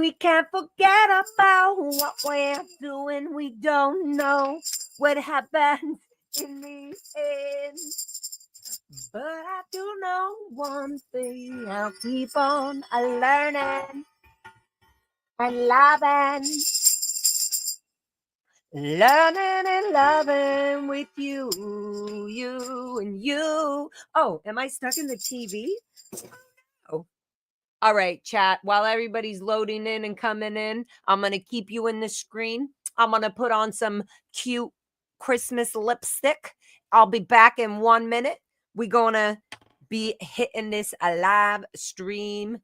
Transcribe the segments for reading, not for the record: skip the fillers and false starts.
We can't forget about what we're doing. We don't know what happens in the end. But I do know one thing. I'll keep on learning and loving. Learning and loving with you, you and you. Oh, am I stuck in the TV? Oh. All right, chat. While everybody's loading in and coming in, I'm going to keep you in the screen. I'm going to put on some cute Christmas lipstick. I'll be back in 1 minute. We're going to be hitting this live stream.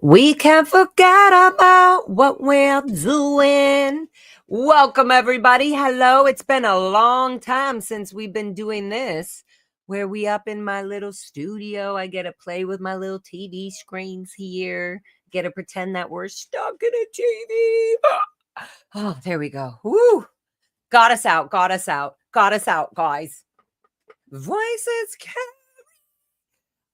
We can't forget about what we're doing. Welcome, everybody. Hello. It's been a long time since we've been doing this, where we up in my little studio. I get to play with my little TV screens here. Get to pretend that we're stuck in a TV. Oh, there we go. Woo! Got us out, guys. Voices can.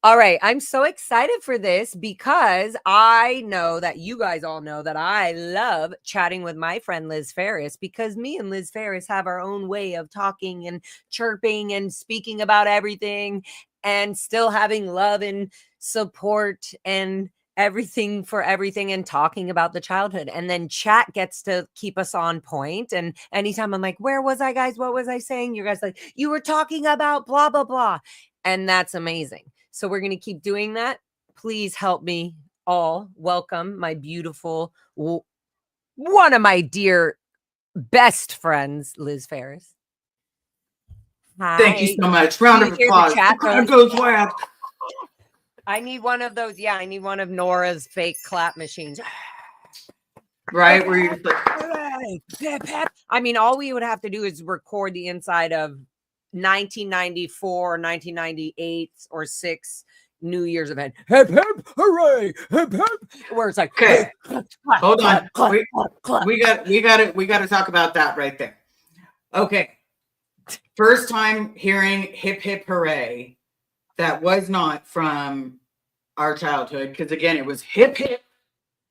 All right, I'm so excited for this because I know that you guys all know that I love chatting with my friend Liz Ferris, because me and Liz Ferris have our own way of talking and chirping and speaking about everything and still having love and support and everything for everything and talking about the childhood. And then chat gets to keep us on point. And anytime I'm like, where was I, guys? What was I saying? You guys like, you were talking about blah, blah, blah. And that's amazing. So we're going to keep doing that. Please help me all welcome my beautiful, one of my dear best friends, Liz Ferris. Hi. Thank you so much. Round of applause. The crowd goes wild. I need one of those. Yeah, I need one of Nora's fake clap machines. Right? Where you're like, I mean, all we would have to do is record the inside of 1994 or 1998 or 6 New Year's event. Hip hip hooray, hip hip. Where it's like, okay, hold on. We got to talk about that right there. Okay. First time hearing hip hip hooray that was not from our childhood, because again, it was hip hip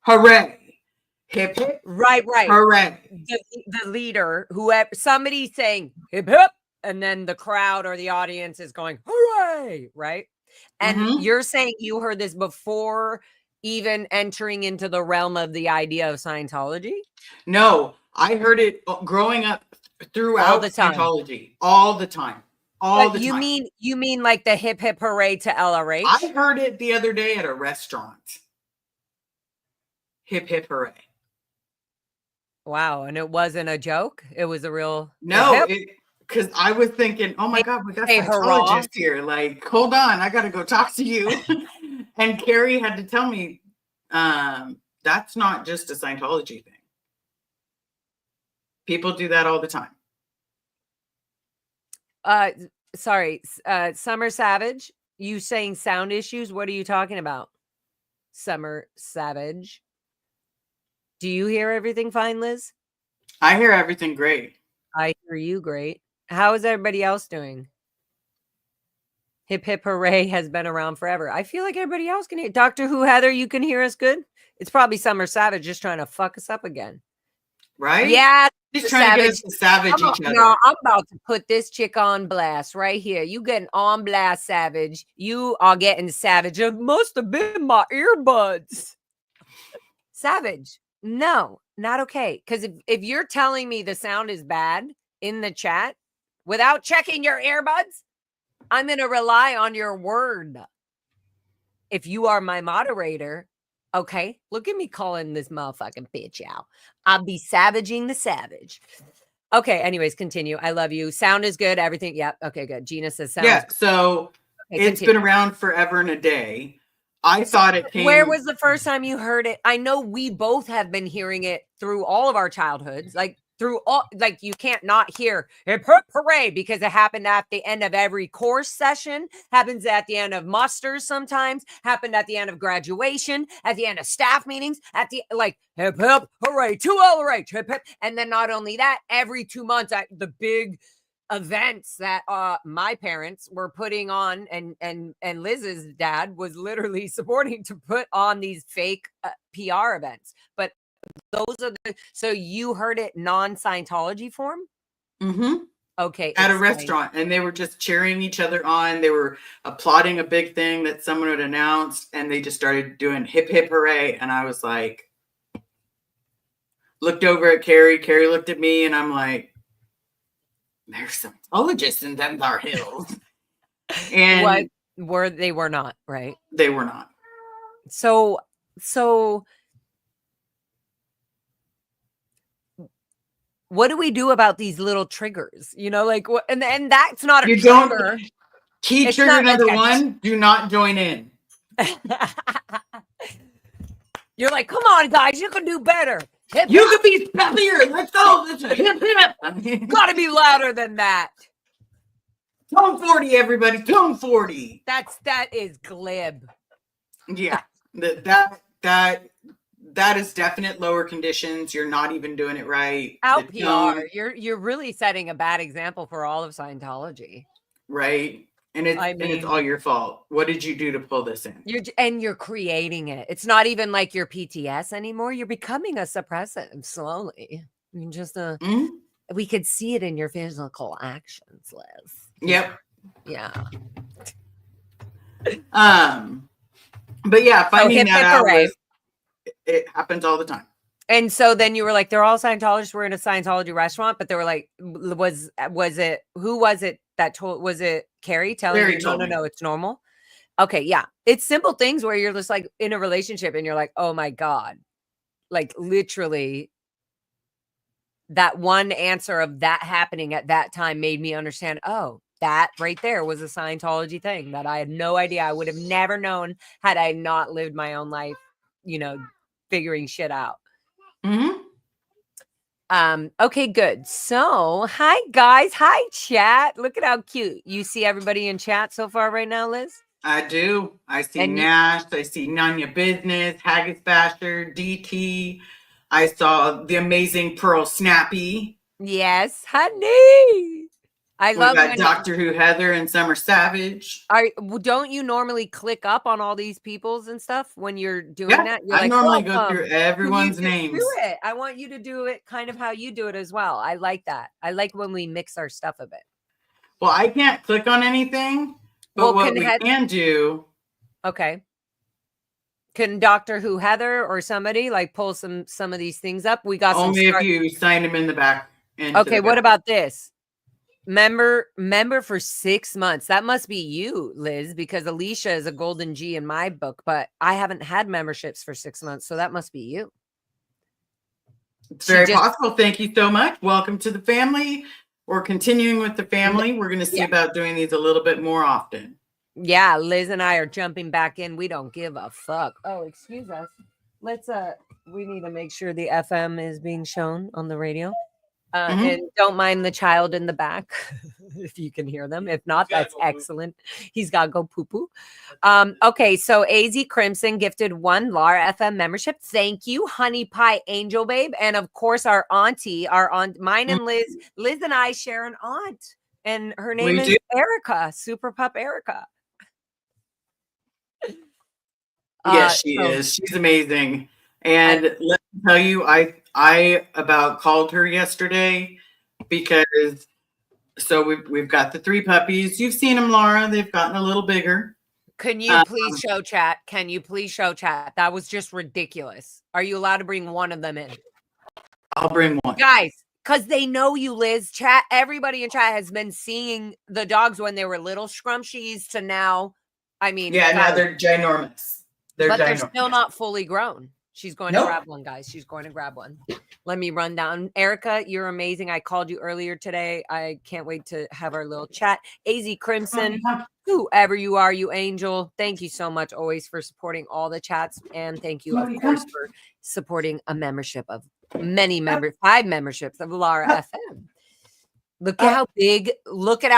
hooray. Hip hip. Right. Hooray. The leader, whoever, somebody's saying hip hip, and then the crowd or the audience is going, hooray, right? And you're saying you heard this before even entering into the realm of the idea of Scientology? No, I heard it growing up throughout all the time. Scientology. All the time. You mean like the hip hip hooray to LRH? I heard it the other day at a restaurant. Hip hip hooray. Wow, and it wasn't a joke? It was a real... No, because I was thinking, oh my God, we got Scientologists here. Like, hold on, I got to go talk to you. And Carrie had to tell me, that's not just a Scientology thing. People do that all the time. Sorry, Summer Savage, you saying sound issues? What are you talking about? Summer Savage. Do you hear everything fine, Liz? I hear everything great. I hear you great. How is everybody else doing? Hip hip hooray has been around forever. I feel like everybody else can hear. Doctor Who, Heather, you can hear us good? It's probably Summer Savage just trying to fuck us up again. Right? Yeah. She's trying to get us to savage each other. No, I'm about to put this chick on blast right here. You getting on blast, Savage. You are getting savage. It must have been my earbuds. Savage. No, not okay. Because if you're telling me the sound is bad in the chat, without checking your earbuds, I'm going to rely on your word. If you are my moderator, okay, look at me calling this motherfucking bitch out. I'll be savaging the savage. Okay, anyways, continue. I love you. Sound is good. Everything. Yep. Okay, good. Gina says sound. Yeah, so it's been around forever and a day. I thought it came. Where was the first time you heard it? I know we both have been hearing it through all of our childhoods, like through all, like you can't not hear hip hip hooray because it happened at the end of every course session, happens at the end of musters sometimes, happened at the end of graduation, at the end of staff meetings, at the like hip hip hooray, 2LRH, hip hip. And then not only that, every 2 months at the big events that my parents were putting on and Liz's dad was literally supporting to put on these fake PR events. But those are the, so you heard it non-Scientology form? Mm-hmm. Okay. At a restaurant, and they were just cheering each other on. They were applauding a big thing that someone had announced, and they just started doing hip hip hooray. And I was like, looked over at Carrie. Carrie looked at me, and I'm like, there's some Scientologists in them thar hills. And they were not, right? They were not. So what do we do about these little triggers? You know, like what, and that's not a trigger. Key It's trigger not number like one, do not join in. You're like, come on, guys, you can do better. Hip, you could be peppier. Let's go. Let's hip hip. Gotta be louder than that. Tone 40, everybody. Tone 40. That is glib. Yeah. That is definite lower conditions. You're not even doing it right. Out PR. You're really setting a bad example for all of Scientology. Right. And it's all your fault. What did you do to pull this in? You're creating it. It's not even like your PTS anymore. You're becoming a suppressive slowly. I mean, just we could see it in your physical actions, Liz. Yep. Yeah. But yeah, finding that out it happens all the time. And so then you were like, they're all Scientologists. We're in a Scientology restaurant, but they were like, was it who was it that told? Was it Carrie telling you? No, it's normal. Okay, yeah, it's simple things where you're just like in a relationship and you're like, oh my god, like literally. That one answer of that happening at that time made me understand. Oh, that right there was a Scientology thing that I had no idea. I would have never known had I not lived my own life, you know, figuring shit out. Mm-hmm. Okay, good. So, hi guys. Hi chat. Look at how cute. You see everybody in chat so far right now, Liz? I do. I see Nash. I see Nanya Business, Haggis Basher, DT. I saw the amazing Pearl Snappy. Yes, honey. We got Doctor Who Heather and Summer Savage. Don't you normally click up on all these people's and stuff when you're doing that? You're I normally go through everyone's names. Do it. I want you to do it kind of how you do it as well. I like that. I like when we mix our stuff a bit. Well, I can't click on anything, but what we can do. Okay. Can Doctor Who Heather or somebody like pull some of these things up? We got only if you sign them in the back. Okay, what about this? Member for 6 months. That must be you, Liz, because Alicia is a golden G in my book, but I haven't had memberships for 6 months, so that must be you. It's very possible. Thank you so much. Welcome to the family. We're continuing with the family. We're going to see about doing these a little bit more often. Yeah, Liz and I are jumping back in. We don't give a fuck. Oh, excuse us. Let's we need to make sure the FM is being shown on the radio. And don't mind the child in the back if you can hear them. If not, that's excellent. He's got to go poo-poo. Okay, so AZ Crimson gifted 1 Lara FM membership. Thank you, Honey Pie Angel Babe. And of course, our aunt, mine and Liz. Liz and I share an aunt. And her name is Erica, Super Pup Erica. Yes, she is. She's amazing. And let me tell you, I about called her yesterday because we've got the 3 puppies. You've seen them, Lara. They've gotten a little bigger. Can you please show chat? Can you please show chat? That was just ridiculous. Are you allowed to bring one of them in? I'll bring one. Guys, Because they know you, Liz. Chat. Everybody in chat has been seeing the dogs when they were little scrumptious to now. I mean, yeah, now guys, they're ginormous. they're still not fully grown. She's going Nope. to grab one, guys. She's going to grab one. Let me run down. Erica, you're amazing. I called you earlier today. I can't wait to have our little chat. AZ Crimson, whoever you are, you angel. Thank you so much always for supporting all the chats. And thank you, of course, for supporting a membership of 5 memberships of Lara FM. Look at how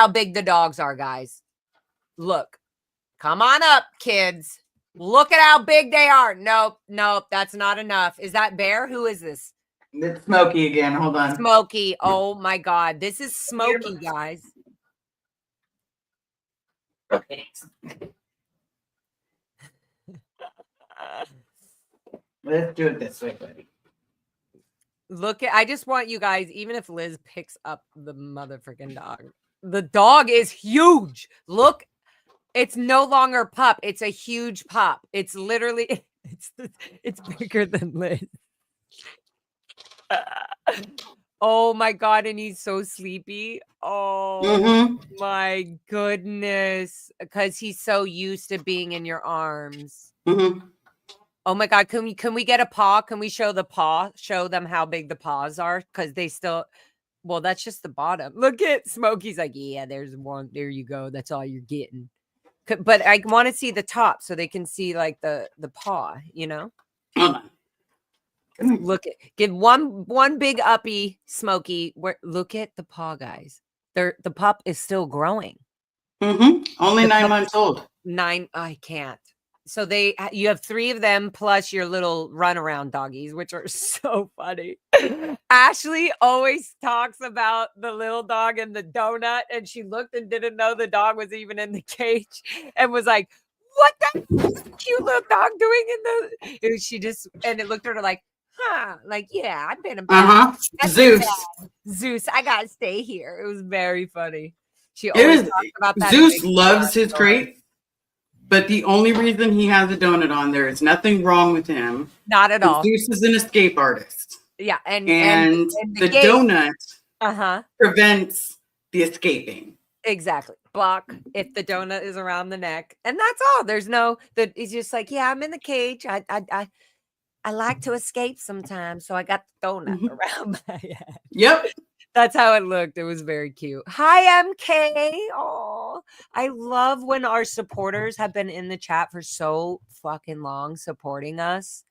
big the dogs are, guys. Look. Come on up, kids. Look at how big they are. Nope, that's not enough. Is that Bear? Who is this? It's Smokey again. Hold on. Smokey. Oh my God. This is Smokey, guys. Okay. Let's do it this way, buddy. I just want you guys, even if Liz picks up the motherfucking dog, the dog is huge. Look. It's no longer pup. It's a huge pup. It's literally, it's bigger than Liz. Oh my God. And he's so sleepy. Oh my goodness. Because he's so used to being in your arms. Oh my God. Can we get a paw? Can we show the paw? Show them how big the paws are? Because they still, well, that's just the bottom. Look at Smokey's like, yeah, there's one. There you go. That's all you're getting. But I want to see the top so they can see like the paw, you know? Look at, give one big uppy, Smokey. Look at the paw, guys. The pup is still growing. Only 9 months old. 9. I can't. So you have 3 of them plus your little runaround doggies, which are so funny. Ashley always talks about the little dog and the donut, and she looked and didn't know the dog was even in the cage and was like, what the cute little dog doing in the, she just, and it looked at her like, huh, like, yeah, I've been about Zeus, I gotta stay here. It was very funny. She always talks about that. Zeus loves his crate. But the only reason he has a donut on there is nothing wrong with him. Not at all. Zeus is an escape artist. Yeah, and the donut prevents the escaping. Exactly. Block if the donut is around the neck, and that's all. There's no that. He's just like, yeah, I'm in the cage. I like to escape sometimes, so I got the donut around my head. Yep. That's how it looked. It was very cute. Hi, MK. Oh, I love when our supporters have been in the chat for so fucking long supporting us.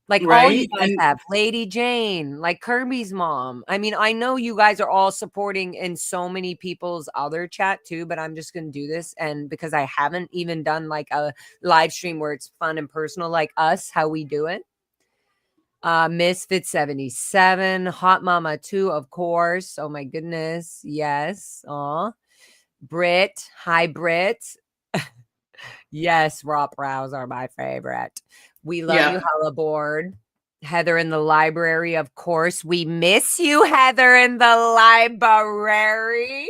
Like all you guys have. Lady Jane, like Kirby's mom. I mean, I know you guys are all supporting in so many people's other chat too, but I'm just going to do this. And because I haven't even done like a live stream where it's fun and personal like us, how we do it. Misfit 77, Hot Mama 2, of course. Oh my goodness. Yes. Aw. Brit. Hi, Brit. Yes, raw brows are my favorite. We love you, Hollaboard. Heather in the library, of course. We miss you, Heather in the library.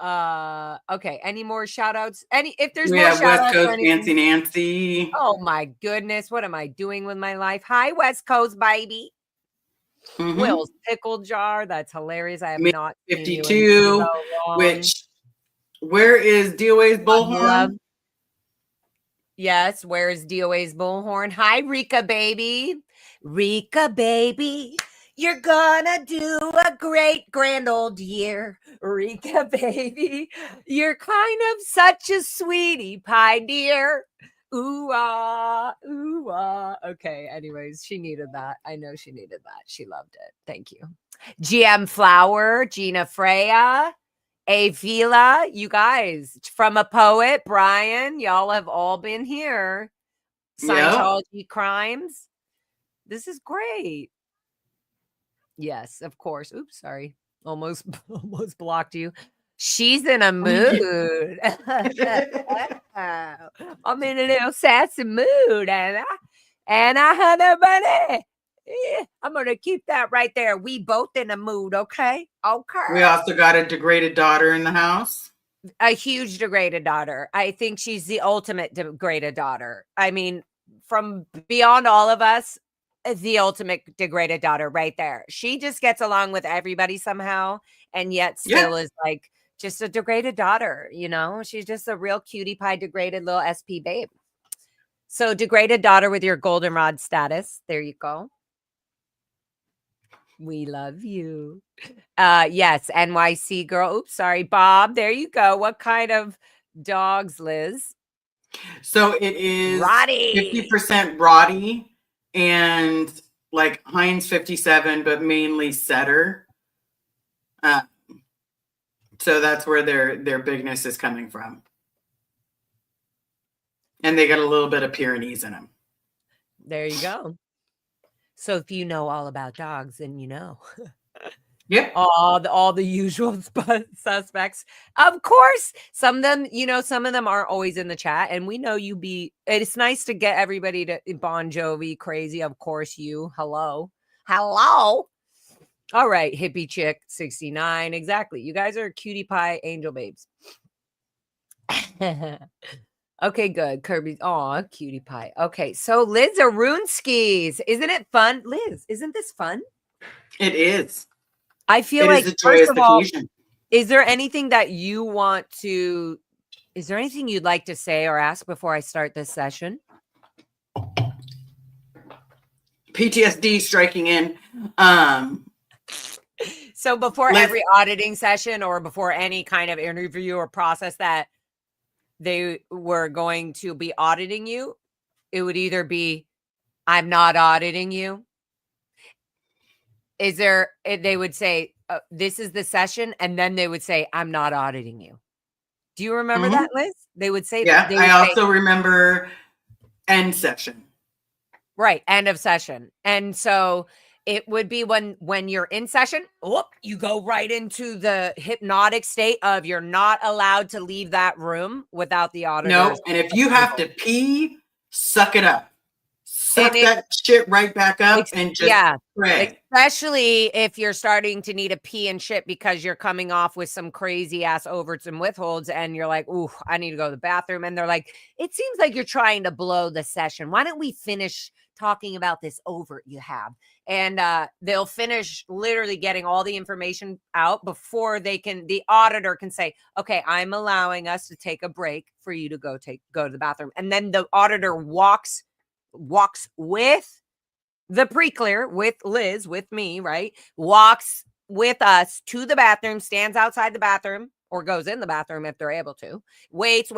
Okay. Any more shout outs? If there's more shout outs. West Coast Nancy. Oh my goodness. What am I doing with my life? Hi, West Coast, baby. Will's pickle jar. That's hilarious. I have not 52. Where is DOA's bullhorn? Yes, where is DOA's bullhorn? Hi, Rika baby. Rika baby. You're gonna do a great grand old year, Rika baby. You're kind of such a sweetie pie, dear. Ooh ah, ooh ah. Okay, anyways, she needed that. I know she needed that. She loved it. Thank you. GM Flower, Gina Freya, Avila, you guys, from a poet, Brian, y'all have all been here. Scientology crimes. This is great. Yes, of course. Oops, sorry. Almost blocked you. She's in a mood. I'm in a little sassy mood, and I had a bunny. Yeah, I'm gonna keep that right there. We both in a mood, okay? Okay. We also got a degraded daughter in the house. A huge degraded daughter. I think she's the ultimate degraded daughter. I mean, from beyond all of us, the ultimate degraded daughter right there. She just gets along with everybody somehow, and yet still is like just a degraded daughter, you know? She's just a real cutie pie degraded little SP babe. So degraded daughter with your goldenrod status. There you go. We love you. Yes, NYC girl. Oops, sorry, Bob. There you go. What kind of dogs, Liz? So it is Roddy. 50% Roddy and like Heinz 57, but mainly setter. So that's where their bigness is coming from. And they got a little bit of Pyrenees in them. There you go. So if you know all about dogs, then you know. Yep. All the usual suspects. Of course, some of them, some of them aren't always in the chat, and we know it's nice to get everybody to Bon Jovi crazy. Of course, hello. All right, hippie chick 69. Exactly. You guys are cutie pie angel babes. Okay, good. Kirby. Aw, cutie pie. Okay, so Liz Arun skis. Isn't it fun? Liz, isn't this fun? It is. I feel like, first of all, is there anything that you want to, is there anything you'd like to say or ask before I start this session? PTSD striking in. So before every auditing session or before any kind of interview or process that they were going to be auditing you, it would either be, I'm not auditing you. They would say, this is the session. And then they would say, I'm not auditing you. Do you remember that, Liz? They would say that. Yeah, I also remember end session. Right, end of session. And so it would be when you're in session, you go right into the hypnotic state of you're not allowed to leave that room without the auditor. No, and if you have to pee, suck it up. Suck that shit right back up and just pray. Especially if you're starting to need a pee and shit because you're coming off with some crazy ass overts and withholds and you're like, ooh, I need to go to the bathroom. And they're like, it seems like you're trying to blow the session. Why don't we finish talking about this overt you have? And they'll finish literally getting all the information out before the auditor can say, okay, I'm allowing us to take a break for you to go to the bathroom. And then the auditor walks with the pre-clear, with Liz, with me, right? Walks with us to the bathroom, stands outside the bathroom or goes in the bathroom if they're able to. Waits.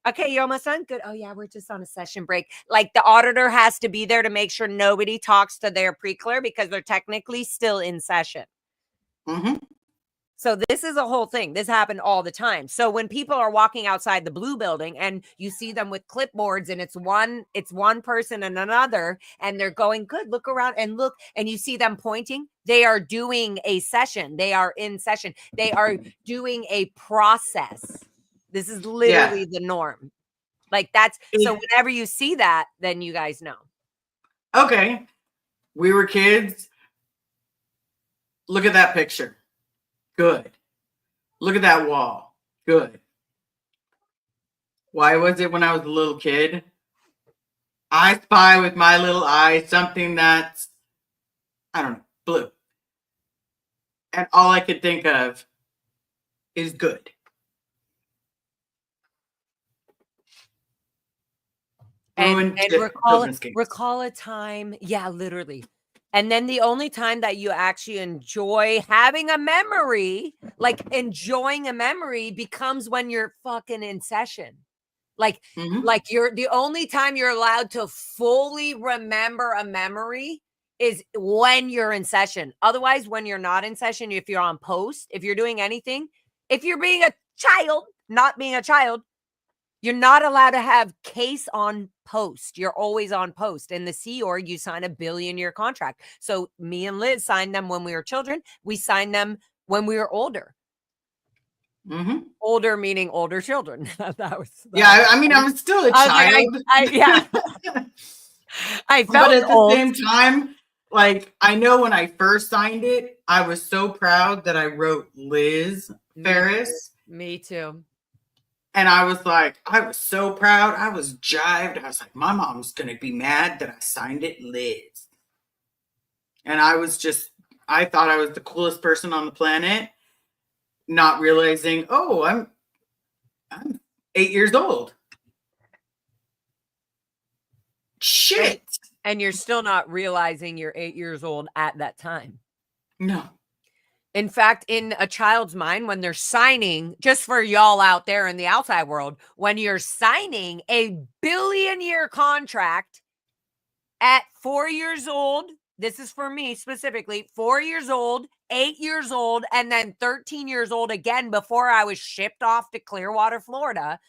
Okay, you're almost done? Good. Oh yeah, we're just on a session break. Like the auditor has to be there to make sure nobody talks to their pre-clear because they're technically still in session. Mm-hmm. So this is a whole thing. This happened all the time. So when people are walking outside the blue building and you see them with clipboards and it's one person and another, and they're going, good, look around and look, and you see them pointing, they are doing a session. They are in session. They are doing a process. This is literally the norm. Like so whenever you see that, then you guys know. Okay. We were kids. Look at that picture. Good. Look at that wall. Good. Why was it when I was a little kid? I spy with my little eye something that's, I don't know, blue. And all I could think of is good. And recall a time. Yeah, literally. And then the only time that you actually enjoy having a memory, like enjoying a memory, becomes when you're fucking in session. Like you're the only time you're allowed to fully remember a memory is when you're in session. Otherwise, when you're not in session, if you're on post, if you're doing anything, if you're being a child, not being a child, you're not allowed to have case on post. You're always on post. In the Sea Org, you sign a billion-year contract. So me and Liz signed them when we were children. We signed them when we were older. Mm-hmm. Older meaning older children. I mean, I'm still a child. I felt but at old. the same time, like, I know when I first signed it, I was so proud that I wrote Liz Ferris. Me too. And I was like, I was so proud. I was jived. I was like, my mom's going to be mad that I signed it Liz. And I thought I was the coolest person on the planet, not realizing, oh, I'm 8 years old. Shit. And you're still not realizing you're 8 years old at that time. No. In fact, in a child's mind, when they're signing, just for y'all out there in the outside world, when you're signing a billion-year contract at 4 years old, this is for me specifically, 4 years old, 8 years old, and then 13 years old again before I was shipped off to Clearwater, Florida,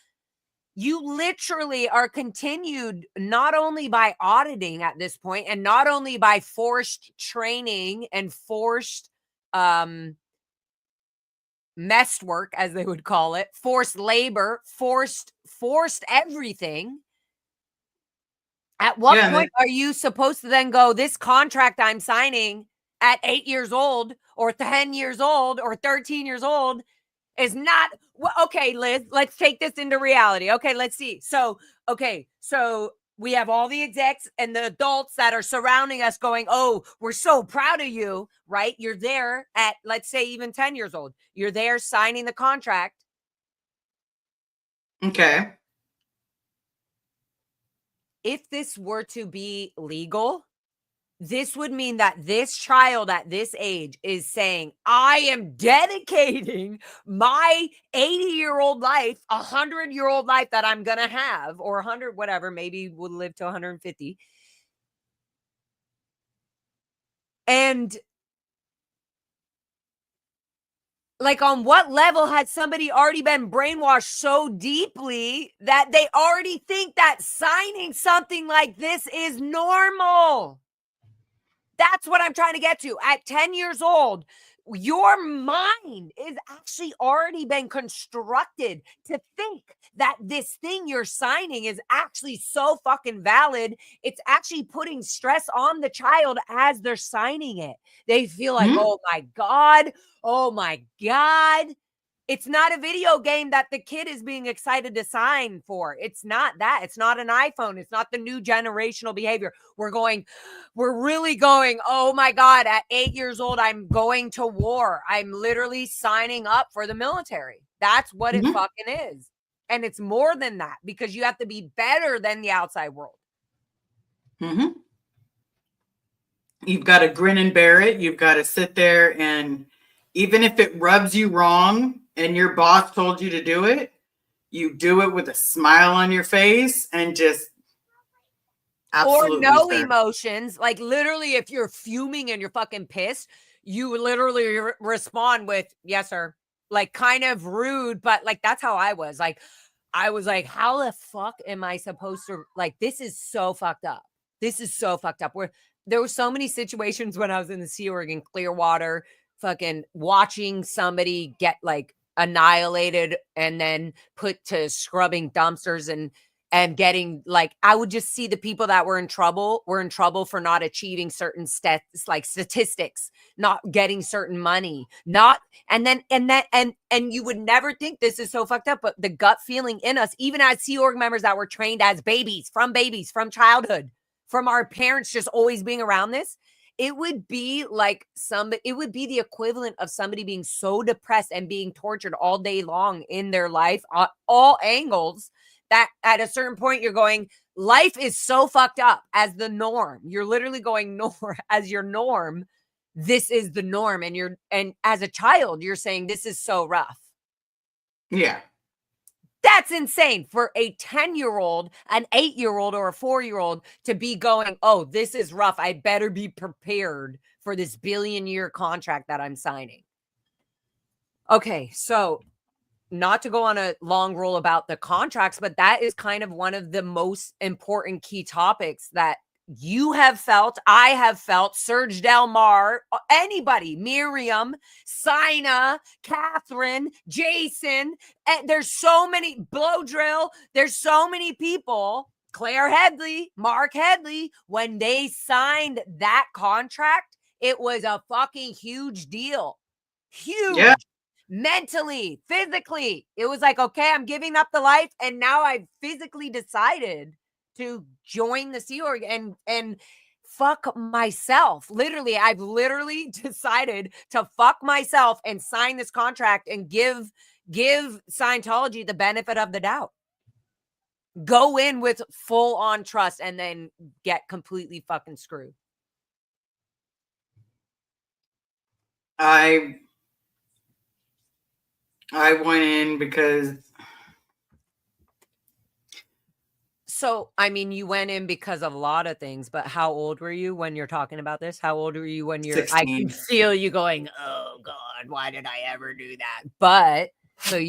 you literally are continued not only by auditing at this point and not only by forced training and forced messed work, as they would call it, forced labor, forced everything. At what point are you supposed to then go, this contract I'm signing at 8 years old or 10 years old or 13 years old is not, well, okay, Liz, let's take this into reality. Okay, let's see. So we have all the execs and the adults that are surrounding us going, oh, we're so proud of you, right? You're there at, let's say, even 10 years old. You're there signing the contract. Okay. If this were to be legal, this would mean that this child at this age is saying, I am dedicating my 80-year-old life, 100-year-old life that I'm going to have, or 100, whatever, maybe we'll live to 150. And like, on what level had somebody already been brainwashed so deeply that they already think that signing something like this is normal? That's what I'm trying to get to. At 10 years old, your mind is actually already been constructed to think that this thing you're signing is actually so fucking valid. It's actually putting stress on the child as they're signing it. They feel like, oh my God. It's not a video game that the kid is being excited to sign for. It's not that. It's not an iPhone. It's not the new generational behavior. We're really going, oh my God, at 8 years old, I'm going to war. I'm literally signing up for the military. That's what it fucking is. And it's more than that, because you have to be better than the outside world. You've got to grin and bear it. You've got to sit there, and even if it rubs you wrong and your boss told you to do it, you do it with a smile on your face and just absolutely, or no emotions. Like, literally, if you're fuming and you're fucking pissed, you literally respond with, yes, sir. Like, kind of rude, but like, that's how I was. Like, I was like, how the fuck am I supposed to, like, this is so fucked up. This is so fucked up. Where there were so many situations when I was in the Sea Org in Clearwater, fucking watching somebody get like annihilated and then put to scrubbing dumpsters and getting, like, I would just see the people that were in trouble for not achieving certain stats, like statistics, not getting certain money, and you would never think this is so fucked up, but the gut feeling in us, even as Sea Org members that were trained as babies, from childhood, from our parents just always being around this, it would be like it would be the equivalent of somebody being so depressed and being tortured all day long in their life, all angles, that at a certain point you're going, life is so fucked up as the norm. You're literally going as your norm. This is the norm. And as a child, you're saying this is so rough. Yeah. That's insane for a 10-year-old, an 8-year-old, or a 4-year-old to be going, oh, this is rough. I better be prepared for this billion-year contract that I'm signing. Okay, so not to go on a long roll about the contracts, but that is kind of one of the most important key topics that you have felt, I have felt, Serge Delmar, anybody, Miriam, Sina, Catherine, Jason, and there's so many, Blow Drill, there's so many people, Claire Headley, Mark Headley, when they signed that contract, it was a fucking huge deal. Huge. Yeah. Mentally, physically, it was like, okay, I'm giving up the life, and now I've physically decided to join the Sea Org, and fuck myself. Literally, I've literally decided to fuck myself and sign this contract and give Scientology the benefit of the doubt. Go in with full on trust and then get completely fucking screwed. I went in because. So, I mean, you went in because of a lot of things, but how old were you when you're talking about this? How old were you when you're, 16. I can feel you going, oh God, why did I ever do that? But so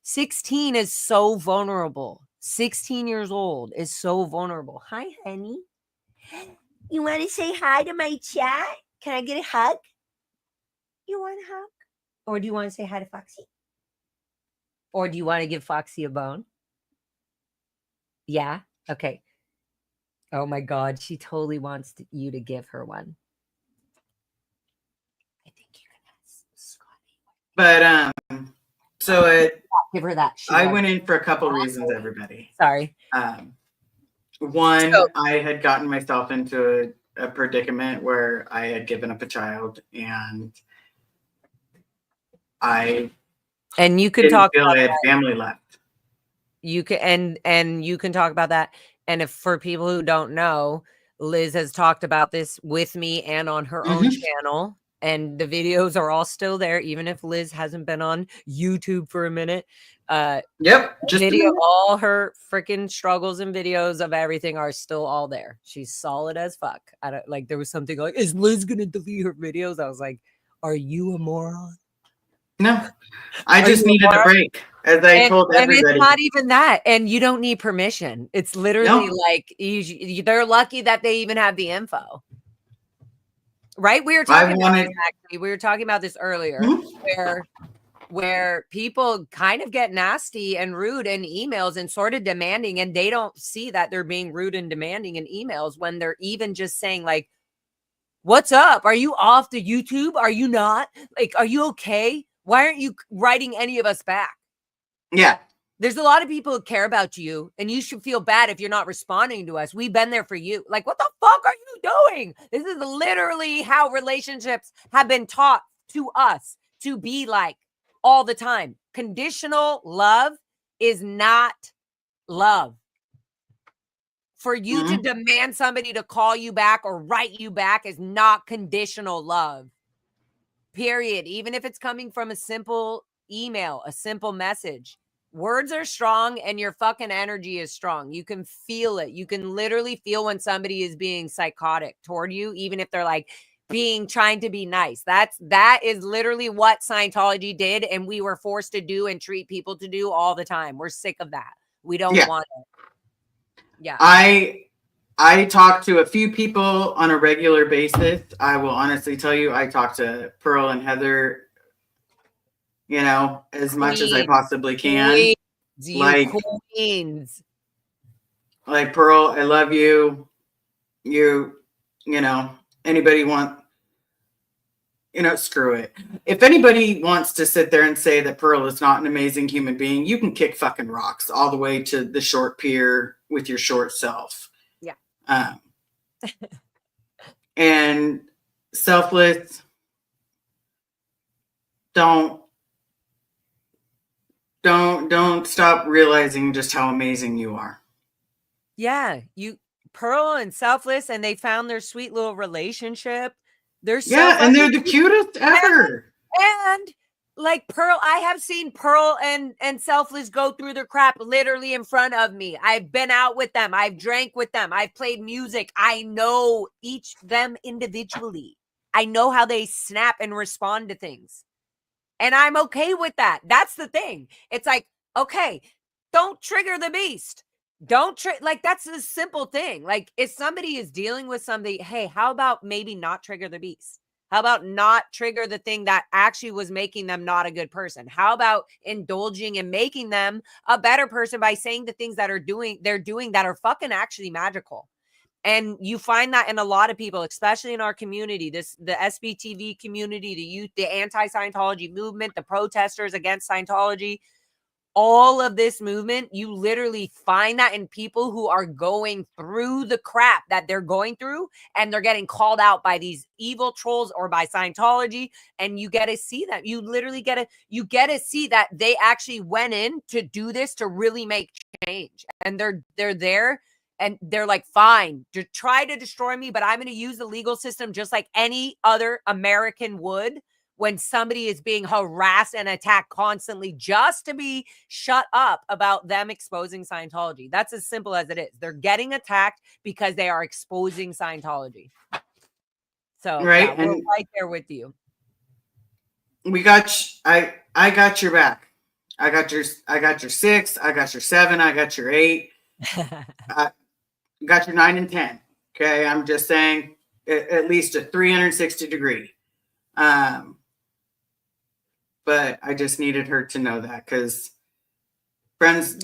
16 is so vulnerable. 16 years old is so vulnerable. Hi, honey. You want to say hi to my chat? Can I get a hug? You want a hug? Or do you want to say hi to Foxy? Or do you want to give Foxy a bone? Yeah? Okay. Oh my God, she totally wants you to give her one. I think you can ask Scotty. But so give her that. I went in for a couple reasons, everybody. Sorry. One, I had gotten myself into a predicament where I had given up a child, and you can talk feel about I had that. family left. You can and you can talk about that. And if for people who don't know, Liz has talked about this with me and on her own channel, and the videos are all still there, even if Liz hasn't been on YouTube for a minute. Yep, just all her freaking struggles and videos of everything are still all there. She's solid as fuck. I don't like. There was something like, "Is Liz gonna delete her videos?" I was like, "Are you a moron?" No, I just needed a break, as I told everybody. And it's not even that. And you don't need permission. It's literally like they're lucky that they even have the info. Right? We were talking about this, actually. We were talking about this earlier, where people kind of get nasty and rude in emails and sort of demanding, and they don't see that they're being rude and demanding in emails when they're even just saying like, "What's up? Are you off the YouTube? Are you not? Like, are you okay? Why aren't you writing any of us back?" Yeah. There's a lot of people who care about you, and you should feel bad if you're not responding to us. We've been there for you. Like, what the fuck are you doing? This is literally how relationships have been taught to us to be like all the time. Conditional love is not love. For you to demand somebody to call you back or write you back is not conditional love. Period. Even if it's coming from a simple email, a simple message. Words are strong and your fucking energy is strong. You can feel it. You can literally feel when somebody is being psychotic toward you, even if they're like trying to be nice. That is literally what Scientology did, and we were forced to do and treat people to do all the time. We're sick of that. We don't want it. Yeah. I talk to a few people on a regular basis. I will honestly tell you, I talk to Pearl and Heather, as much as I possibly can. Queens. Like, Pearl, I love you. Anybody want, screw it. If anybody wants to sit there and say that Pearl is not an amazing human being, you can kick fucking rocks all the way to the short pier with your short self. Yeah. And selfless, don't stop realizing just how amazing you are. Yeah, Pearl and selfless, and they found their sweet little relationship. They're and they're the cutest ever. And like Pearl, I have seen Pearl and selfless go through their crap literally in front of me. I've been out with them. I've drank with them. I've played music. I know each them individually. I know how they snap and respond to things. And I'm okay with that. That's the thing. It's like, okay, don't trigger the beast. Like, that's a simple thing. Like, if somebody is dealing with something, hey, how about maybe not trigger the beast? How about not trigger the thing that actually was making them not a good person? How about indulging and making them a better person by saying the things that they're doing that are fucking actually magical? And you find that in a lot of people, especially in our community, the SBTV community, the youth, the anti-Scientology movement, the protesters against Scientology. all of this movement, you literally find that in people who are going through the crap that they're going through, and they're getting called out by these evil trolls or by Scientology, and you get to see that. You literally get to see that they actually went in to do this to really make change, and they're there, and they're like, fine, to try to destroy me, but I'm going to use the legal system just like any other American would. When somebody is being harassed and attacked constantly just to be shut up about them exposing Scientology. That's as simple as it is. They're getting attacked because they are exposing Scientology. So right, yeah, we're right there with you. We got I got your back. I got your 6, I got your 7, I got your 8. I got your 9 and 10. Okay, I'm just saying at least a 360 degree. But I just needed her to know that, because friends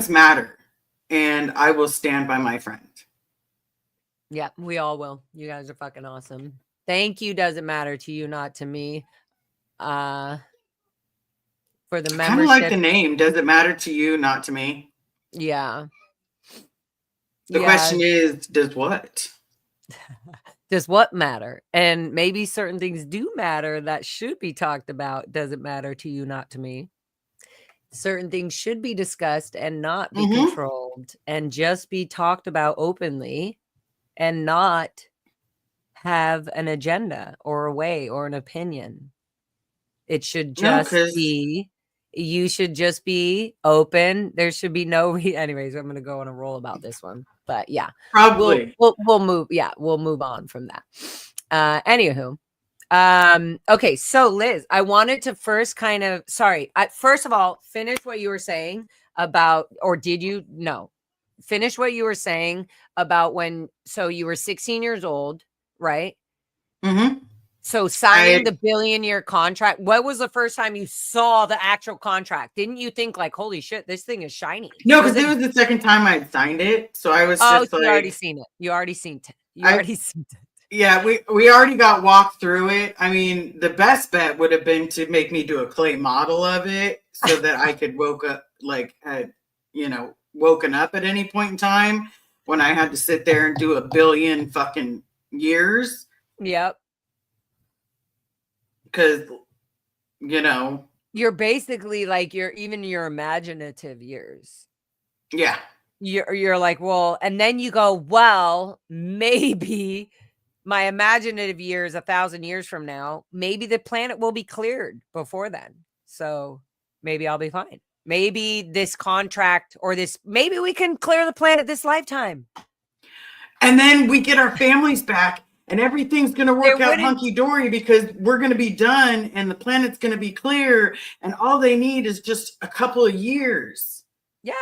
matter, and I will stand by my friend. Yeah, we all will. You guys are fucking awesome. Thank you. Doesn't matter to you, not to me. For the membership. Kind of like the name. Does it matter to you, not to me? Yeah. The question is, does what? Does what matter? And maybe certain things do matter that should be talked about. Does it matter to you, not to me? Certain things should be discussed and not be controlled, and just be talked about openly, and not have an agenda or a way or an opinion. It should just be, you should just be open. There should be no anyways, I'm going to go on a roll about this one. But yeah, probably we'll move. Yeah, we'll move on from that. Anywho, okay. So Liz, I wanted to first kind of, first of all, finish what you were saying about, or did you? No, finish what you were saying about so you were 16 years old, right? So signing the billion-year contract, what was the first time you saw the actual contract? Didn't you think like, holy shit, this thing is shiny? No, because it was the second time I had signed it. So I was just like, you already seen it. You already seen it. Yeah, we already got walked through it. I mean, the best bet would have been to make me do a clay model of it so that I could woken up at any point in time when I had to sit there and do a billion fucking years. Yep. Because, you're basically like your imaginative years. Yeah. You're like, well, and then you go, well, maybe my imaginative years, 1,000 years from now, maybe the planet will be cleared before then. So maybe I'll be fine. Maybe this contract maybe we can clear the planet this lifetime. And then we get our families back. And everything's going to work out hunky-dory because we're going to be done and the planet's going to be clear. And all they need is just a couple of years. Yeah.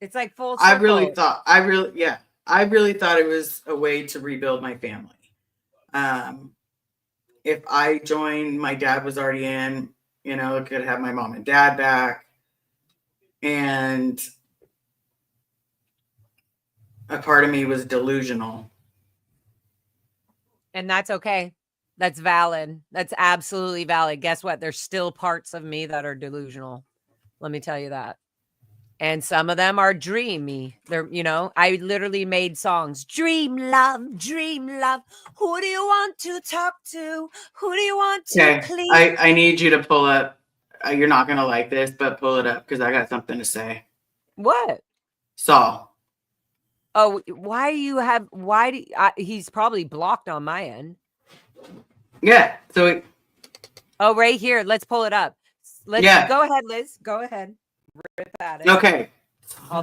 It's like full circle. I really thought it was a way to rebuild my family. If I joined, my dad was already in, could have my mom and dad back. And a part of me was delusional. And that's okay. That's valid. That's absolutely valid. Guess what? There's still parts of me that are delusional. Let me tell you that. And some of them are dreamy. They're, I literally made songs. Dream love, dream love. Who do you want to talk to? Who do you want to please? I need you to pull up. You're not going to like this, but pull it up because I got something to say. What? Saul. Oh, he's probably blocked on my end. Yeah. So. Right here. Let's pull it up. Go ahead, Liz. Go ahead. Rip at it. Okay.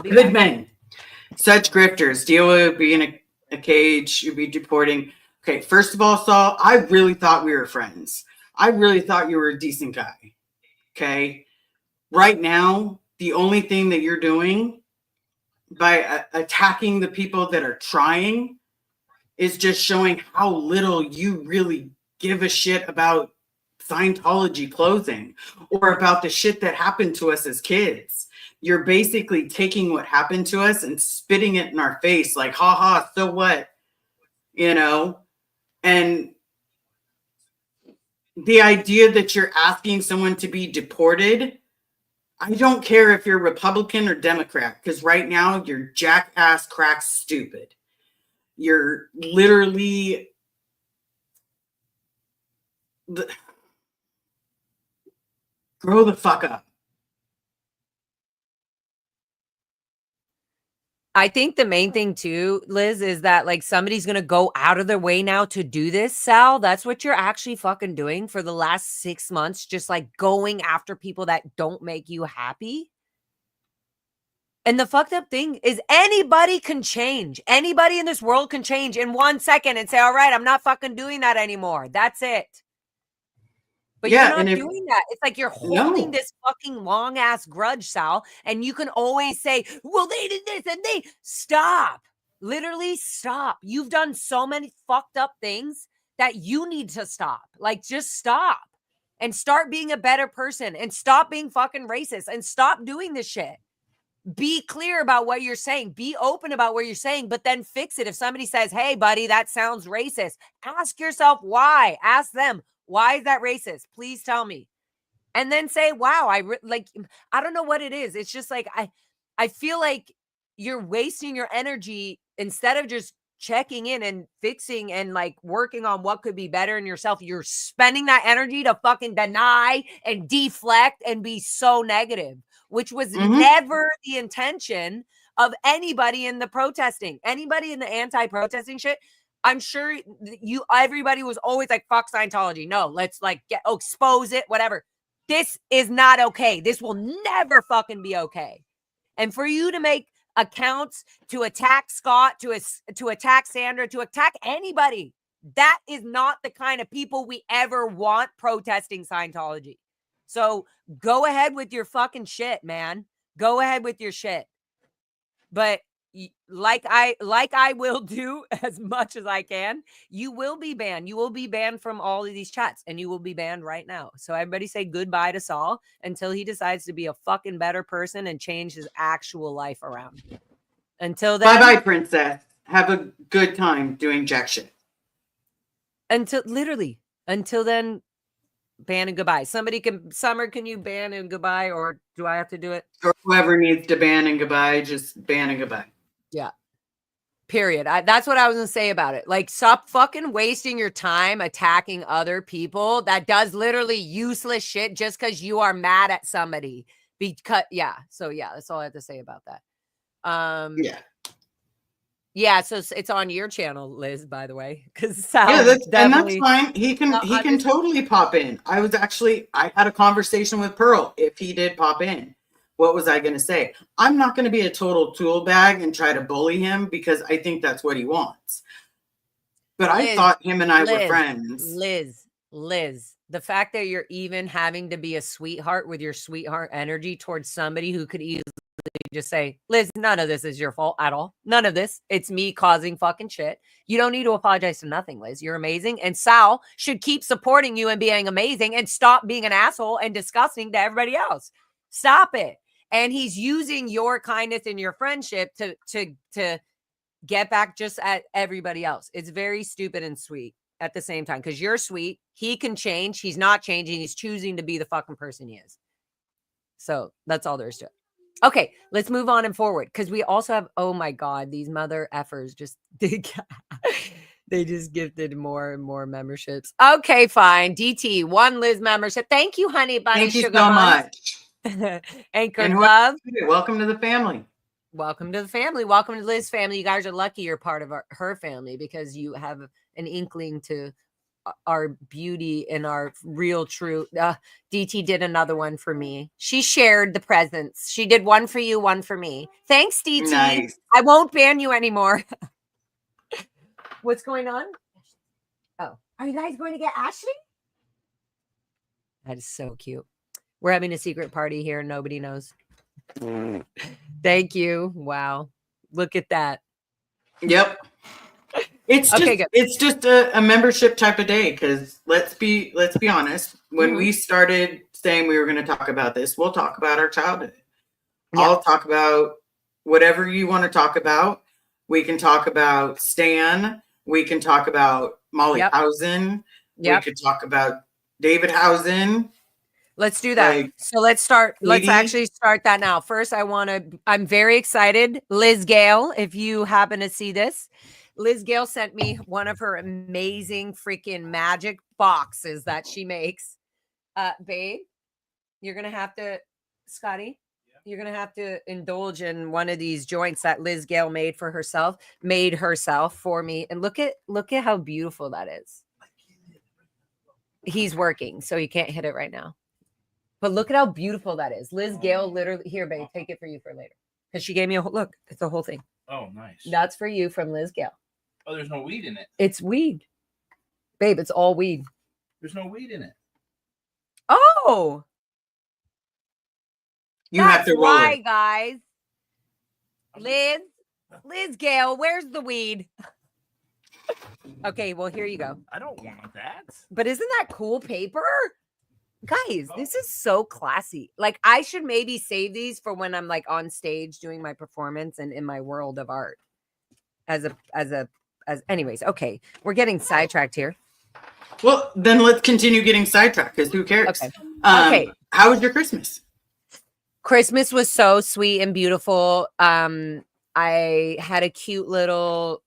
Good men. Such grifters. Deal with being a cage. You'd be deporting. Okay. First of all, Saul, I really thought we were friends. I really thought you were a decent guy. Okay. Right now, the only thing that you're doing by attacking the people that are trying is just showing how little you really give a shit about Scientology closing or about the shit that happened to us as kids. You're basically taking what happened to us and spitting it in our face like, ha ha, so what? And the idea that you're asking someone to be deported, I don't care if you're Republican or Democrat, because right now you're jackass crack stupid. You're literally grow the fuck up. I think the main thing too, Liz, is that like somebody's going to go out of their way now to do this, Sal. That's what you're actually fucking doing for the last 6 months, just like going after people that don't make you happy. And the fucked up thing is anybody can change. Anybody in this world can change in 1 second and say, all right, I'm not fucking doing that anymore. That's it. But you're not doing that. It's like you're holding this fucking long ass grudge, Sal. And you can always say, well, they did this and they stop. Literally stop. You've done so many fucked up things that you need to stop. Like, just stop and start being a better person and stop being fucking racist and stop doing this shit. Be clear about what you're saying. Be open about what you're saying, but then fix it. If somebody says, hey, buddy, that sounds racist, ask yourself why. Ask them, why is that racist? Please tell me. And then say, wow, I don't know what it is. It's just like, I feel like you're wasting your energy instead of just checking in and fixing and like working on what could be better in yourself. You're spending that energy to fucking deny and deflect and be so negative, which was never the intention of anybody in the protesting, anybody in the anti-protesting shit. I'm sure everybody was always like, fuck Scientology. No, let's like expose it, whatever. This is not okay. This will never fucking be okay. And for you to make accounts to attack Scott, to attack Sandra, to attack anybody, that is not the kind of people we ever want protesting Scientology. So go ahead with your fucking shit, man. Go ahead with your shit. But like I will do as much as I can, you will be banned. You will be banned from all of these chats, and you will be banned right now. So everybody say goodbye to Saul until he decides to be a fucking better person and change his actual life around. Until then, bye-bye, princess. Have a good time doing jack shit. Until then, ban and goodbye. Summer, can you ban and goodbye, or do I have to do it? Or whoever needs to ban and goodbye, just ban and goodbye. Yeah. Period. That's what I was going to say about it. Like, stop fucking wasting your time attacking other people that does literally useless shit just because you are mad at somebody. So that's all I have to say about that. Yeah, so it's on your channel, Liz, by the way, because that's fine. He can totally pop in. I had a conversation with Pearl. If he did pop in, what was I going to say? I'm not going to be a total tool bag and try to bully him because I think that's what he wants. But I thought him and I were friends. Liz, the fact that you're even having to be a sweetheart with your sweetheart energy towards somebody who could easily just say, Liz, none of this is your fault at all. None of this. It's me causing fucking shit. You don't need to apologize to nothing, Liz. You're amazing. And Sal should keep supporting you and being amazing and stop being an asshole and disgusting to everybody else. Stop it. And he's using your kindness and your friendship to get back just at everybody else. It's very stupid and sweet at the same time, because you're sweet. He can change. He's not changing. He's choosing to be the fucking person he is. So that's all there is to it. Okay, let's move on and forward, because we also have, oh my God, these mother effers just, they just gifted more and more memberships. Okay, fine. DT, 1 Liz membership. Thank you, honey bunny. Thank you so much. Anchor love. Welcome to the family. Welcome to the family. Welcome to Liz family. You guys are lucky you're part of her family, because you have an inkling to our beauty and our real true. DT did another one for me. She shared the presents. She did 1 for you, 1 for me. Thanks, DT. Nice. I won't ban you anymore. What's going on? Oh, are you guys going to get Ashley? That is so cute. We're having a secret party here. Nobody knows. Thank you. Wow. Look at that. Yep. It's just a membership type of day, because let's be honest. When we started saying we were going to talk about this, we'll talk about our childhood. Yeah. I'll talk about whatever you want to talk about. We can talk about Stan. We can talk about Molly Housen. We could talk about David Housen. Let's do that. Like, so let's start. Let's Katie? actually start that now. First, I'm very excited. Liz Gale, if you happen to see this, Liz Gale sent me one of her amazing freaking magic boxes that she makes. Babe, you're going to have to, Scotty, you're going to have to indulge in one of these joints that Liz Gale made herself for me. And look at how beautiful that is. He's working, so he can't hit it right now. But look at how beautiful that is. Liz Gale literally, here, babe, take it for you for later. Because she gave me look, it's the whole thing. Oh, nice. That's for you from Liz Gale. Oh, there's no weed in it. It's weed. Babe, it's all weed. There's no weed in it. Oh. You have to roll it. Guys. Liz Gale, where's the weed? Okay, well, here you go. I don't want that. But isn't that cool paper? Guys, this is so classy. Like, I should maybe save these for when I'm like on stage doing my performance and in my world of art. Anyways, okay. We're getting sidetracked here. Well, then let's continue getting sidetracked because who cares? Okay. Okay. How was your Christmas? Christmas was so sweet and beautiful. I had a cute little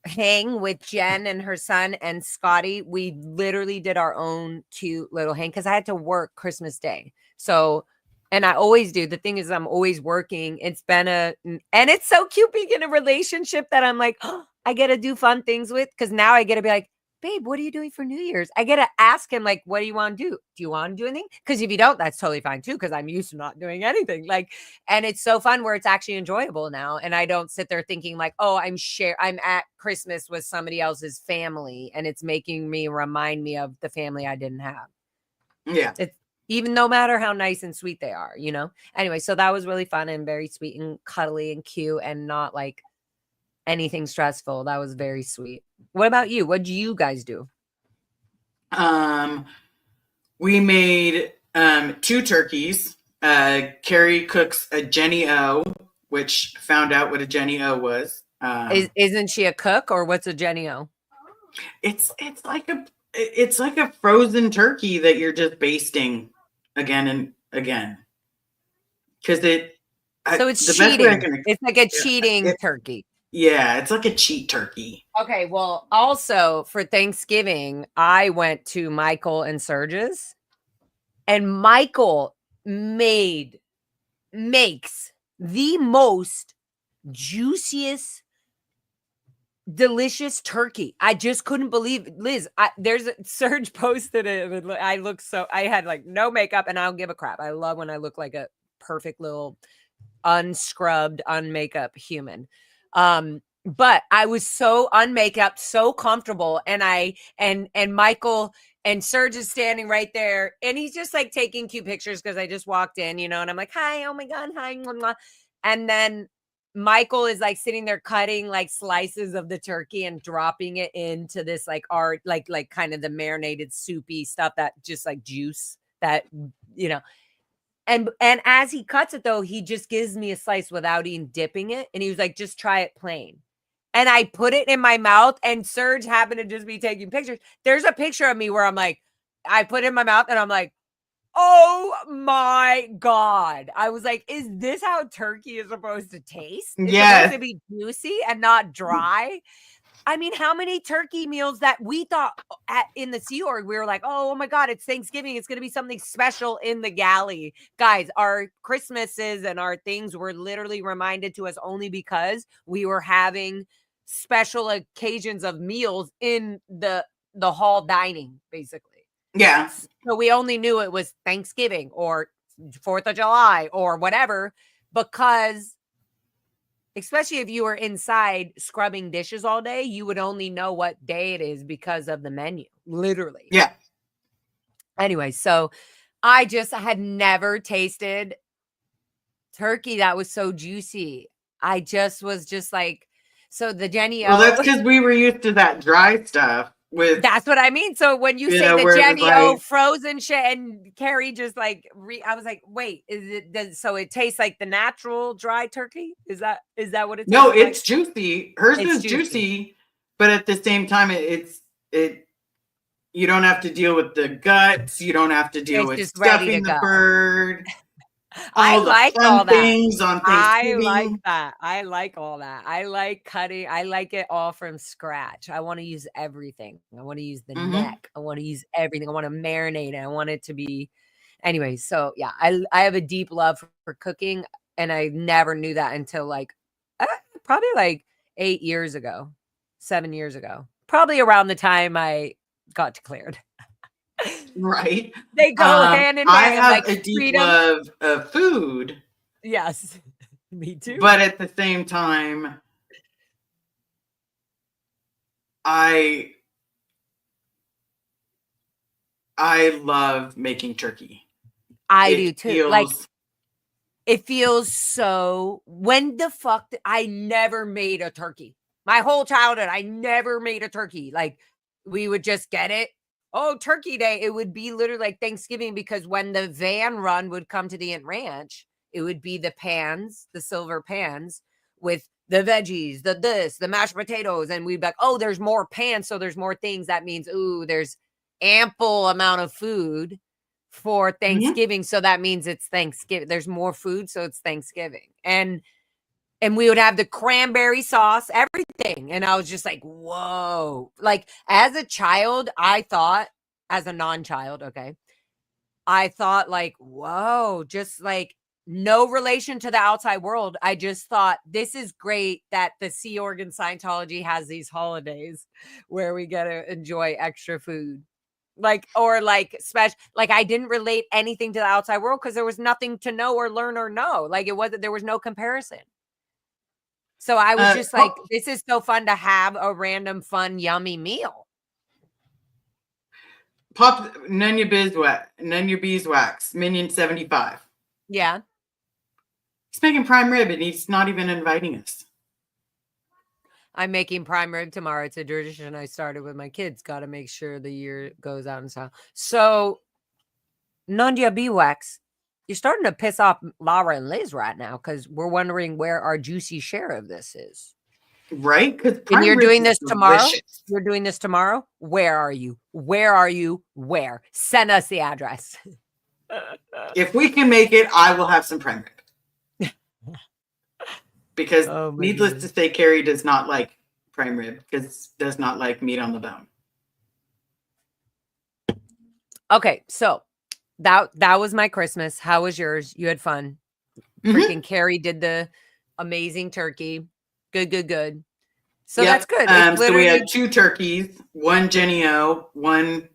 hang with Jen and her son and Scotty. We literally did our own cute little hang because I had to work Christmas Day. So, and I always do. The thing is, I'm always working. And it's so cute being in a relationship that I'm like, oh, I get to do fun things with, because now I get to be like, babe, what are you doing for New Year's? I get to ask him, like, what do you want to do? Do you want to do anything? Because if you don't, that's totally fine too, because I'm used to not doing anything. Like, and it's so fun where it's actually enjoyable now. And I don't sit there thinking like, oh, I'm at Christmas with somebody else's family, and it's making me remind me of the family I didn't have. Yeah. It's even no matter how nice and sweet they are, you know? Anyway, so that was really fun and very sweet and cuddly and cute and not like anything stressful. That was very sweet. What about you? What do you guys do? We made 2 turkeys. Carrie cooks a Jenny O, which found out what a Jenny O was. Isn't she a cook, or what's a Jenny O? It's like a frozen turkey that you're just basting again and again. Because it's cheating. It's like a cheating turkey. Yeah, it's like a cheat turkey. Okay, well, also for Thanksgiving, I went to Michael and Serge's, and Michael makes the most juiciest, delicious turkey. I just couldn't believe it. Liz, Serge posted it. I had like no makeup, and I don't give a crap. I love when I look like a perfect little unscrubbed, unmakeup human. But I was so unmakeup, so comfortable, and Michael and Serge is standing right there, and he's just like taking cute pictures because I just walked in, you know, and I'm like, hi, oh my God, hi, blah, blah. And then Michael is like sitting there cutting like slices of the turkey and dropping it into this like art, like kind of the marinated soupy stuff that just like juice that, you know. And as he cuts it, though, he just gives me a slice without even dipping it. And he was like, just try it plain. And I put it in my mouth, and Serge happened to just be taking pictures. There's a picture of me where I'm like, I put it in my mouth and I'm like, oh my God. I was like, is this how turkey is supposed to taste? It's supposed to be juicy and not dry. I mean, how many turkey meals that we thought in the Sea Org, we were like, oh my God, it's Thanksgiving. It's going to be something special in the galley. Guys, our Christmases and our things were literally reminded to us only because we were having special occasions of meals in the hall dining, basically. Yeah. So we only knew it was Thanksgiving or 4th of July or whatever, because especially if you were inside scrubbing dishes all day, you would only know what day it is because of the menu, literally. Yeah. Anyway, so I had never tasted turkey that was so juicy. I just was just like, so the Jenny O. Well, that's because we were used to that dry stuff. That's what I mean. So when you say the Jenny O frozen shit, and Carrie just like, I was like, wait, so it tastes like the natural dry turkey? Is that what it tastes No, like? it's juicy. Hers is juicy, but at the same time, You don't have to deal with the guts. You don't have to deal It's with just ready to stuffing the go. bird. I All the like fun all that. things on I Thanksgiving. like that. I like all that. I like cutting. I like it all from scratch. I want to use everything. I want to use the neck. I want to use everything. I want to marinate it. I want it to be. Anyway, so yeah, I have a deep love for cooking, and I never knew that until like probably like 8 years ago, 7 years ago, probably around the time I got declared. Right. They go hand in hand. I have like a deep freedom. love of food. Yes, me too. But at the same time, I love making turkey. I do too. Like, it feels so. When the fuck I never made a turkey. My whole childhood, I never made a turkey. Like, we would just get it. Oh, turkey day. It would be literally like Thanksgiving, because when the van run would come to the Ant Ranch, it would be the pans, the silver pans with the veggies, the mashed potatoes. And we'd be like, oh, there's more pans. So there's more things. That means, ooh, there's ample amount of food for Thanksgiving. So that means it's Thanksgiving. There's more food. So it's Thanksgiving. And we would have the cranberry sauce, everything. And I was just like, whoa. Like, as a child, I thought, as a non-child, okay, I thought like, whoa, just like no relation to the outside world. I just thought, this is great that the Sea Org Scientology has these holidays where we get to enjoy extra food. Like, or like special, like I didn't relate anything to the outside world because there was nothing to know or learn or know. Like, there was no comparison. So I was just like, this is so fun to have a random, fun, yummy meal. Pop None Your Beeswax, Minion 75. Yeah. He's making prime rib and he's not even inviting us. I'm making prime rib tomorrow. It's a tradition I started with my kids. Got to make sure the year goes out in style. So, Non-Scientology beeswax. You're starting to piss off Lara and Liz right now because we're wondering where our juicy share of this is. Right? And you're doing this tomorrow? You're doing this tomorrow? Where are you? Where are you? Where? Send us the address. If we can make it, I will have some prime rib. Because needless to say, Carrie does not like prime rib because does not like meat on the bone. Okay, so that was my Christmas. How was yours? You had fun. Freaking Carrie did the amazing turkey. Good. So that's good. So we had 2 turkeys, one Jenny O, one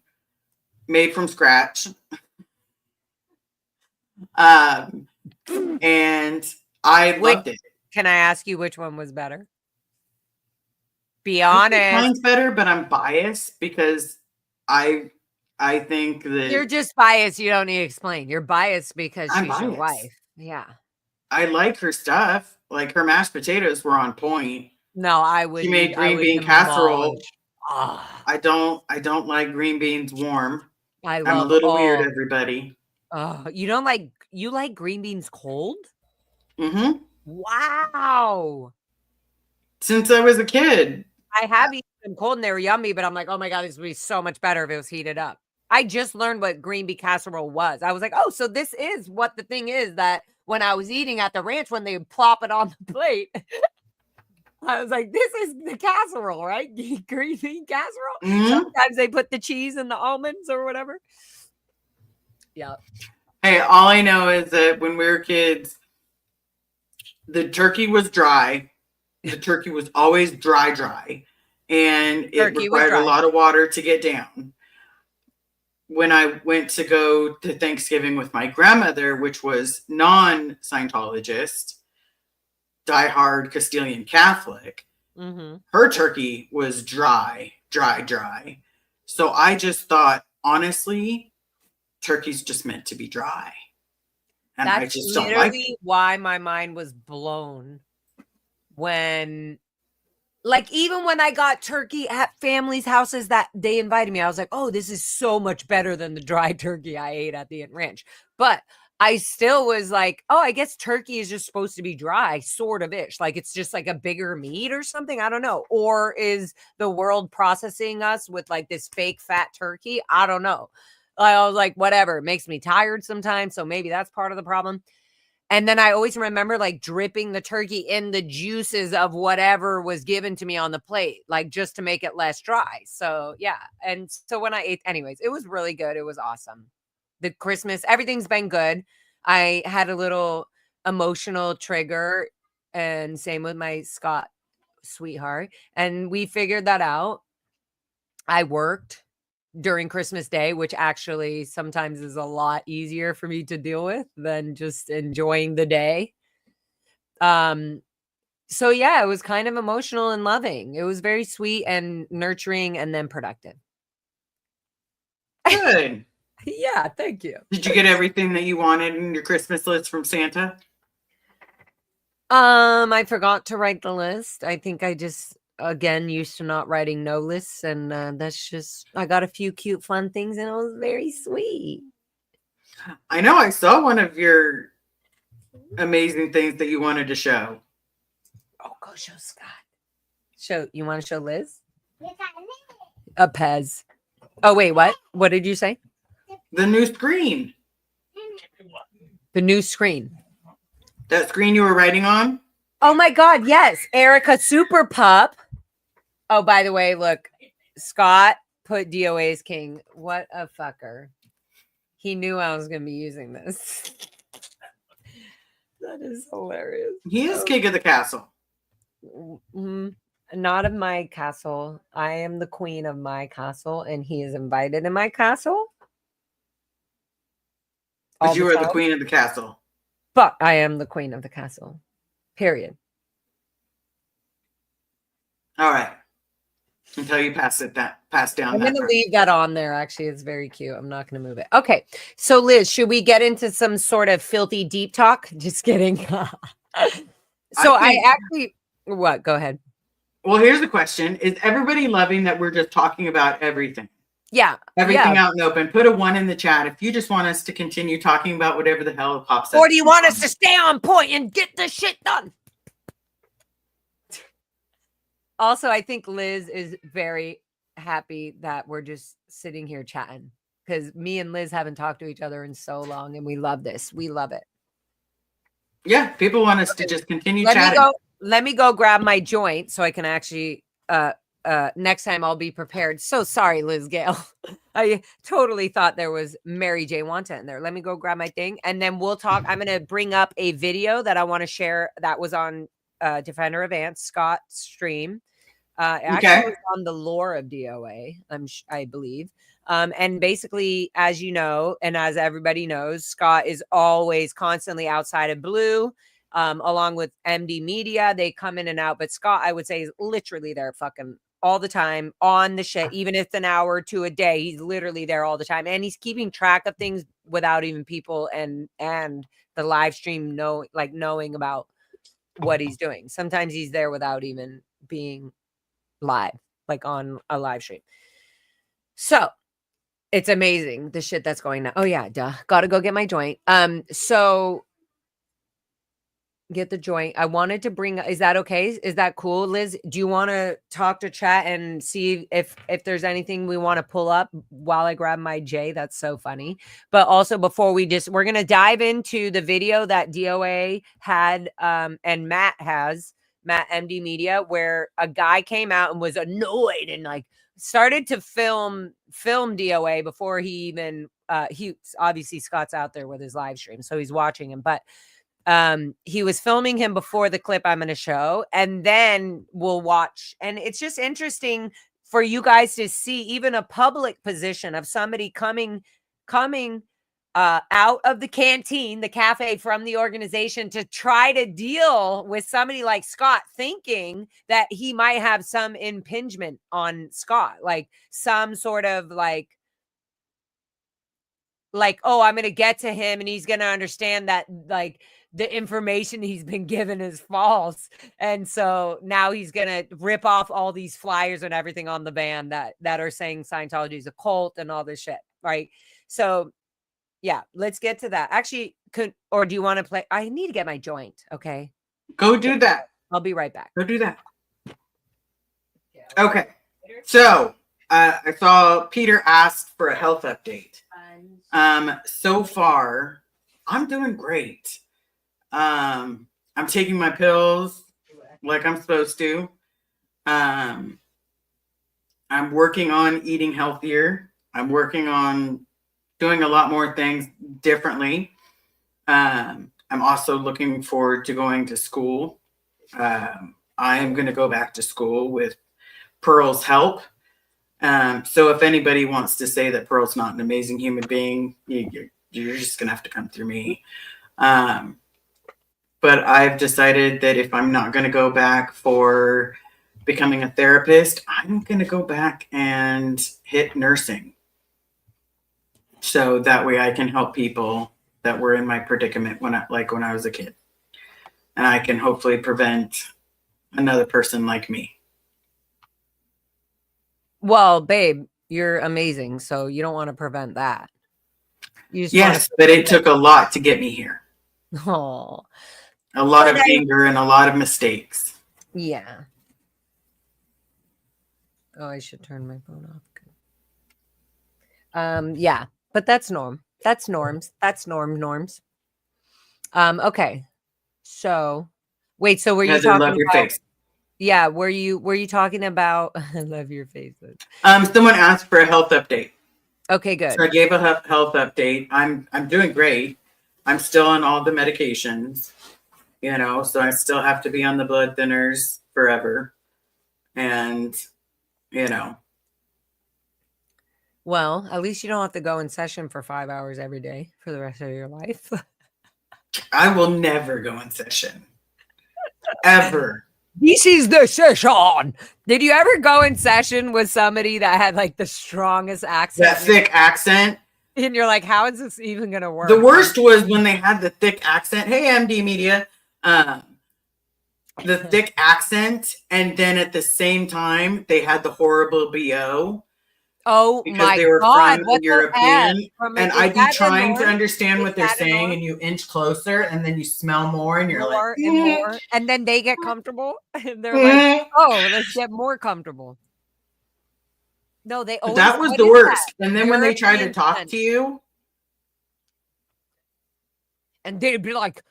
made from scratch. And I loved it. Can I ask you which one was better? Be honest. Mine's better, but I'm biased because I think that you're just biased. You don't need to explain. You're biased because she's your wife. Yeah. I like her stuff. Like her mashed potatoes were on point. No, I would. She made green bean casserole. I don't like green beans warm. I'm a little weird, everybody. You don't like, you like green beans cold? Mm-hmm. Wow. Since I was a kid. I have eaten them cold and they were yummy, but I'm like, oh my God, this would be so much better if it was heated up. I just learned what green bean casserole was. I was like, oh, so this is what the thing is that when I was eating at the ranch, when they plop it on the plate, I was like, this is the casserole, right? Green bean casserole. Mm-hmm. Sometimes they put the cheese and the almonds or whatever. Yeah. Hey, all I know is that when we were kids, the turkey was dry. The turkey was always dry. And it required a lot of water to get down. When I went to go to Thanksgiving with my grandmother, which was non-Scientologist, diehard Castilian Catholic, her turkey was dry. So I just thought, honestly, turkey's just meant to be dry. And that's I just don't like it. Why my mind was blown when, like, even when I got turkey at families' houses that they invited me, I was like, oh, this is so much better than the dry turkey I ate at the Ant Ranch. But I still was like, oh, I guess turkey is just supposed to be dry, sort of ish. Like it's just like a bigger meat or something. I don't know. Or is the world processing us with like this fake fat turkey? I don't know. I was like, whatever. It makes me tired sometimes. So maybe that's part of the problem. And then I always remember like dripping the turkey in the juices of whatever was given to me on the plate, like just to make it less dry. So yeah. And so when I ate, anyways, it was really good. It was awesome. The Christmas, everything's been good. I had a little emotional trigger, and same with my Scott sweetheart. And we figured that out. I worked during Christmas Day, which actually sometimes is a lot easier for me to deal with than just enjoying the day. So yeah, it was kind of emotional and loving. It was very sweet and nurturing and then productive. Good. Yeah, thank you. Did you get everything that you wanted in your Christmas list from Santa? I forgot to write the list. I think I just again used to not writing no lists, and that's just I got a few cute fun things and it was very sweet. I know I saw one of your amazing things that you wanted to show. Oh, go show Scott. You want to show Liz? A Pez. Oh wait, what did you say? The new screen. The new screen. That screen you were writing on? Oh my God, yes. Erica Super Pup. Oh, by the way, look, Scott put DOA's king. What a fucker. He knew I was going to be using this. That is hilarious. He is king of the castle. Not of my castle. I am the queen of my castle, and he is invited in my castle. But you are the queen of the castle. But I am the queen of the castle. Period. All right. Until you pass down. I'm going to leave that on there. Actually, it's very cute. I'm not going to move it. Okay. So Liz, should we get into some sort of filthy deep talk? Just kidding. What? Go ahead. Well, here's the question. Is everybody loving that we're just talking about everything? Yeah. Everything out and open. Put a 1 in the chat if you just want us to continue talking about whatever the hell pops up. Or do you want us to stay on point and get the shit done? Also, I think Liz is very happy that we're just sitting here chatting, because me and Liz haven't talked to each other in so long, and we love this. We love it. Yeah, people want us to just continue chatting. Let me go grab my joint so I can actually next time I'll be prepared. So sorry, Liz Gale. I totally thought there was Mary J. Wanta in there. Let me go grab my thing and then we'll talk. I'm going to bring up a video that I want to share that was on Defender of Ants, Scott's stream. Actually was on the lore of DOA, I believe. And basically, as you know, and as everybody knows, Scott is always constantly outside of Blue. Along with MD Media, they come in and out. But Scott, I would say, is literally there fucking all the time on the shit. Even if it's an hour or two a day, he's literally there all the time. And he's keeping track of things without even people and the live stream knowing about what he's doing. Sometimes he's there without even being live, like on a live stream. So it's amazing the shit that's going on. Oh yeah, duh. Gotta go get my joint. So get the joint. I wanted to bring, is that okay? Is that cool, Liz? Do you want to talk to chat and see if there's anything we want to pull up while I grab my J? That's so funny. But also before we're going to dive into the video that DOA had and Matt MD Media, where a guy came out and was annoyed and like started to film DOA before he even he obviously Scott's out there with his live stream, so he's watching him, but he was filming him before the clip I'm going to show, and then we'll watch. And it's just interesting for you guys to see even a public position of somebody coming out of the canteen, the cafe from the organization to try to deal with somebody like Scott, thinking that he might have some impingement on Scott, like some sort of like, oh, I'm going to get to him and he's going to understand that like the information he's been given is false. And so now he's going to rip off all these flyers and everything on the van that are saying Scientology is a cult and all this shit. Right. So Yeah, let's get to that. Actually, do you want to play? I need to get my joint. Okay. Go do that. I'll be right back. Go do that. Okay. So I saw Peter asked for a health update. So far, I'm doing great. I'm taking my pills like I'm supposed to. I'm working on eating healthier. I'm working on doing a lot more things differently. I'm also looking forward to going to school. I am going to go back to school with Pearl's help. So if anybody wants to say that Pearl's not an amazing human being, you're just going to have to come through me. But I've decided that if I'm not going to go back for becoming a therapist, I'm going to go back and hit nursing. So that way I can help people that were in my predicament when I was a kid. And I can hopefully prevent another person like me. Well, babe, you're amazing. So you don't want to prevent that. Yes, but it took a lot to get me here. Oh, a lot of anger and a lot of mistakes. Yeah. Oh, I should turn my phone off. Yeah, but that's norm. That's norms. That's norms. Okay. So wait, so were you talking love your about, face. Yeah, were you talking about I love your faces. Someone asked for a health update. Okay, good. So I gave a health update. I'm doing great. I'm still on all the medications, so I still have to be on the blood thinners forever. And, Well, at least you don't have to go in session for 5 hours every day for the rest of your life. I will never go in session. Ever. This is the session. Did you ever go in session with somebody that had like the strongest accent? That thick accent. And you're like, how is this even going to work? The worst was when they had the thick accent. Hey, MD Media. The thick accent. And then at the same time, they had the horrible BO. Oh, because they were God, from European. And I'd be trying to understand what they're saying, annoying? and you inch closer, and then you smell more, and you're More like, and more. And then they get comfortable. And they're like, oh, let's get more comfortable. No, they always. That was the worst. And then when they try to talk to you, and they'd be like,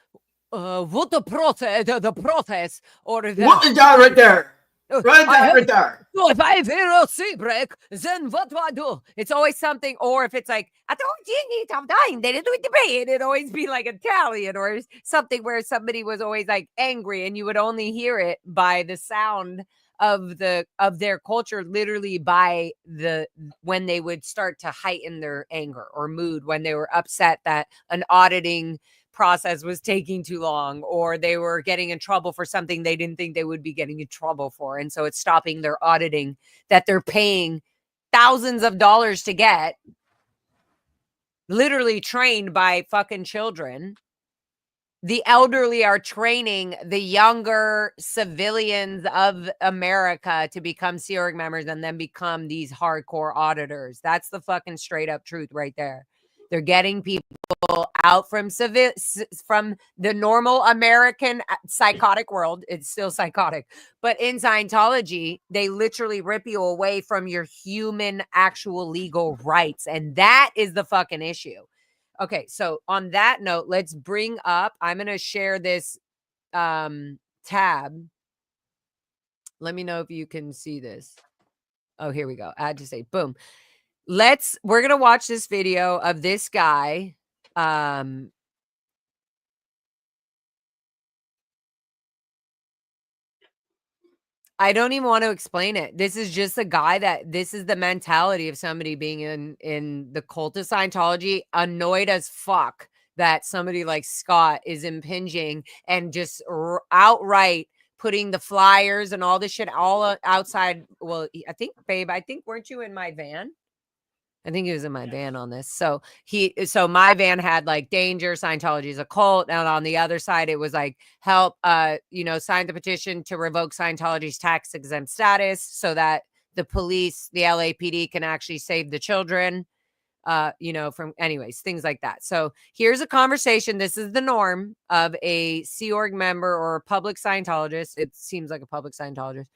what the process, or what is that right there? Right there. So if I hear a sea break, then what do I do? It's always something, or if it's like, I don't need I'm dying, they didn't do it, it'd always be like Italian or something where somebody was always like angry, and you would only hear it by the sound of their culture, literally by when they would start to heighten their anger or mood, when they were upset that an auditing process was taking too long, or they were getting in trouble for something they didn't think they would be getting in trouble for, and so it's stopping their auditing that they're paying thousands of dollars to get, literally trained by fucking children. The elderly are training the younger civilians of America to become Sea Org members and then become these hardcore auditors. That's the fucking straight up truth right there. They're getting people out from the normal American psychotic world. It's still psychotic, but in Scientology, they literally rip you away from your human, actual legal rights. And that is the fucking issue. Okay. So on that note, let's bring up, I'm going to share this tab. Let me know if you can see this. Oh, here we go. I had to say, boom. We're going to watch this video of this guy. I don't even want to explain it. This is just a guy this is the mentality of somebody being in the cult of Scientology, annoyed as fuck that somebody like Scott is impinging and just outright putting the flyers and all this shit all outside. Well, I think, babe, weren't you in my van? I think he was in my van on this. So my van had like danger, Scientology is a cult. And on the other side, it was like help, sign the petition to revoke Scientology's tax exempt status so that the police, the LAPD can actually save the children. from anyways, things like that. So here's a conversation. This is the norm of a Sea Org member or a public Scientologist. It seems like a public Scientologist.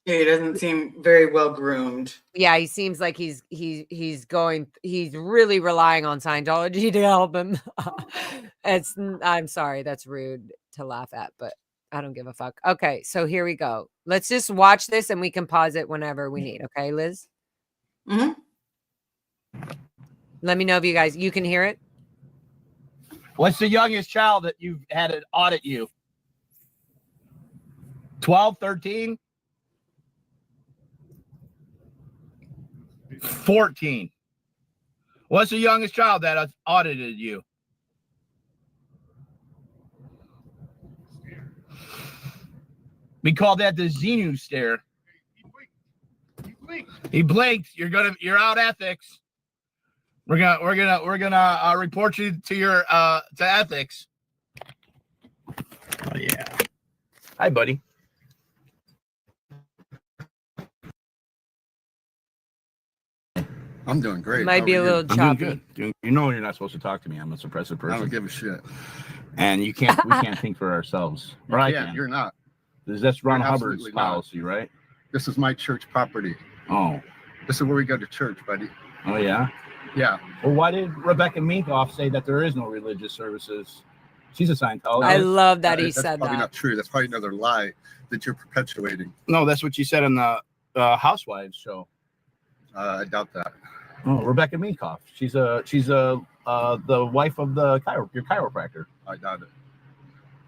He doesn't seem very well groomed. Yeah, he seems like he's really relying on Scientology to help him. I'm sorry, that's rude to laugh at, but I don't give a fuck. Okay, so here we go. Let's just watch this and we can pause it whenever we need. Okay, Liz? Mm-hmm. Let me know if you can hear it. What's the youngest child that you've had an audit you? 12, 13? 14. What's the youngest child that has audited you? We call that the Xenu stare. He blinked. You're out ethics. We're gonna report you to your to ethics. Oh yeah. Hi, buddy. I'm doing great. Might be a little choppy. I'm doing good. You know you're not supposed to talk to me. I'm a suppressive person. I don't give a shit. And we can't think for ourselves. Right? Yeah, you're not. That's Ron You're Hubbard's absolutely not. policy, right? This is my church property. Oh. This is where we go to church, buddy. Oh yeah. Yeah. Well, why did Rebecca Minkoff say that there is no religious services? She's a Scientologist. I love that he That's said probably that. not true. That's probably another lie that you're perpetuating. No, that's what she said on the Housewives show. I doubt that. Oh, Rebecca Minkoff. She's the wife of your chiropractor. I doubt it.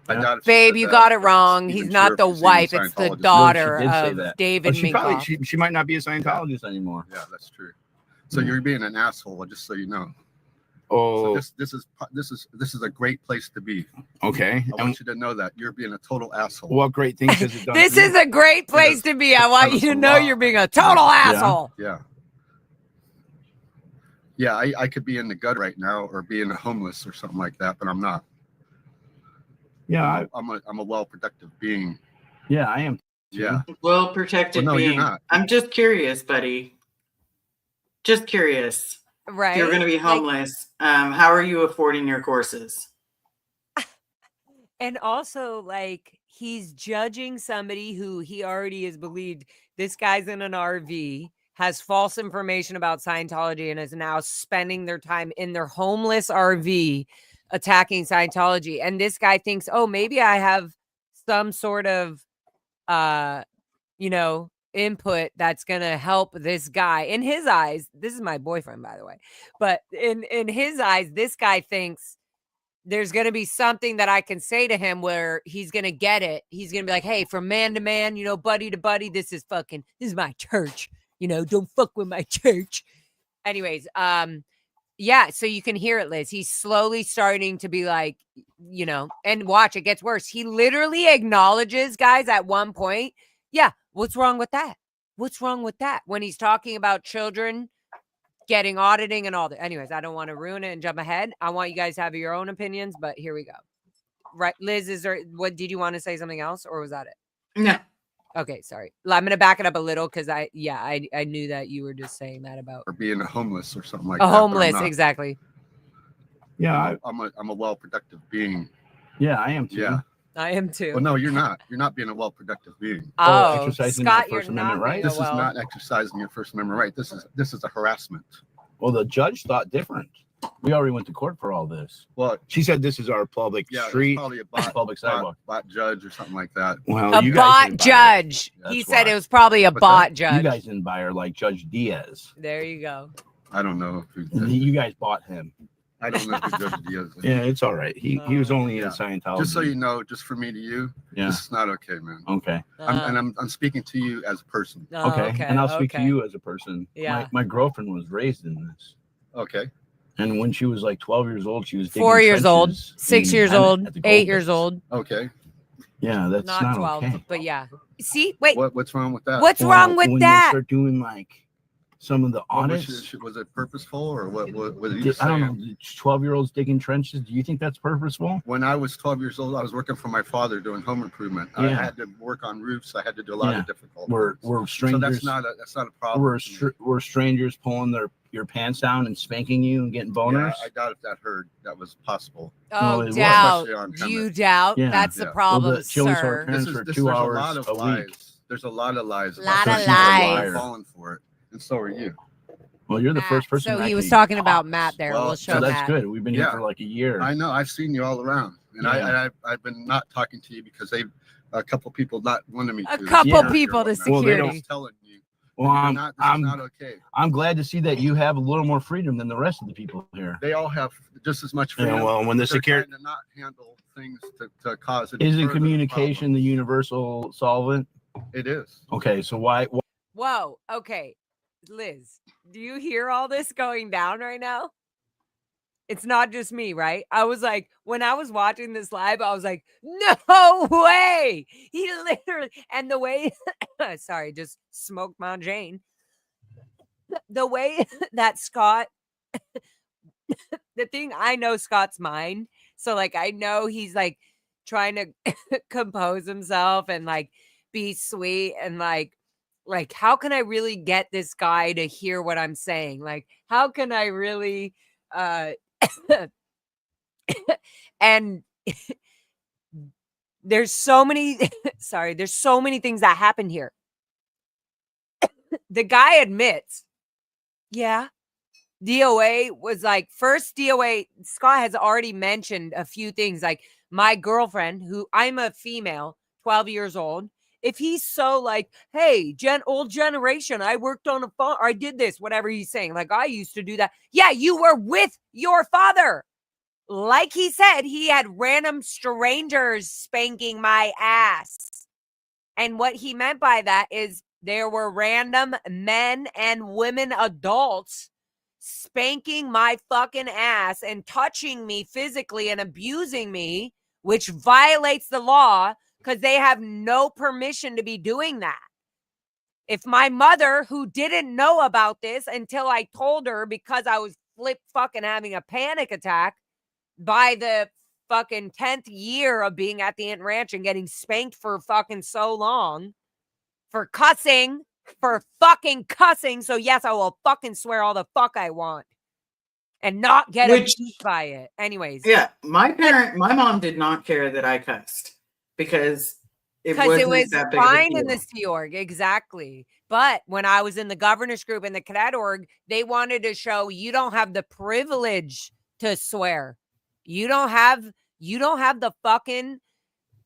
Yeah. I doubt it. Babe, you got it wrong. He's not the wife. It's the daughter No, she did say of that. David Minkoff. She might not be a Scientologist anymore. Yeah, that's true. So you're being an asshole, just so you know. Oh, So this is a great place to be. okay. I want you to know that you're being a total asshole. What great things has it done? This for you? is a great place to be. I want you to know you're being a total asshole. Yeah. Yeah, I could be in the gut right now or being homeless or something like that, but I'm not. Yeah, I'm a well-productive being. yeah, I am. Yeah. Well protected Well, no, you're being. not. I'm just curious, buddy. Just curious. Right. If you're going to be homeless. How are you affording your courses? And also, like, he's judging somebody who he already has believed this guy's in an RV, has false information about Scientology, and is now spending their time in their homeless RV attacking Scientology. And this guy thinks, oh, maybe I have some sort of, input that's going to help this guy. In his eyes, this is my boyfriend, by the way, but in his eyes, this guy thinks there's going to be something that I can say to him where he's going to get it. He's going to be like, hey, from man to man, buddy to buddy, this is my church. Don't fuck with my church. Anyways, yeah, so you can hear it, Liz. He's slowly starting to be like, and watch, it gets worse. He literally acknowledges, guys, at one point, yeah, what's wrong with that? What's wrong with that? When he's talking about children getting auditing and all that. Anyways, I don't want to ruin it and jump ahead. I want you guys to have your own opinions, but here we go. Right, Liz, did you want to say something else, or was that it? No. Okay, sorry. I'm going to back it up a little because I knew that you were just saying that about Or being a homeless or something like that. a but I'm homeless, not. exactly. Yeah, I'm a well-productive being. yeah, I am too. Yeah. I am too. Well, no, you're not. You're not being a well-productive being. Oh, exercising Scott, that you're First Amendment not right? being This is well. not exercising your First Amendment right. This is a harassment. Well, the judge thought different. We already went to court for all this. Well, She said this is our public yeah, street, it's probably a bot, public sidewalk. bot judge or something like that. Well, A you guys bot didn't buy judge. That's He said why. it was probably a What's bot her. judge. You guys didn't buy her like Judge Diaz. There you go. I don't know who. You guys bought him. I don't know who Judge Diaz is. Yeah, it's all right. He was only in Yeah. Scientology. Just so you know, just for me to you, Yeah. this is not okay, man. Okay. I'm speaking to you as a person. Oh, Okay. And I'll speak to you as a person. Yeah. My girlfriend was raised in this. Okay. And when she was like 12 years old, she was digging 4 years old, trenches 6 in years Emmett old, at the 8 gold years mines. old. Okay. Yeah, that's Not not 12, okay. but yeah. See, wait, What's wrong with that? what's wrong with when that? they start doing like some of the What audits. was it purposeful or what are you I saying? don't know. 12-year-olds digging trenches. Do you think that's purposeful? When I was 12 years old, I was working for my father doing home improvement. I Yeah. had to work on roofs. I had to do a lot of difficult We're things. strangers. So that's not a problem. We're strangers pulling your pants down and spanking you and getting boners. Yeah, I doubt if that was possible. Oh, Well, it doubt. Especially on You camera. doubt. Yeah. That's the Yeah. problem, the children saw our sir. parents for 2 hours a lot of a lies. week. There's a lot of lies. Lot about of this. lies. I'm falling for it, and so are you. Well, you're the Matt. first person. So that he was actually talking about talks. Matt there. Well, We'll show So that's Matt. good. We've been here Yeah. for like a year. I know. I've seen you all around, and Yeah. I've been not talking to you because a couple people not wanting me A to. couple Yeah. people to Well, they security. don't telling you. Well, This is I'm not okay. I'm glad to see that you have a little more freedom than the rest of the people here. They all have just as much Yeah, freedom. well, when the They're security trying to not handle things to cause any isn't further communication the problems. universal solvent. It is. Okay, so why Whoa. Okay. Liz, do you hear all this going down right now? It's not just me, right? I was like, when I was watching this live, I was like, no way. He literally, and the way, sorry, just smoked my Jane. The way that Scott, the thing I know Scott's mind. So, like, I know he's like trying to compose himself and like be sweet and like, how can I really get this guy to hear what I'm saying? Like, how can I really, and there's so many, there's so many things that happen here. The guy admits, yeah, DOA was like, first DOA, Scott has already mentioned a few things, like my girlfriend, who I'm a female, 12 years old. If he's so like, hey, old generation, I worked on a farm, I did this, whatever he's saying, like I used to do that. Yeah, you were with your father. Like he said, he had random strangers spanking my ass. And what he meant by that is there were random men and women adults spanking my fucking ass and touching me physically and abusing me, which violates the law because they have no permission to be doing that. If my mother, who didn't know about this until I told her because I was fucking having a panic attack by the fucking 10th year of being at the Ant Ranch and getting spanked for fucking so long for cussing, So yes, I will fucking swear all the fuck I want and not get abused by it. Anyways. Yeah, my mom did not care that I cussed because it was that big fine of a in the Sea Org, exactly. But when I was in the governors group in the cadet org, they wanted to show you don't have the privilege to swear. You don't have the fucking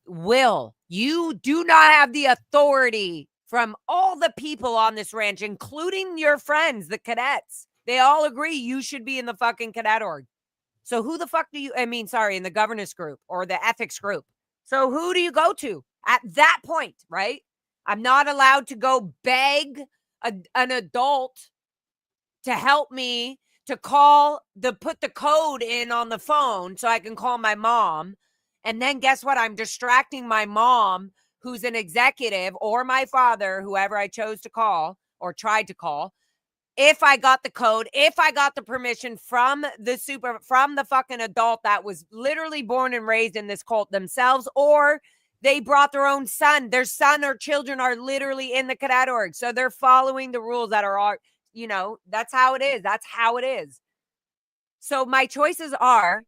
will. You do not have the authority from all the people on this ranch, including your friends, the cadets. They all agree you should be in the fucking cadet org. So who the fuck do you, in the governance group or the ethics group. So who do you go to at that point, right? I'm not allowed to go beg an adult to help me to put the code in on the phone so I can call my mom. And then guess what? I'm distracting my mom, who's an executive, or my father, whoever I chose to call or tried to call. If I got the code, if I got the permission from the fucking adult that was literally born and raised in this cult themselves, or they brought their own son, their son or children are literally in the cadet org. So they're following the rules that are, that's how it is. That's how it is. So my choices are,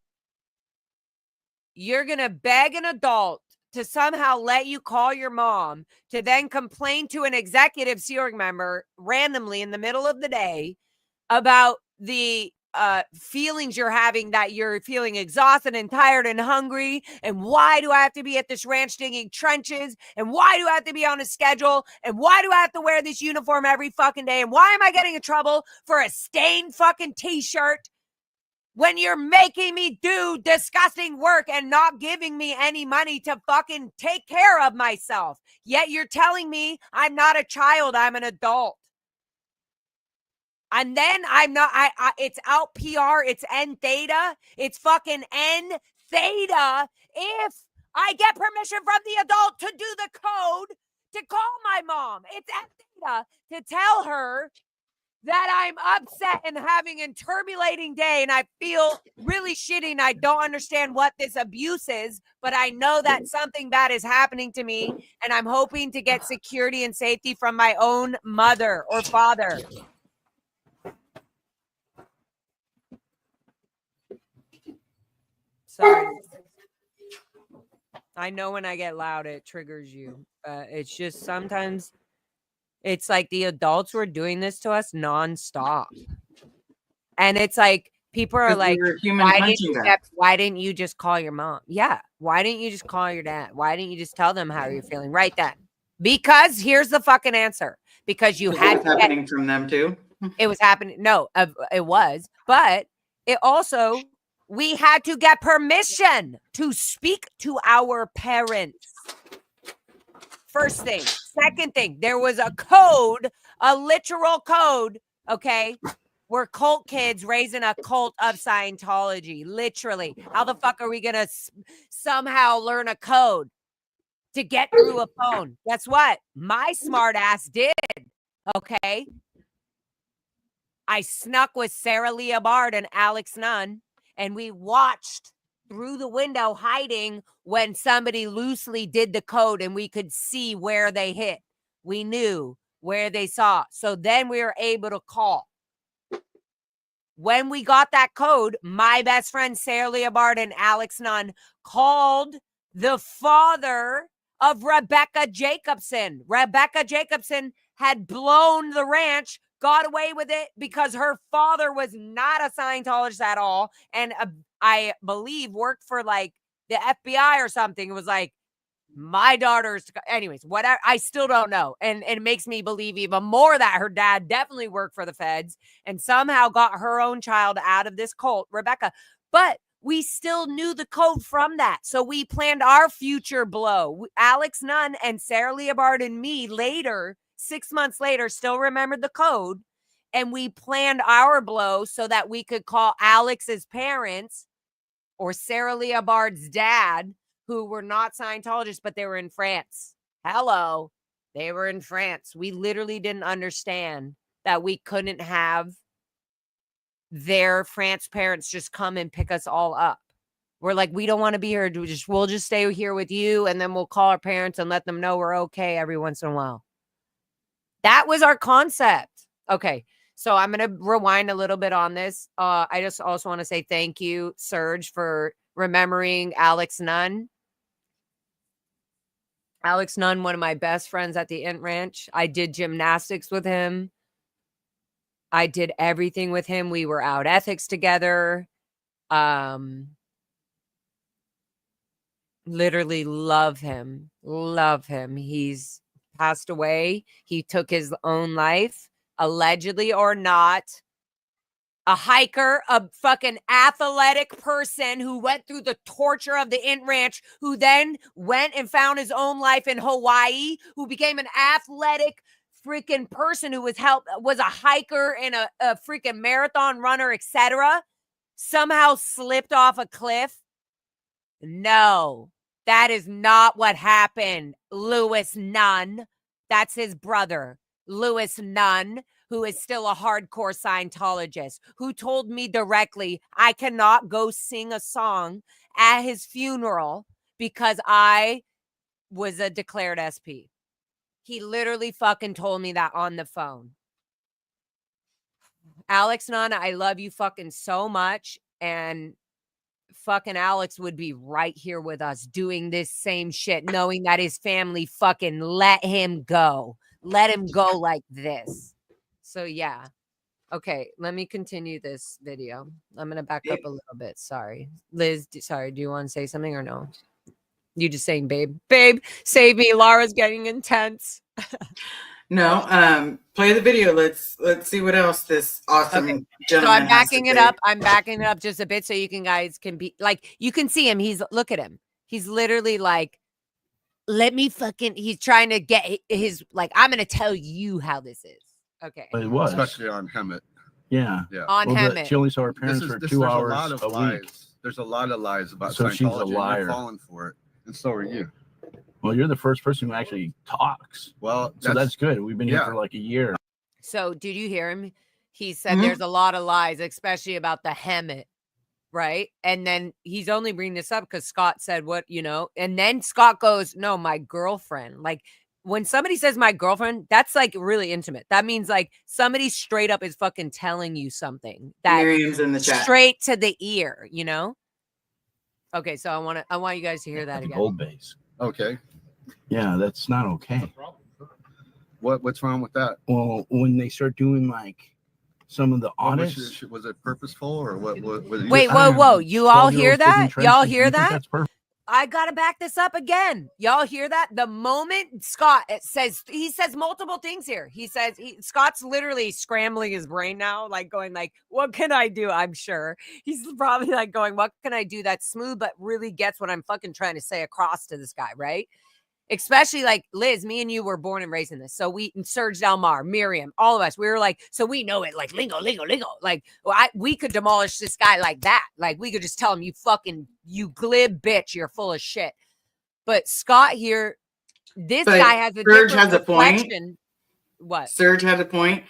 you're going to beg an adult to somehow let you call your mom to then complain to an executive Sea Org member randomly in the middle of the day about the feelings you're having, that you're feeling exhausted and tired and hungry. And why do I have to be at this ranch digging trenches? And why do I have to be on a schedule? And why do I have to wear this uniform every fucking day? And why am I getting in trouble for a stained fucking t-shirt? When you're making me do disgusting work and not giving me any money to fucking take care of myself. Yet you're telling me I'm not a child, I'm an adult. And then I'm not, it's out PR, it's N theta, it's fucking N theta. If I get permission from the adult to do the code to call my mom, it's N theta to tell her that I'm upset and having a turbulating day and I feel really shitty and I don't understand what this abuse is, but I know that something bad is happening to me and I'm hoping to get security and safety from my own mother or father. Sorry. I know when I get loud, it triggers you. It's just sometimes it's like the adults were doing this to us nonstop. And it's like, people are like, why didn't you just call your mom? Yeah. Why didn't you just call your dad? Why didn't you just tell them how you're feeling right then? Because here's the fucking answer. Because you had happening from them too. It was happening. No, it was. But it also, we had to get permission to speak to our parents. First thing. Second thing, there was a code, a literal code, okay? We're cult kids raising a cult of Scientology. Literally. How the fuck are we going to somehow learn a code to get through a phone? Guess what? My smart ass did. Okay. I snuck with Sarah Leah Bard and Alex Nunn, and we watched through the window hiding when somebody loosely did the code and we could see where they hit. We knew where they saw. So then we were able to call. When we got that code, my best friend Sarah Leah Bard and Alex Nunn called the father of Rebecca Jacobson. Rebecca Jacobson had blown the ranch, got away with it because her father was not a Scientologist at all. And I believe worked for like the FBI or something. It was like, my daughter's, anyways, whatever. I still don't know. And it makes me believe even more that her dad definitely worked for the feds and somehow got her own child out of this cult, Rebecca. But we still knew the code from that. So we planned our future blow. Alex Nunn and Sarah Leah Bard and me later, 6 months later, still remembered the code. And we planned our blow so that we could call Alex's parents or Sarah Leah Bard's dad, who were not Scientologists, but they were in France. Hello. They were in France. We literally didn't understand that we couldn't have their France parents just come and pick us all up. We're like, we don't want to be here. We'll just stay here with you, and then we'll call our parents and let them know we're okay every once in a while. That was our concept. Okay. So I'm going to rewind a little bit on this. I just also want to say thank you, Serge, for remembering Alex Nunn. Alex Nunn, one of my best friends at the Int Ranch. I did gymnastics with him. I did everything with him. We were out ethics together. Literally love him. Love him. He's passed away. He took his own life, allegedly or not. A hiker, a fucking athletic person who went through the torture of the Int Ranch, who then went and found his own life in Hawaii, who became an athletic freaking person who was a hiker and a freaking marathon runner, etc. Somehow slipped off a cliff. No, that is not what happened. Louis Nunn, that's his brother, Louis Nunn, who is still a hardcore Scientologist, who told me directly, I cannot go sing a song at his funeral because I was a declared SP. He literally fucking told me that on the phone. Alex Nunn, I love you fucking so much. And fucking Alex would be right here with us doing this same shit, knowing that his family fucking let him go. Let him go like this. So yeah. Okay, let me continue this video. I'm going to back up a little bit. Sorry. Liz, sorry, do you want to say something or no? You just saying, babe, save me. Lara's getting intense. No, play the video. Let's see what else this awesome gentleman. So I'm backing it up. I'm backing it up just a bit so you guys can be like, you can see him. Look at him. He's literally like, he's trying to get his, like, I'm going to tell you how this is. Okay. But it was. Especially on Hemet. Yeah. On Hemet. She only saw her parents for 2 hours a week. There's a lot of lies about so Scientology. She's a liar. You're falling for it. And so are you. Well, you're the first person who actually talks. Well, so that's good. We've been here for like a year. So did you hear him? he said there's a lot of lies, especially about the Hemet, right? And then he's only bringing this up because Scott said what, and then Scott goes, no, my girlfriend. Like, when somebody says my girlfriend, that's like really intimate. That means like somebody straight up is fucking telling you something that Miriam's in the chat. straight to the ear, Okay, so I want you guys to hear that the again. gold base. Okay. Yeah, that's not okay. What's wrong with that? Well, when they start doing like some of the audits. Was it purposeful or what? Wait, whoa. You all hear that? Y'all hear that? That's perfect. I gotta back this up again. Y'all hear that? The moment Scott he says multiple things here. He says Scott's literally scrambling his brain now, like going like, what can I do? I'm sure he's probably like going, what can I do that's smooth but really gets what I'm fucking trying to say across to this guy, right? Especially like Liz, me and you were born and raised in this. So Serge Delmar, Miriam, all of us, we were like, so we know it, like lingo. Like we could demolish this guy like that. Like we could just tell him, you glib bitch, you're full of shit. But Scott here, this guy has a Serge different has a point. What? Serge had a point.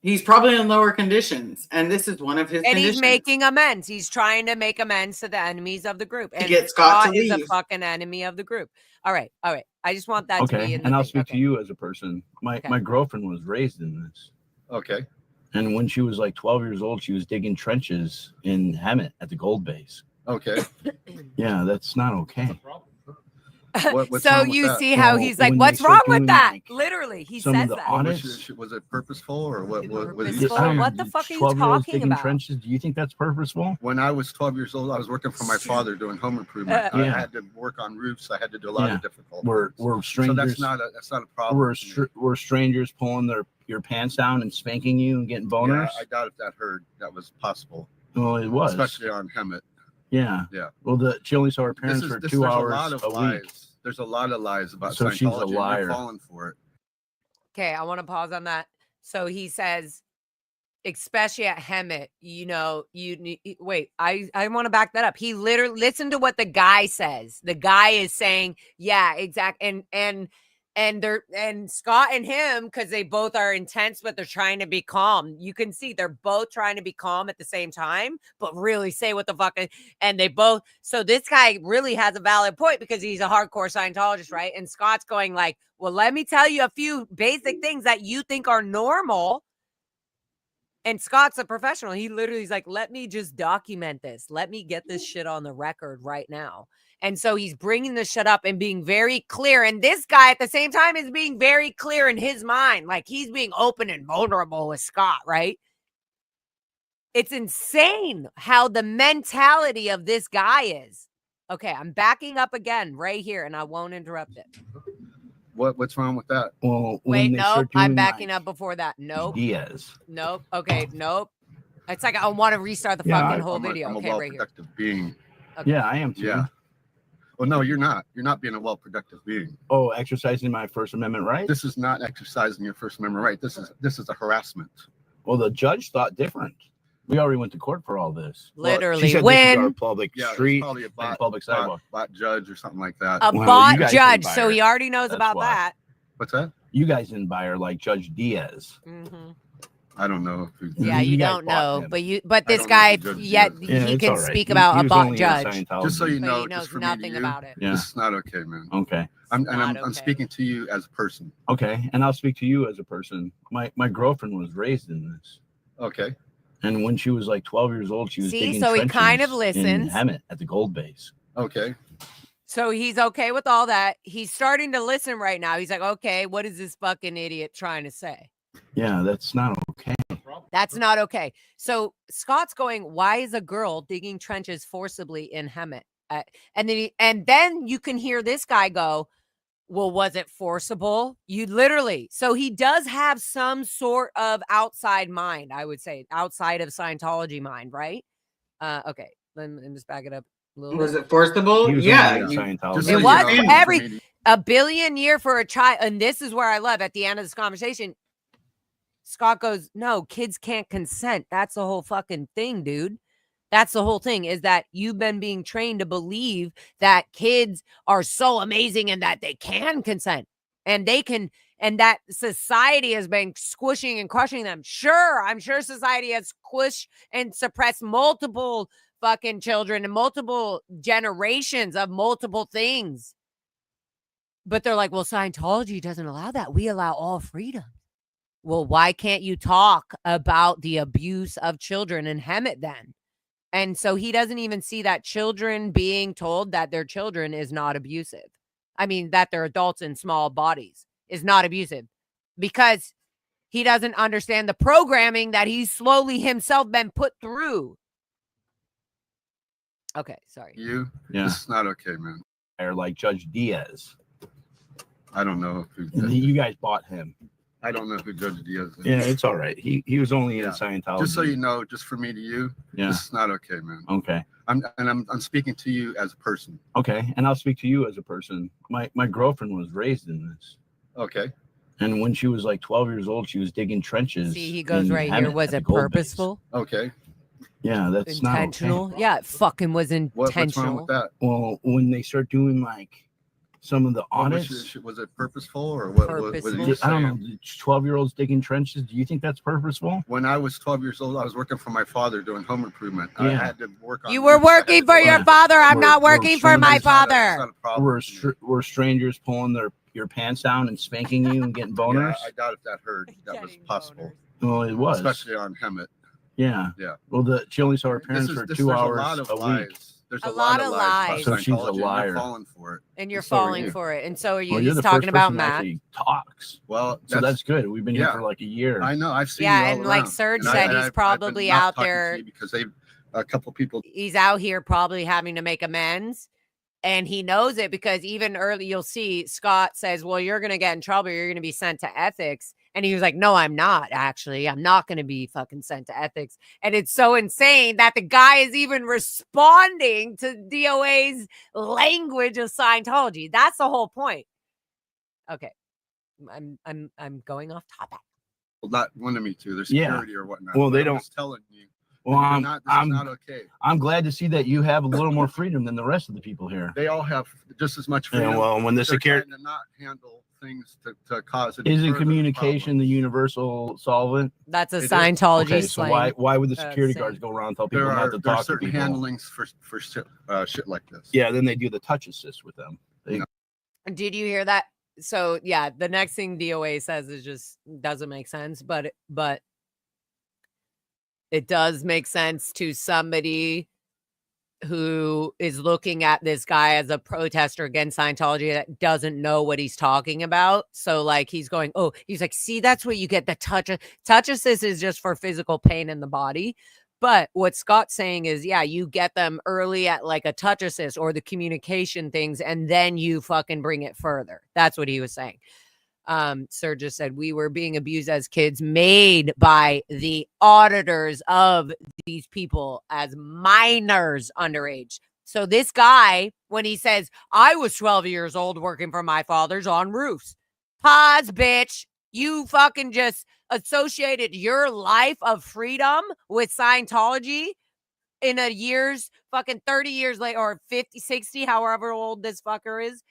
He's probably in lower conditions, and this is one of his conditions. He's making amends. He's trying to make amends to the enemies of the group. And get Scott to is a leave. fucking enemy of the group. All right. I just want that to be in the and I'll thing. speak to you as a person. My girlfriend was raised in this. Okay. And when she was like 12 years old, she was digging trenches in Hemet at the gold base. Okay. Yeah, that's not okay. What's so wrong with you that? see how he's like, when what's they start wrong with doing, that? like, Literally, he some says of the that. audits. Was it purposeful or what? Purposeful? I don't know, What the fuck are you 12-year-olds talking digging about? trenches? Do you think that's purposeful? When I was 12 years old, I was working for my father doing home improvement. I had to work on roofs. I had to do a lot of difficult work. We're strangers. So that's not a problem. We're strangers pulling your pants down and spanking you and getting boners. Yeah, I doubt if that was possible. Well, it was. Especially on Hemet. Yeah. Yeah. Well, she only saw her parents for 2 hours a week. There's a lot of lies about So Scientology. she's a liar. You're falling for it. Okay, I want to pause on that. So he says, especially at Hemet, wait, I want to back that up. He literally, listen to what the guy says. The guy is saying, yeah, exactly. And Scott and him, because they both are intense, but they're trying to be calm. You can see they're both trying to be calm at the same time, but really say what the fuck. And they both. So this guy really has a valid point because he's a hardcore Scientologist, right? And Scott's going like, well, let me tell you a few basic things that you think are normal. And Scott's a professional. He literally is like, let me just document this. Let me get this shit on the record right now. And so he's bringing this shit up and being very clear. And this guy at the same time is being very clear in his mind. Like he's being open and vulnerable with Scott, right? It's insane how the mentality of this guy is. Okay, I'm backing up again right here and I won't interrupt it. What's wrong with that? Well, wait, nope. I'm backing up before that. Nope. Diaz. Nope. Okay, nope. It's like I want to restart the fucking whole video. I'm a okay, right here. well-productive being. Okay. Yeah, I am too. Yeah. Well, no, you're not. You're not being a well-productive being. Oh, exercising my First Amendment right? This is not exercising your First Amendment right. This is a harassment. Well, the judge thought different. We already went to court for all this. Literally, well, she said when this is our public street, probably a public sidewalk. bot judge or something like that. A bot judge, so he already knows about that. What's that? You guys didn't buy her like Judge Diaz. Mm-hmm. I don't know. Yeah, you don't know, but this guy, yet he can speak about a bot judge. Just so you But know, he knows just for nothing me to you, about it. Yeah. this is not okay, man. Okay. I'm speaking to you as a person. Okay, and I'll speak to you as a person. My girlfriend was raised in this. Okay. And when she was like 12 years old, she was digging so he kind of trenches in listens. Hemet at the gold base. Okay. So he's okay with all that. He's starting to listen right now. He's like, okay, what is this fucking idiot trying to say? Yeah, that's not okay. That's not okay. So Scott's going, why is a girl digging trenches forcibly in Hemet? And then you can hear this guy go, well, was it forcible? You literally. So he does have some sort of outside mind, I would say, outside of Scientology mind, right? Okay, let me just back it up a little bit. Was it forcible? Yeah. It was a billion year for a child. And this is where I love at the end of this conversation. Scott goes, no, kids can't consent. That's the whole fucking thing, dude. That's the whole thing, is that you've been being trained to believe that kids are so amazing and that they can consent and they can and that society has been squishing and crushing them. Sure, I'm sure society has squished and suppressed multiple fucking children and multiple generations of multiple things. But they're like, well, Scientology doesn't allow that. We allow all freedom. Well, why can't you talk about the abuse of children in Hemet then? And so he doesn't even see that children being told that their children is not abusive. I mean, that they're adults in small bodies is not abusive, because he doesn't understand the programming that he's slowly himself been put through. Okay, sorry. Yeah. This is not okay, man. Or like Judge Diaz. I don't know if you guys bought him. I don't know who Judge Diaz is. Yeah, it's all right. He was only in Scientology. Just so you know, just for me to you, this is not okay, man. Okay. I'm speaking to you as a person. Okay, and I'll speak to you as a person. My girlfriend was raised in this. Okay. And when she was like 12 years old, she was digging trenches. See, he goes right here. Was it purposeful? Okay. Yeah, that's intentional. Not okay. Yeah, it fucking was intentional. What's wrong with that? Well, when they start doing like some of the audits, was it purposeful or what? Purposeful? I don't know. 12-year-olds digging trenches. Do you think that's purposeful? When I was 12 years old, I was working for my father doing home improvement. I had to work on. You were working for your father. I'm not working for my father. Were strangers pulling your pants down and spanking you and getting boners? Yeah, I doubt if that hurt. That was possible. Well, it was. Especially on Hemet. Yeah. Yeah. Well, she only saw her parents for 2 hours a week. There's a lot of lies. So she's a liar. You're falling for it. And you're falling for it. And so are you. Well, he's talking about Matt. Talks. Well, so that's good. We've been here for like a year. I know. I've seen. Yeah, and like Serge said, he's probably out there because a couple people. He's out here probably having to make amends. And he knows it because even early, you'll see Scott says, well, you're going to get in trouble. You're going to be sent to ethics. And he was like, no, I'm not, actually. I'm not going to be fucking sent to ethics. And it's so insane that the guy is even responding to DOA's language of Scientology. That's the whole point. Okay. I'm going off topic. Well, not one of me too. There's security or whatnot. Well, they don't. I'm telling you. Well, I'm not okay. I'm glad to see that you have a little more freedom than the rest of the people here. They all have just as much freedom. Yeah, well, when the security to not handle things to cause it. Isn't communication the universal solvent? That's a Scientology okay, so why would the security guards go around and tell people not to talk to people? There are certain handlings for shit like this. Yeah, then they do the touch assist with them. Did you hear that? So yeah, the next thing DOA says is just doesn't make sense, but it does make sense to somebody who is looking at this guy as a protester against Scientology that doesn't know what he's talking about. So like he's going, oh, he's like, see, that's what you get. The touch assist is just for physical pain in the body. But what Scott's saying is, yeah, you get them early at like a touch assist or the communication things, and then you fucking bring it further. That's what he was saying. Sir just said we were being abused as kids, made by the auditors of these people as minors underage. So this guy, when he says, I was 12 years old working for my father's on roofs. Pause, bitch. You fucking just associated your life of freedom with Scientology in a year's fucking 30 years later, or 50, 60, however old this fucker is.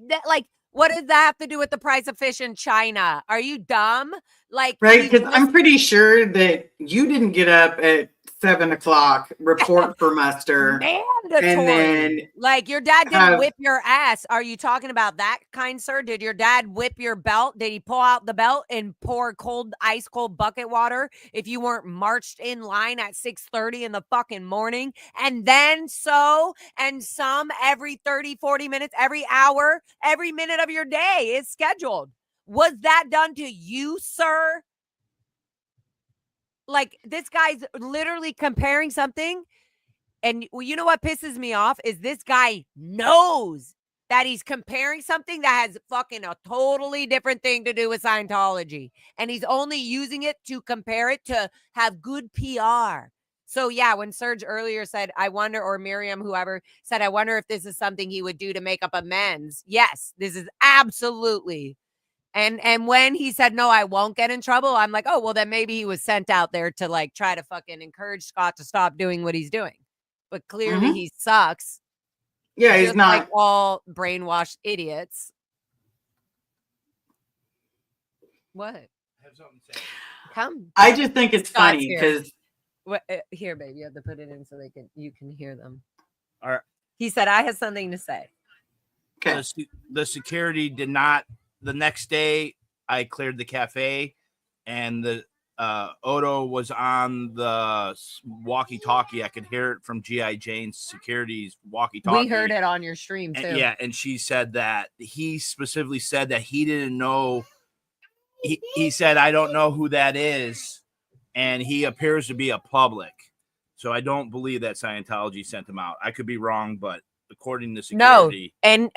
That, like, what does that have to do with the price of fish in China? Are you dumb? Like, right? Because I'm pretty sure that you didn't get up at 7 o'clock, report for muster, mandatory. And then like your dad didn't whip your ass. Are you talking about that, kind sir? Did your dad whip your belt? Did he pull out the belt and pour ice cold bucket water if you weren't marched in line at 6:30 in the fucking morning? And then and some every 30, 40 minutes, every hour, every minute of your day is scheduled. Was that done to you, sir? Like, this guy's literally comparing something. And well, you know what pisses me off is this guy knows that he's comparing something that has fucking a totally different thing to do with Scientology. And he's only using it to compare it to have good PR. So yeah, when Serge earlier said, I wonder, or Miriam, whoever said, I wonder if this is something he would do to make up amends. Yes, this is absolutely. And when he said, no, I won't get in trouble, I'm like, oh, well, then maybe he was sent out there to like try to fucking encourage Scott to stop doing what he's doing. But clearly he sucks. Yeah, he's not like all brainwashed idiots. What? I have something to say. Come. I just think it's Scott's funny here. because What? Here, baby. You have to put it in so you can hear them. All right. He said, "I have something to say." okay. The security did not. The next day, I cleared the cafe, and the Odo was on the walkie-talkie. I could hear it from G.I. Jane's security's walkie-talkie. We heard it on your stream too. And, yeah, and she said that he specifically said that he didn't know. He said, "I don't know who that is," and he appears to be a public. So I don't believe that Scientology sent him out. I could be wrong, but according to security, and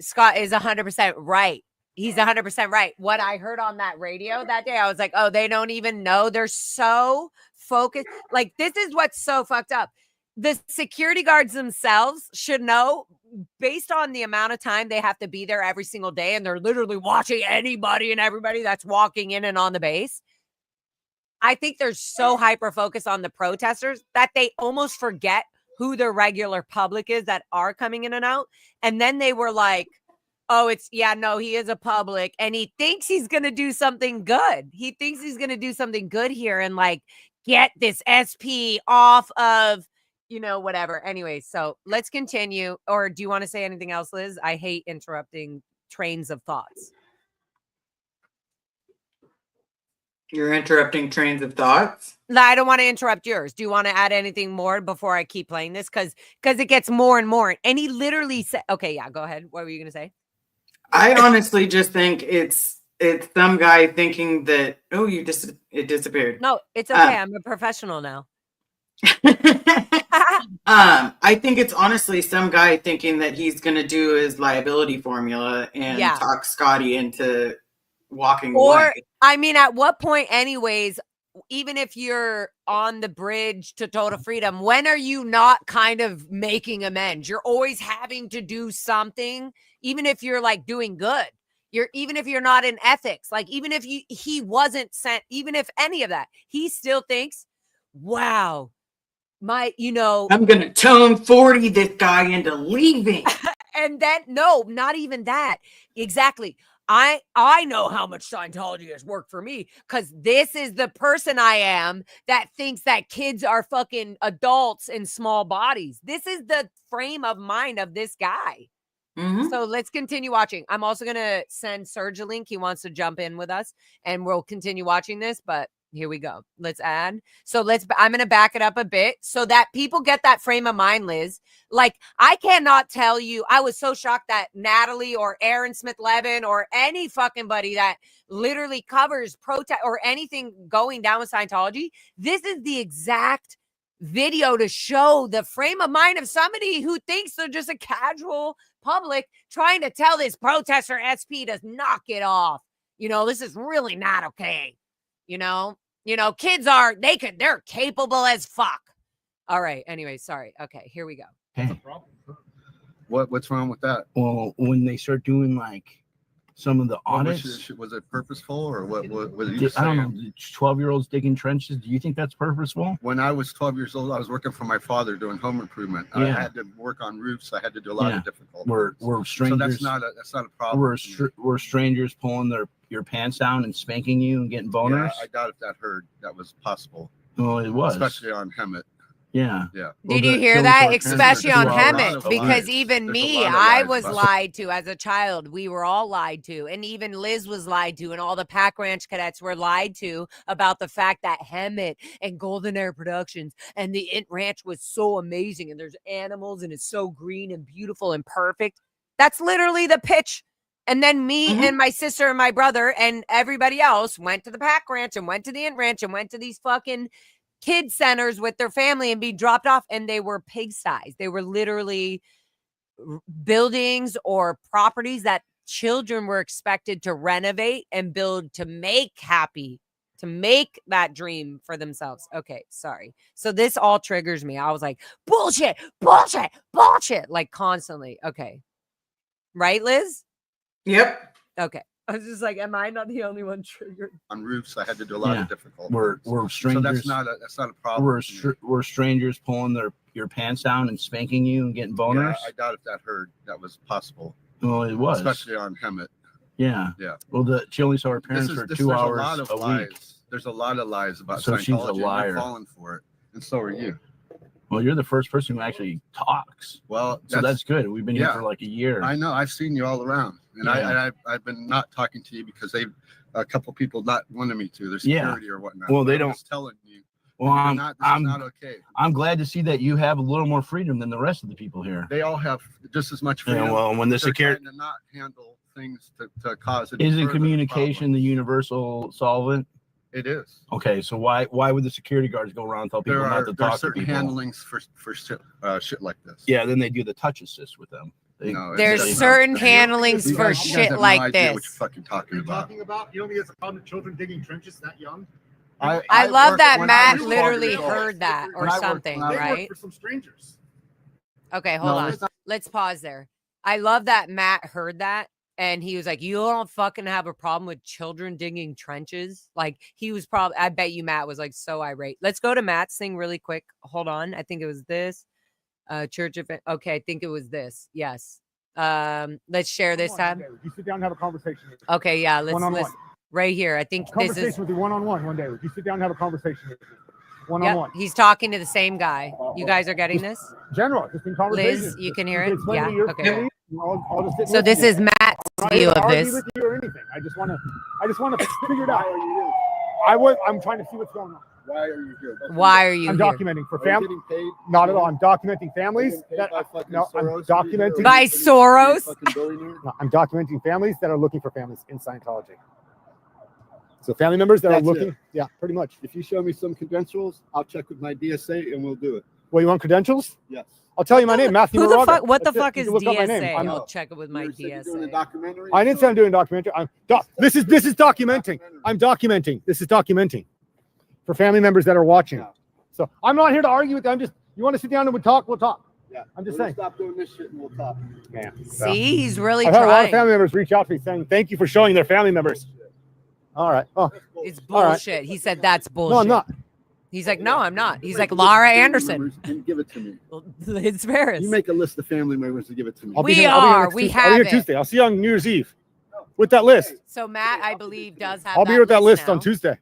Scott is 100% right. He's 100% right. What I heard on that radio that day, I was like, oh, they don't even know. They're so focused. Like, this is what's so fucked up. The security guards themselves should know, based on the amount of time they have to be there every single day, and they're literally watching anybody and everybody that's walking in and on the base. I think they're so hyper-focused on the protesters that they almost forget who the regular public is that are coming in and out. And then they were like, oh, he is a public, and he thinks he's going to do something good. He thinks he's going to do something good here and like get this SP off of, whatever. Anyway, so let's continue. Or do you want to say anything else, Liz? I hate interrupting trains of thoughts. You're interrupting trains of thoughts. No, I don't want to interrupt yours. Do you want to add anything more before I keep playing this? Because it gets more and more. And he literally said, okay, yeah, go ahead. What were you going to say? I honestly just think it's some guy thinking that, oh, it disappeared. No, it's okay. I'm a professional now. I think it's honestly some guy thinking that he's going to do his liability formula and talk Scotty into walking away. I mean, at what point anyways, even if you're on the bridge to total freedom, when are you not kind of making amends? You're always having to do something, even if you're like doing good. Even if you're not in ethics, like even if he wasn't sent, even if any of that, he still thinks, wow, I'm going to tone 40 this guy into leaving. And then, no, not even that. Exactly. I know how much Scientology has worked for me because this is the person I am that thinks that kids are fucking adults in small bodies. This is the frame of mind of this guy. Mm-hmm. So let's continue watching. I'm also going to send Serge a link. He wants to jump in with us and we'll continue watching this, but here we go. Let's add. So I'm going to back it up a bit so that people get that frame of mind, Liz. Like, I cannot tell you, I was so shocked that Natalie or Aaron Smith-Levin or any fucking buddy that literally covers protest or anything going down with Scientology. This is the exact video to show the frame of mind of somebody who thinks they're just a casual public trying to tell this protester SP to knock it off. This is really not okay. Kids they're capable as fuck. All right. Anyway, sorry. Okay, here we go. Hey. What's wrong with that? Well, when they start doing like some of the audits, was it purposeful or what are you I don't know. 12-year-olds digging trenches. Do you think that's purposeful? When I was 12 years old, I was working for my father doing home improvement. I had to work on roofs. I had to do a lot of difficult work. We're strangers. So that's not a problem. We're strangers pulling your pants down and spanking you and getting boners. Yeah, I doubt if that was possible. Well, it was, especially on Hemet. Yeah. Did you hear that? Especially on Hemet, because even me, I was lied to as a child. We were all lied to. And even Liz was lied to. And all the Pack Ranch cadets were lied to about the fact that Hemet and Golden Air Productions and the Int Ranch was so amazing. And there's animals and it's so green and beautiful and perfect. That's literally the pitch. And then me and my sister and my brother and everybody else went to the Pack Ranch and went to the Int Ranch and went to these fucking kid centers with their family and be dropped off, and they were pigsties. They were literally buildings or properties that children were expected to renovate and build to make happy, to make that dream for themselves. Okay, sorry. So this all triggers me. I was like, bullshit, like constantly. Okay. Right, Liz? Yep. Okay. I was just like, am I not the only one triggered? On roofs, I had to do a lot of difficult work. We're strangers. So that's not a problem. We're strangers pulling your pants down and spanking you and getting boners. Yeah, I doubt if that was possible. Well, it was, especially on Hemet. Yeah. Yeah. Well, she only saw her parents for 2 hours a week. There's a lot of lies about So Scientology. she's a liar. And you're falling for it, and so are you. Well, you're the first person who actually talks. Well, so that's good. We've been here for like a year. I know. I've seen you all around, and I've been not talking to you because a couple people not wanted me to. There's security or whatnot. Well, they I'm don't. just telling you. Well, I'm not okay. I'm glad to see that you have a little more freedom than the rest of the people here. They all have just as much freedom. Yeah, well, when the security to not handle things to cause it. Isn't communication the universal solvent? It is. Okay, so why would the security guards go around and tell people not to talk to certain people? handlings for shit like this. Yeah, then they do the touch assist with them. There's certain handlings for shit like this. What you're fucking talking about? You don't think it's a problem with children digging trenches that young? I love that Matt literally heard that or something, They right? work for some strangers. Okay, hold on. Let's pause there. I love that Matt heard that. And he was like, you don't fucking have a problem with children digging trenches. Like he was probably, I bet you Matt was like so irate. Let's go to Matt's thing really quick. Hold on. I think it was this church event. Okay. I think it was this. Yes. Let's share this tab. You sit down and have a conversation. Okay. Yeah. Let's right here. I think this is with you one-on-one one day. You sit down and have a conversation with you. One-on-one. He's talking to the same guy. You guys are getting this? General, just in conversation. Liz, you can hear it? Yeah. Okay. I'll just sit so this is Matt's view of this. With you or anything. I just want to figure it out. I'm trying to see what's going on. Why are you here? Why are you I'm here? documenting for family. Not at all. I'm documenting families. I'm documenting by Soros. No, I'm documenting families that are looking for families in Scientology. So family members that are looking. Yeah, pretty much. If you show me some credentials, I'll check with my DSA and we'll do it. Well, you want credentials? Yes. I'll tell you my name, Matthew. Who the Moraga. fuck? What the fuck is Look up my DSA? name. I'll check it with my DSA. Doing a documentary? I didn't say I'm doing a documentary. This is documenting. I'm documenting. This is documenting for family members that are watching. So I'm not here to argue with you. You want to sit down and we'll talk? Yeah. I'm just saying. Stop doing this shit and we'll talk. Yeah. See, he's really I've had a lot of trying. family members reach out to me saying, thank you for showing their family members. All right. Oh, It's bullshit. He said that's bullshit. no, I'm not. He's like, no, I'm not. He's like, Lara Anderson. And give it to me. Liz Ferris. You make a list of family members to give it to me. I'll be We here- are. I'll be here next We Tuesday. have I'll be here it. Tuesday. I'll see you on New Year's Eve with that list. So Matt, I believe, does have. I'll be here with that list now. on Tuesday.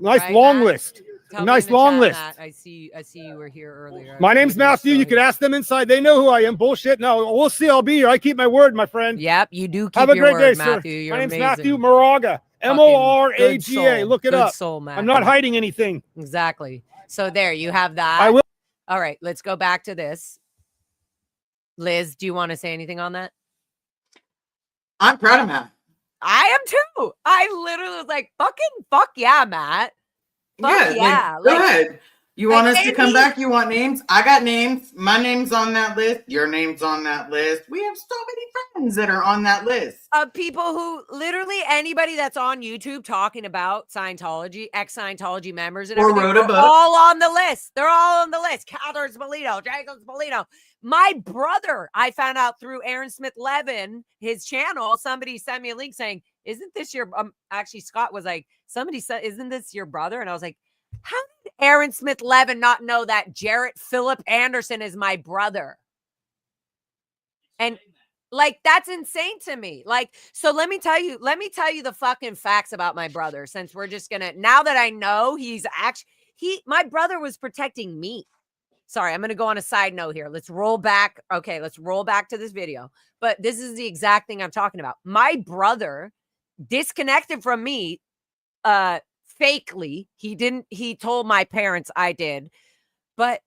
Nice Right, long Matt? list. Tell A me nice in the long chat, list. Matt. I see you were here earlier. My name's Matthew. You can ask them inside. They know who I am. Bullshit. No, we'll see. I'll be here. I keep my word, my friend. Yep, you do keep Have a your great word, day, sir. Matthew. You're My name's amazing. Matthew Moraga. Fucking Moraga. good soul. Look it Good up. soul, Matthew. I'm not hiding anything. Exactly. So there, you have that. I will. All right, let's go back to this. Liz, do you want to say anything on that? I'm proud of Matt. I am too. I literally was like, fuck yeah, Matt. Fuck yeah. Go ahead. You want us to and come he- back? You want names? I got names. My name's on that list. Your name's on that list. We have so many friends that are on that list. Of people who literally anybody that's on YouTube talking about Scientology, ex-Scientology members and Or everything, wrote a they're book. all on the list. They're all on the list. Calder Spolino, Jacob Spolino. My brother, I found out through Aaron Smith Levin, his channel. Somebody sent me a link saying, "Isn't this your?" Actually, Scott was like, "Somebody said, isn't this your brother?" And I was like, "How did Aaron Smith Levin not know that Jarrett Philip Anderson is my brother?" And like, that's insane to me. Like, so let me tell you the fucking facts about my brother, since we're just gonna, now that I know he's actually, my brother was protecting me. Sorry, I'm going to go on a side note here. Let's roll back. Okay, let's roll back to this video. But this is the exact thing I'm talking about. My brother disconnected from me fakely. He told my parents I did. But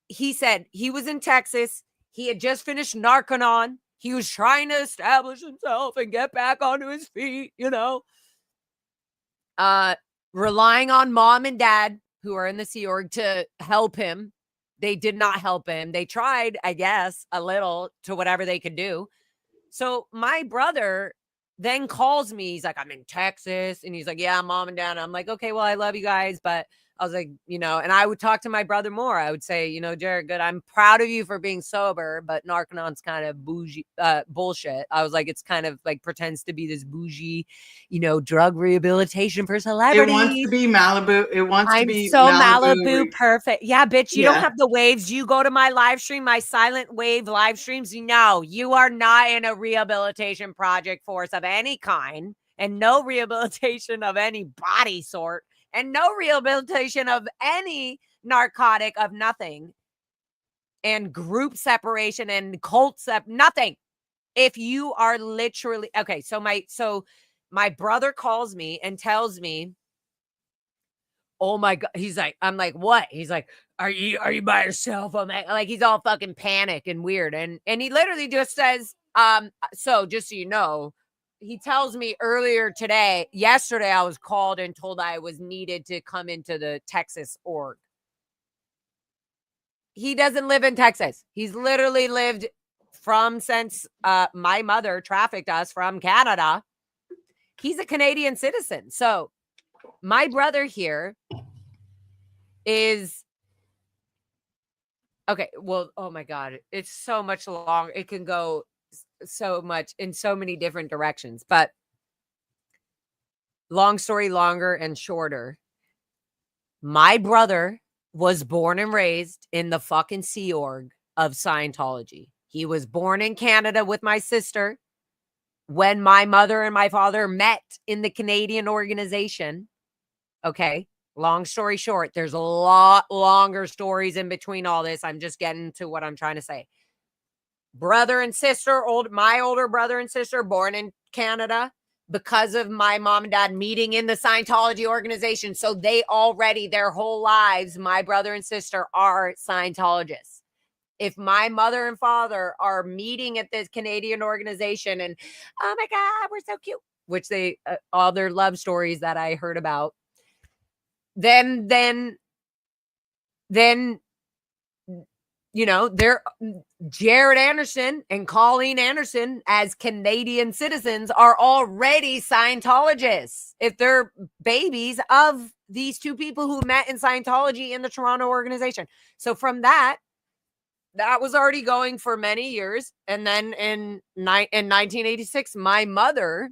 he said he was in Texas. He had just finished Narconon. He was trying to establish himself and get back onto his feet, relying on mom and dad who are in the Sea Org to help him. They did not help him. They tried, I guess, a little to whatever they could do. So my brother then calls me. He's like, I'm in Texas. And he's like, yeah, mom and dad. I'm like, okay, well, I love you guys, but I was like, you know, and I would talk to my brother more. I would say, you know, Jared, good. I'm proud of you for being sober, but Narcanon's kind of bougie, bullshit. I was like, it's kind of like pretends to be this bougie, you know, drug rehabilitation for celebrities. It wants to be Malibu. It wants to be so Malibu perfect. Yeah, bitch, you don't Yeah. have the waves. You go to my live stream, my silent wave live streams. No, you are not in a rehabilitation project force of any kind, and no rehabilitation of any body sort, and no rehabilitation of any narcotic of nothing, and group separation and cult nothing. If you are literally okay, so my brother calls me and tells me, oh my God, he's like, I'm like, what? He's like, are you by yourself? I'm like, he's all fucking panic and weird, and he literally just says, so just so you know, he tells me yesterday, I was called and told I was needed to come into the Texas org. He doesn't live in Texas. He's literally lived since my mother trafficked us from Canada. He's a Canadian citizen. So my brother here is okay. Well, oh my God, it's so much long. It can go so much in so many different directions, but long story longer and shorter. My brother was born and raised in the fucking Sea Org of Scientology. He was born in Canada with my sister when my mother and my father met in the Canadian organization. Okay. Long story short, there's a lot longer stories in between all this. I'm just getting to what I'm trying to say. Brother and sister, my older brother and sister, born in Canada because of my mom and dad meeting in the Scientology organization. So they already, their whole lives, my brother and sister are Scientologists. If my mother and father are meeting at this Canadian organization and, oh my God, we're so cute, which they, all their love stories that I heard about, then, you know, they're Jared Anderson and Colleen Anderson as Canadian citizens are already Scientologists if they're babies of these two people who met in Scientology in the Toronto organization. So from that was already going for many years. And then in 1986, my mother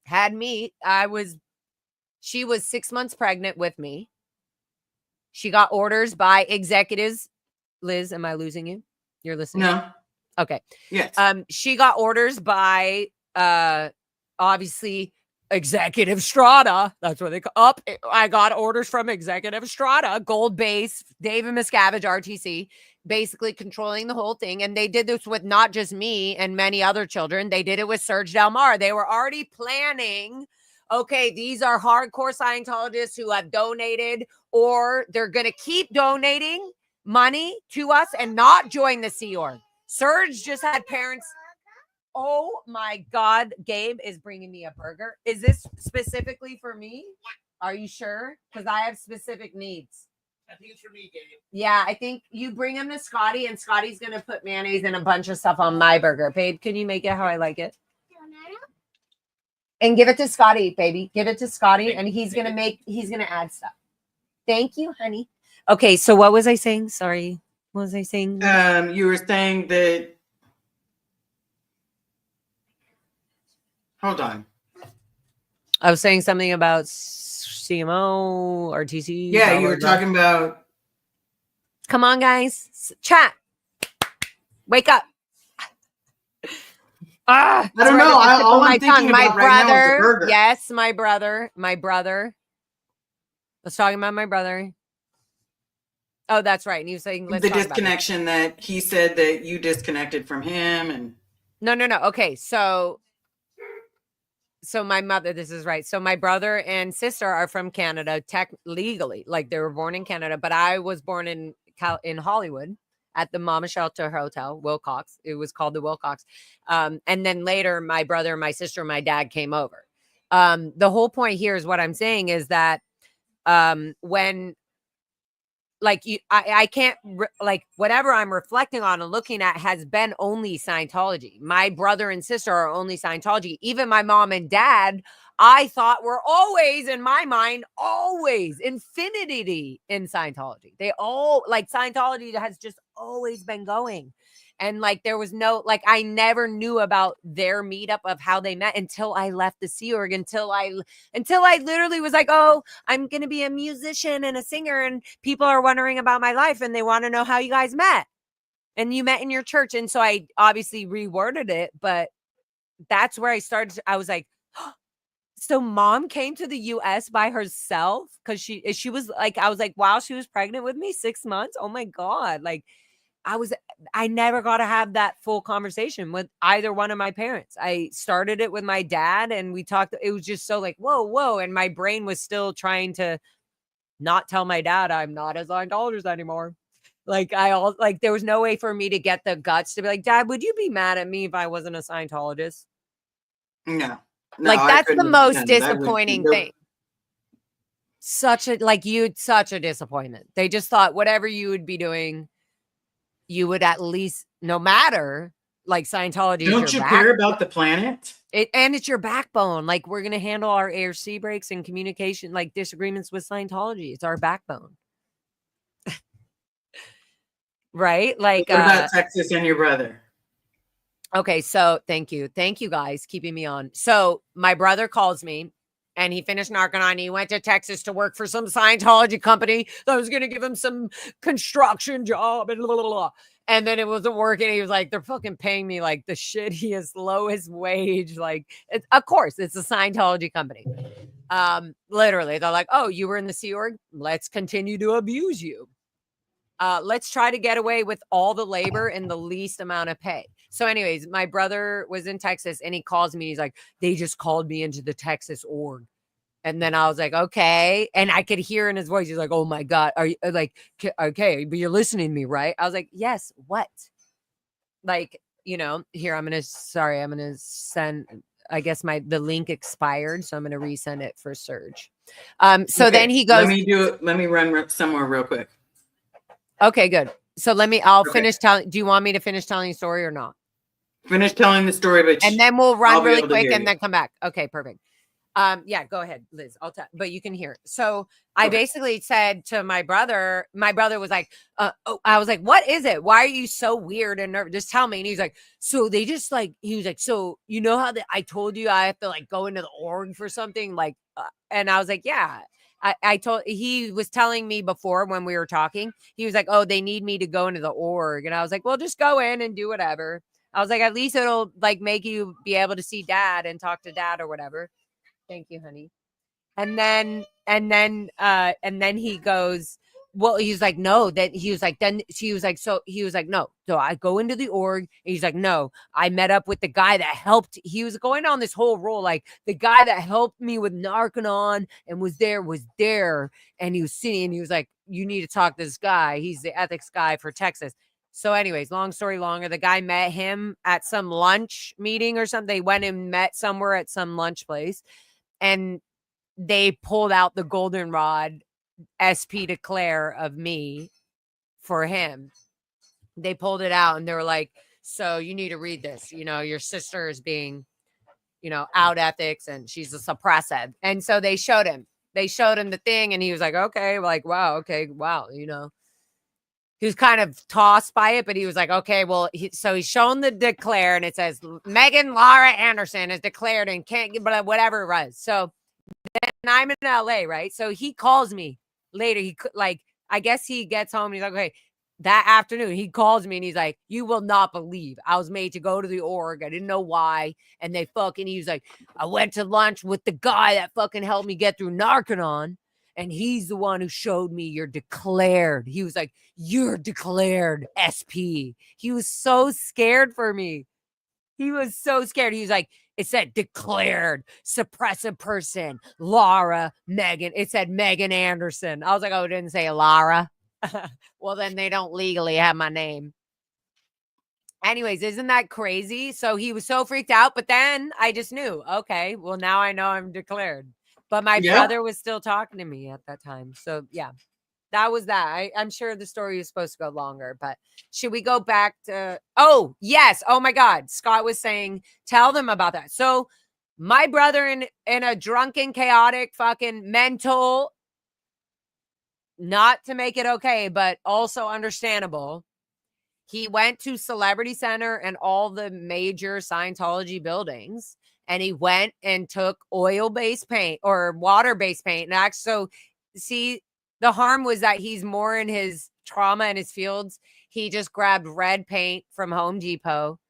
had me. She was 6 months pregnant with me. She got orders by executives. Liz, am I losing you? You're listening? No. Okay. Yes. She got orders by obviously Executive Strata. That's what they call up. I got orders from Executive Strata, Gold Base, David Miscavige, RTC, basically controlling the whole thing. And they did this with not just me and many other children. They did it with Serge Delmar. They were already planning, okay, these are hardcore Scientologists who have donated, or they're going to keep donating money to us and not join the Sea Org. Serge just had parents. Oh my God, Gabe is bringing me a burger. Is this specifically for me? Are you sure? Because I have specific needs. I think it's for me, Gabe. Yeah, I think you bring him to Scotty, and Scotty's going to put mayonnaise and a bunch of stuff on my burger. Babe, can you make it how I like it? And give it to Scotty, baby. Give it to Scotty, and he's going to add stuff. Thank you, honey. Okay, so what was I saying? Sorry. What was I saying? You were saying that. Hold on. I was saying something about CMO, RTC. Yeah, you were talking about. Come on, guys. Chat. Wake up. I don't know. All I'm thinking about right now is the burger. Yes, my brother. I was talking about my brother. Oh, that's right. And he was saying the disconnection that he said that you disconnected from him, and no. Okay, so my mother. This is right. So my brother and sister are from Canada, legally, like they were born in Canada, but I was born in Hollywood at the Mama Shelter Hotel, Wilcox. It was called the Wilcox. And then later, my brother, my sister, my dad came over. The whole point here is what I'm saying is that when. Like I can't like whatever I'm reflecting on and looking at has been only Scientology. My brother and sister are only Scientology. Even my mom and dad I thought were always, in my mind, always infinity in Scientology. They all, like, Scientology has just always been going. And like, there was no, like, I never knew about their meetup of how they met until I left the Sea Org, until I literally was like, oh, I'm going to be a musician and a singer. And people are wondering about my life and they want to know how you guys met. And you met in your church. And so I obviously reworded it, but that's where I started. I was like, so mom came to the US by herself because she was like, I was like, wow, she was pregnant with me 6 months. Oh my God. Like I never got to have that full conversation with either one of my parents. I started it with my dad and we talked. It was just so like, whoa. And my brain was still trying to not tell my dad I'm not a Scientologist anymore. Like there was no way for me to get the guts to be like, Dad, would you be mad at me if I wasn't a Scientologist? No. Like, that's the most disappointing thing. Such a disappointment. They just thought whatever you would be doing, you would at least, no matter, like, Scientology. Don't you care about the planet? And it's your backbone. Like, we're going to handle our ARC breaks and communication, like disagreements with Scientology. It's our backbone. Right? Like, what about Texas and your brother? Okay, so thank you guys keeping me on. So my brother calls me and he finished Narconon. He went to Texas to work for some Scientology company that was going to give him some construction job and blah, blah, blah. And then it wasn't working. He was like, they're fucking paying me like the shittiest, lowest wage. Like, of course, it's a Scientology company. Literally, they're like, oh, you were in the Sea Org? Let's continue to abuse you. Let's try to get away with all the labor and the least amount of pay. So anyways, my brother was in Texas and he calls me. He's like, they just called me into the Texas org. And then I was like, okay. And I could hear in his voice, he's like, oh my God. Are you like, okay, but you're listening to me, right? I was like, yes, what? Like, you know, here, I'm going to send, I guess the link expired. So I'm going to resend it for Surge. So then he goes, let me run somewhere real quick. Okay, good. So I'll finish telling. Do you want me to finish telling the story or not? Finish telling the story, and then we'll run really quick and then come back. Okay, perfect. Yeah, go ahead, Liz. I'll tell, but you can hear. So I basically said to my brother was like, I was like, what is it? Why are you so weird and nervous? Just tell me. And he's like, so they just like, he was like, so you know how I told you I have to like go into the org for something like, and I was like, yeah. He was telling me before when we were talking, he was like, oh, they need me to go into the org. And I was like, well, just go in and do whatever. I was like, at least it'll like make you be able to see dad and talk to dad or whatever. Thank you, honey. And then he goes, well, he's like, no, that he was like, then she was like, so he was like, no. So I go into the org and he's like, no, I met up with the guy that helped. He was going on this whole role. Like the guy that helped me with Narconon and was there. And he was sitting and he was like, you need to talk to this guy. He's the ethics guy for Texas. So anyways, long story longer, the guy met him at some lunch meeting or something. They went and met somewhere at some lunch place and they pulled out the goldenrod SP declare of me for him. They pulled it out and they were like, so you need to read this. You know, your sister is being, you know, out ethics and she's a suppressive. And so they showed him the thing and he was like, okay, like, wow, okay, wow, you know. He was kind of tossed by it, but he was like, okay, well, so he's shown the declare and it says Megan Lara Anderson is declared and can't get whatever it was. So then I'm in LA, right? So he calls me later. He could like, I guess he gets home and he's like, okay, that afternoon he calls me and he's like, you will not believe I was made to go to the org. I didn't know why. And he was like, I went to lunch with the guy that fucking helped me get through Narconon. And he's the one who showed me you're declared. He was like, you're declared SP. He was so scared for me. He was so scared. He was like, it said declared suppressive person, Lara, Megan. It said Megan Anderson. I was like, oh, it didn't say Lara. Well, then they don't legally have my name. Anyways, isn't that crazy? So he was so freaked out. But then I just knew, okay, well, now I know I'm declared. But my brother was still talking to me at that time. So, yeah, that was that. I'm sure the story is supposed to go longer, but should we go back to, oh, yes. Oh, my God. Scott was saying, tell them about that. So My brother in a drunken, chaotic, fucking mental, not to make it okay, but also understandable. He went to Celebrity Center and all the major Scientology buildings, and he went and took oil-based paint or water-based paint. And actually, so see, the harm was that he's more in his trauma and his fields. He just grabbed red paint from Home Depot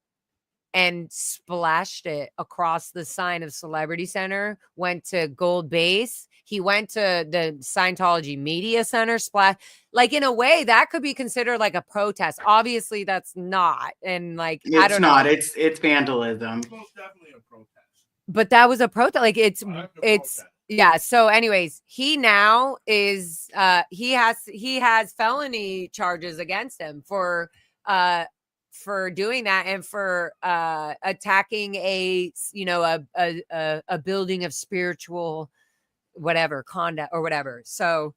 and splashed it across the sign of Celebrity Center, went to Gold Base. He went to the Scientology Media Center, splash. Like, in a way, that could be considered like a protest. Obviously, that's not. And like, I don't know. It's vandalism. It's most definitely a protest. But that was a protest. Like, it's protest. yeah. So anyways, he now is, he has felony charges against him for doing that and for attacking a building of spiritual whatever conduct or whatever. So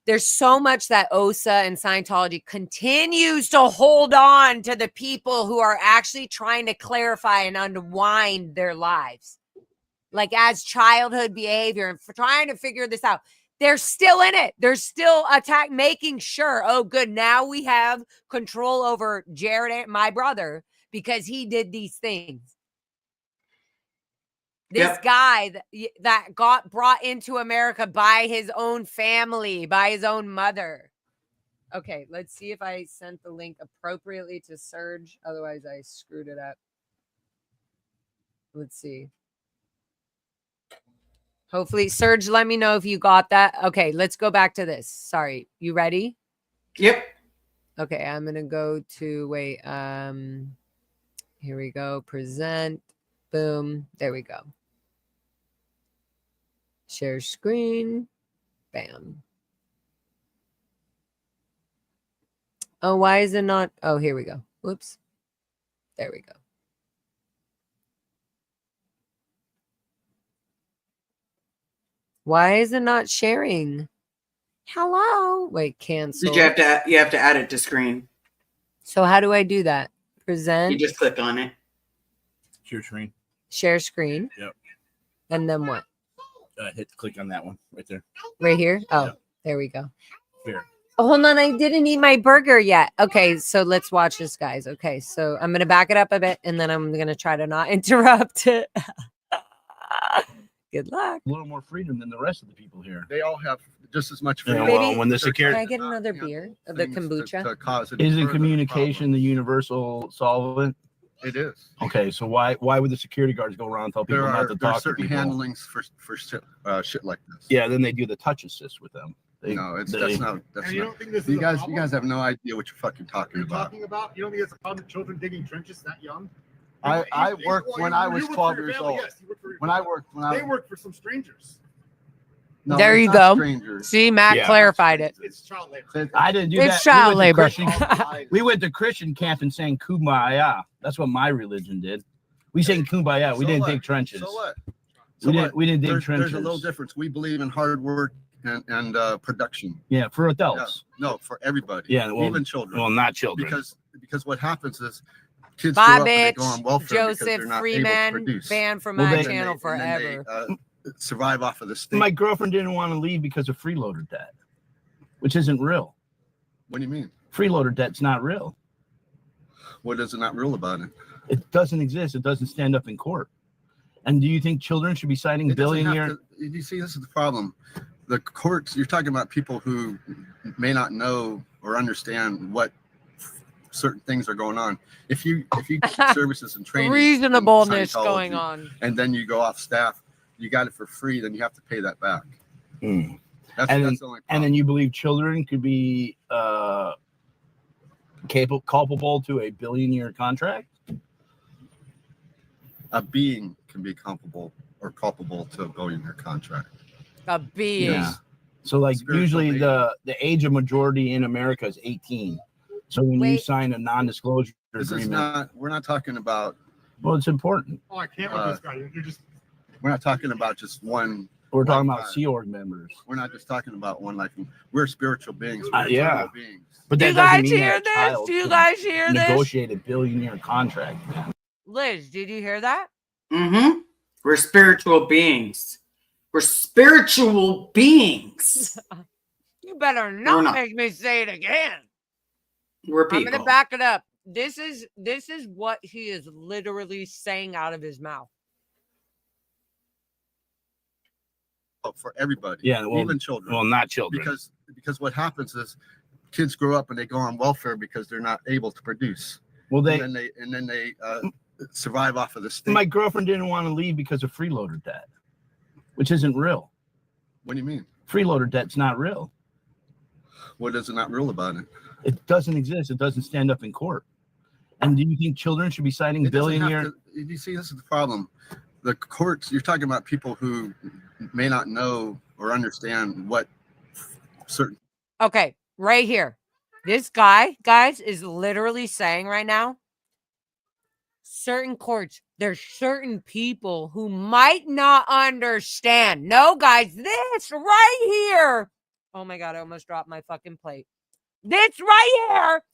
there's so much that OSA and Scientology continues to hold on to the people who are actually trying to clarify and unwind their lives, like as childhood behavior, and for trying to figure this out. They're still in it. They're still making sure, oh, good, now we have control over Jared, my brother, because he did these things. This guy that got brought into America by his own family, by his own mother. Okay, let's see if I sent the link appropriately to Serge. Otherwise, I screwed it up. Let's see. Hopefully, Serge, let me know if you got that. Okay, let's go back to this. Sorry, you ready? Yep. Okay, I'm gonna go to here we go. Present. Boom. There we go. Share screen. Bam. Oh, why is it not? Oh, here we go. Whoops. There we go. Why is it not sharing? Hello. Wait, cancel. You have to add it to screen. So how do I do that? Present. You just click on it. Share screen. Share screen. Yep. And then what? Click on that one right there. Right here? Oh, Yep. There we go. Here. Oh, hold on. I didn't eat my burger yet. Okay, so let's watch this, guys. Okay, so I'm going to back it up a bit, and then I'm going to try to not interrupt it. Good luck. A little more freedom than the rest of the people here. They all have just as much Yeah, freedom. well, when the Can security I get another beer of the kombucha? isn't communication the universal solvent. It is. Okay, so why would the security guards go around and tell people not to There are talk to certain people? handlings for shit like this. Yeah, then they do the touch assist with them. That's not. And you don't think this is You a guys problem? have no idea what you're fucking What are talking you about. talking about? You don't think it's a problem? Children digging trenches that young? I worked when I was 12 years old. Yes, you worked for your When I family. worked, They worked for some strangers. no, There it's you not go. Strangers. See, Matt Yeah. clarified it. It's child labor. I didn't do It's that. child labor. We went to Christian camp and sang Kumbaya. That's what my religion did. We sang Kumbaya. We So didn't what? dig trenches. So what? We didn't dig trenches. There's a little difference. We believe in hard work and production. Yeah, for adults. No, for everybody. Yeah, well, even children. Well, not children. Because what happens is kids grow up and they Bobbage, go on welfare because Joseph they're not able to Freeman, produce. banned from Well, my they- channel And then forever. they, survive off of the state. My girlfriend didn't want to leave because of freeloader debt, which isn't real. What do you mean? Freeloader debt's not real. What is not real about it? It doesn't exist. It doesn't stand up in court. And do you think children should be signing It doesn't have billionaire? to- You see, this is the problem. The courts, you're talking about people who may not know or understand what certain things are going on. If you get services and training, in Reasonableness Scientology, going on. and then you go off staff, you got it for free, then you have to pay that back. Hmm. That's And the only And problem. then you believe children could be culpable to a billion-year contract? A being can be culpable to a billion-year contract. A being. Yeah. So like Spiritual usually being. the age of majority in America is 18. So when you Wait. sign a non-disclosure This is agreement, not. We're not talking about. well, it's important. Oh, I can't with this guy. You're just We're not talking about just one. We're talking Like about that. Sea Org members. We're not just talking about one life. We're spiritual beings. Yeah. We're eternal beings. But Do that you doesn't guys mean hear that this? child Do you can guys hear this? negotiate a billion-year contract. Liz, did you hear that? Mm-hmm. We're spiritual beings. We're spiritual beings. You better We're not not. make me say it again. We're I'm people. gonna back it up. This is what he is literally saying out of his mouth. For everybody. Yeah, well, even children. Well, not children. Because what happens is kids grow up and they go on welfare because they're not able to produce. Well, and then they survive off of the state. My girlfriend didn't want to leave because of freeloader debt, which isn't real. What do you mean? Freeloader debt's not real. What is it not real about it? It doesn't exist. It doesn't stand up in court. And do you think children should be citing It doesn't have billionaire? to- you see, this is the problem. The courts, you're talking about people who may not know or understand what certain. Okay, right here. This guy, guys, is literally saying right now, certain courts, there's certain people who might not understand. No, guys, this right here. Oh my God, I almost dropped my fucking plate. This right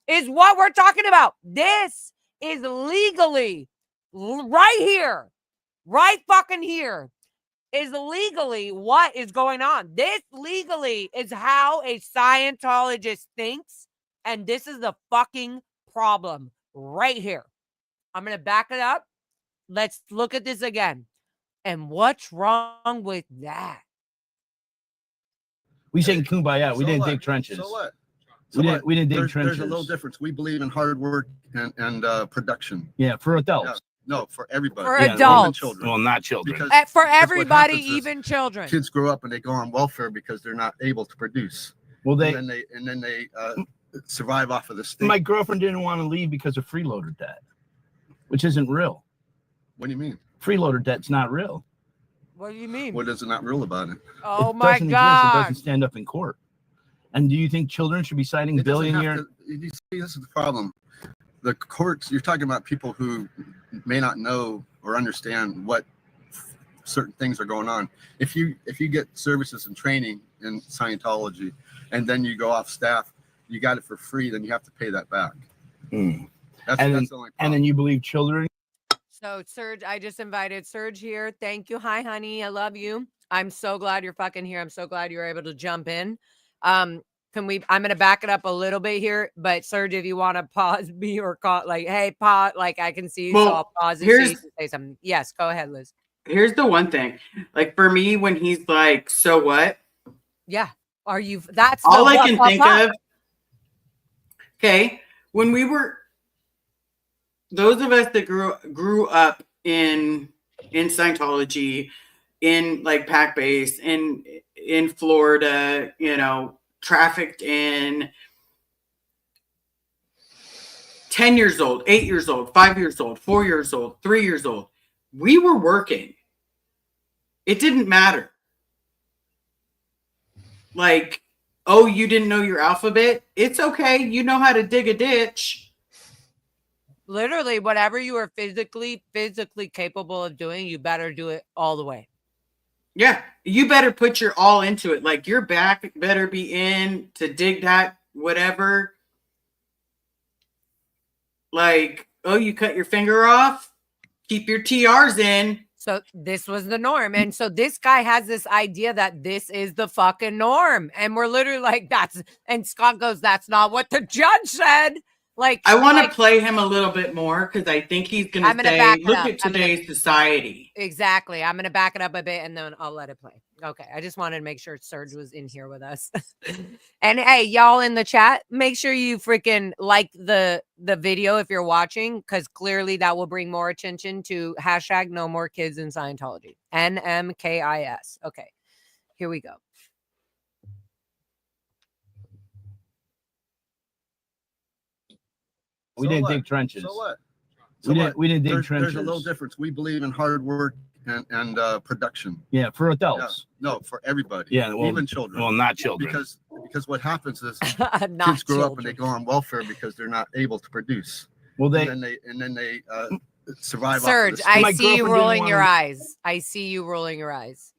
here is what we're talking about. This is legally right here, right fucking here is legally what is going on. This legally is how a Scientologist thinks. And this is the fucking problem right here. I'm going to back it up. Let's look at this again. And what's wrong with that? We sang Kumbaya. We So didn't what? dig trenches. So what? We didn't dig trenches. There's a little difference. We believe in hard work and production. Yeah, for adults. Yeah. No, for everybody. For Even adults. children. Well, not children. Because For what everybody, happens is even children. kids grow up and they go on welfare because they're not able to produce. Well, and then they survive off of the state. My girlfriend didn't want to leave because of freeloader debt, which isn't real. What do you mean? Freeloader debt's not real. What do you mean? What is it not real about it? Oh It my doesn't exist. It God. doesn't stand up in court. And do you think children should be citing It doesn't have billionaire? to- you see, this is the problem. The courts, you're talking about people who may not know or understand what certain things are going on. If you get services and training in Scientology and then you go off staff, you got it for free, then you have to pay that back. That's the only problem. And then you believe children? So, Serge, I just invited Serge here. Thank you. Hi, honey. I love you. I'm so glad you're fucking here. I'm so glad you're able to jump in. I'm going to back it up a little bit here, but Serge, if you want to pause me or call, like, hey, pause, like I can see you, so I'll pause and see you say something. Yes, go ahead, Liz. Here's the one thing. Like for me, when he's like, so what? Yeah. Are you, that's all I can think of. Okay. When we were, those of us that grew up in Scientology, in like Pac Base, in Florida, you know, trafficked in 10 years old, 8 years old, 5 years old, 4 years old, 3 years old. We were working. It didn't matter. Like, oh, you didn't know your alphabet? It's okay. You know how to dig a ditch. Literally, whatever you are physically capable of doing, you better do it all the way. Yeah, you better put your all into it. Like your back better be in to dig that whatever. Like, oh, you cut your finger off? Keep your TRs in. So this was the norm. And so this guy has this idea that this is the fucking norm. And we're literally like, and Scott goes, that's not what the judge said. Like, I want to play him a little bit more because I think he's going to say, look at today's society. Exactly. I'm going to back it up a bit and then I'll let it play. Okay. I just wanted to make sure Serge was in here with us. And hey, y'all in the chat, make sure you freaking like the video if you're watching, because clearly that will bring more attention to hashtag no more kids in Scientology. NMKIS. Okay. Here we go. We didn't dig trenches. So what? We didn't dig trenches. There's a little difference. We believe in hard work and production. Yeah, for adults. Yeah. No, for everybody. Yeah, well, even children. Well, not children. Because what happens is kids grow up and they go on welfare because they're not able to produce. Well, and then they survive. Serge, I see you rolling your eyes. I see you rolling your eyes.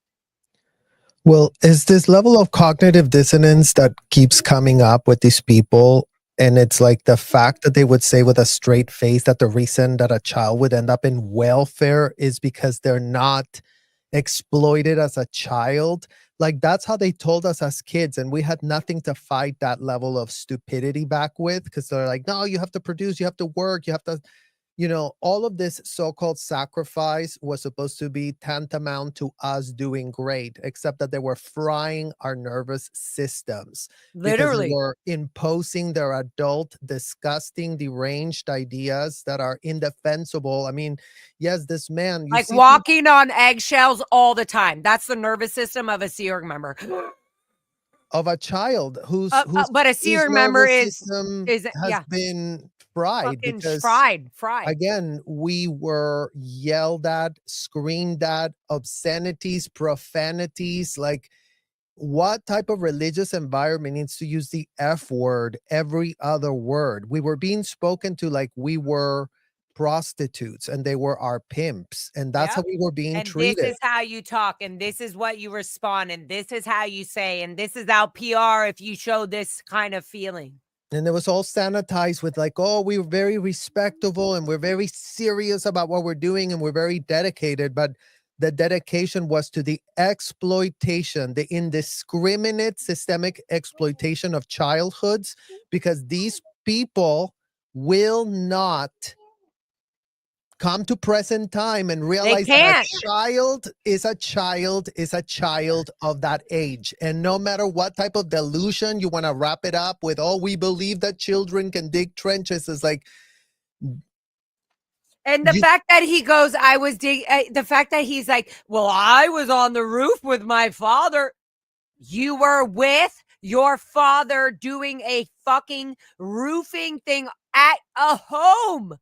Well, is this level of cognitive dissonance that keeps coming up with these people, And it's like the fact that they would say with a straight face that the reason that a child would end up in welfare is because they're not exploited as a child. Like that's how they told us as kids. And we had nothing to fight that level of stupidity back with, because they're like, no, you have to produce, you have to work, you have to, all of this so-called sacrifice was supposed to be tantamount to us doing great, except that they were frying our nervous systems because they Literally. were imposing their adult, disgusting, deranged ideas that are indefensible. I mean, yes, this man, you Like see walking on eggshells all the time. That's the nervous system of a Sea Org member. of a child whose But a Sea whose Org member nervous is system has been fried fucking because fried. again, we were yelled at, screamed at, obscenities, profanities. Like, what type of religious environment needs to use the F word every other word? We were being spoken to like we were prostitutes and they were our pimps. And that's how Yep. we were being And treated. this is how you talk, and this is what you respond, and this is how you say, and this is our PR if you show this kind of feeling. And it was all sanitized with like, oh, we're very respectable and we're very serious about what we're doing and we're very dedicated. But the dedication was to the exploitation, the indiscriminate systemic exploitation of childhoods, because these people will not come to present time and realize that can't. a child is a child is a child of that age. And no matter what type of delusion you want to wrap it up with, oh, we believe that children can dig trenches, is like, and the fact that he goes, the fact that he's like, well, I was on the roof with my father. You were with your father doing a fucking roofing thing at a home.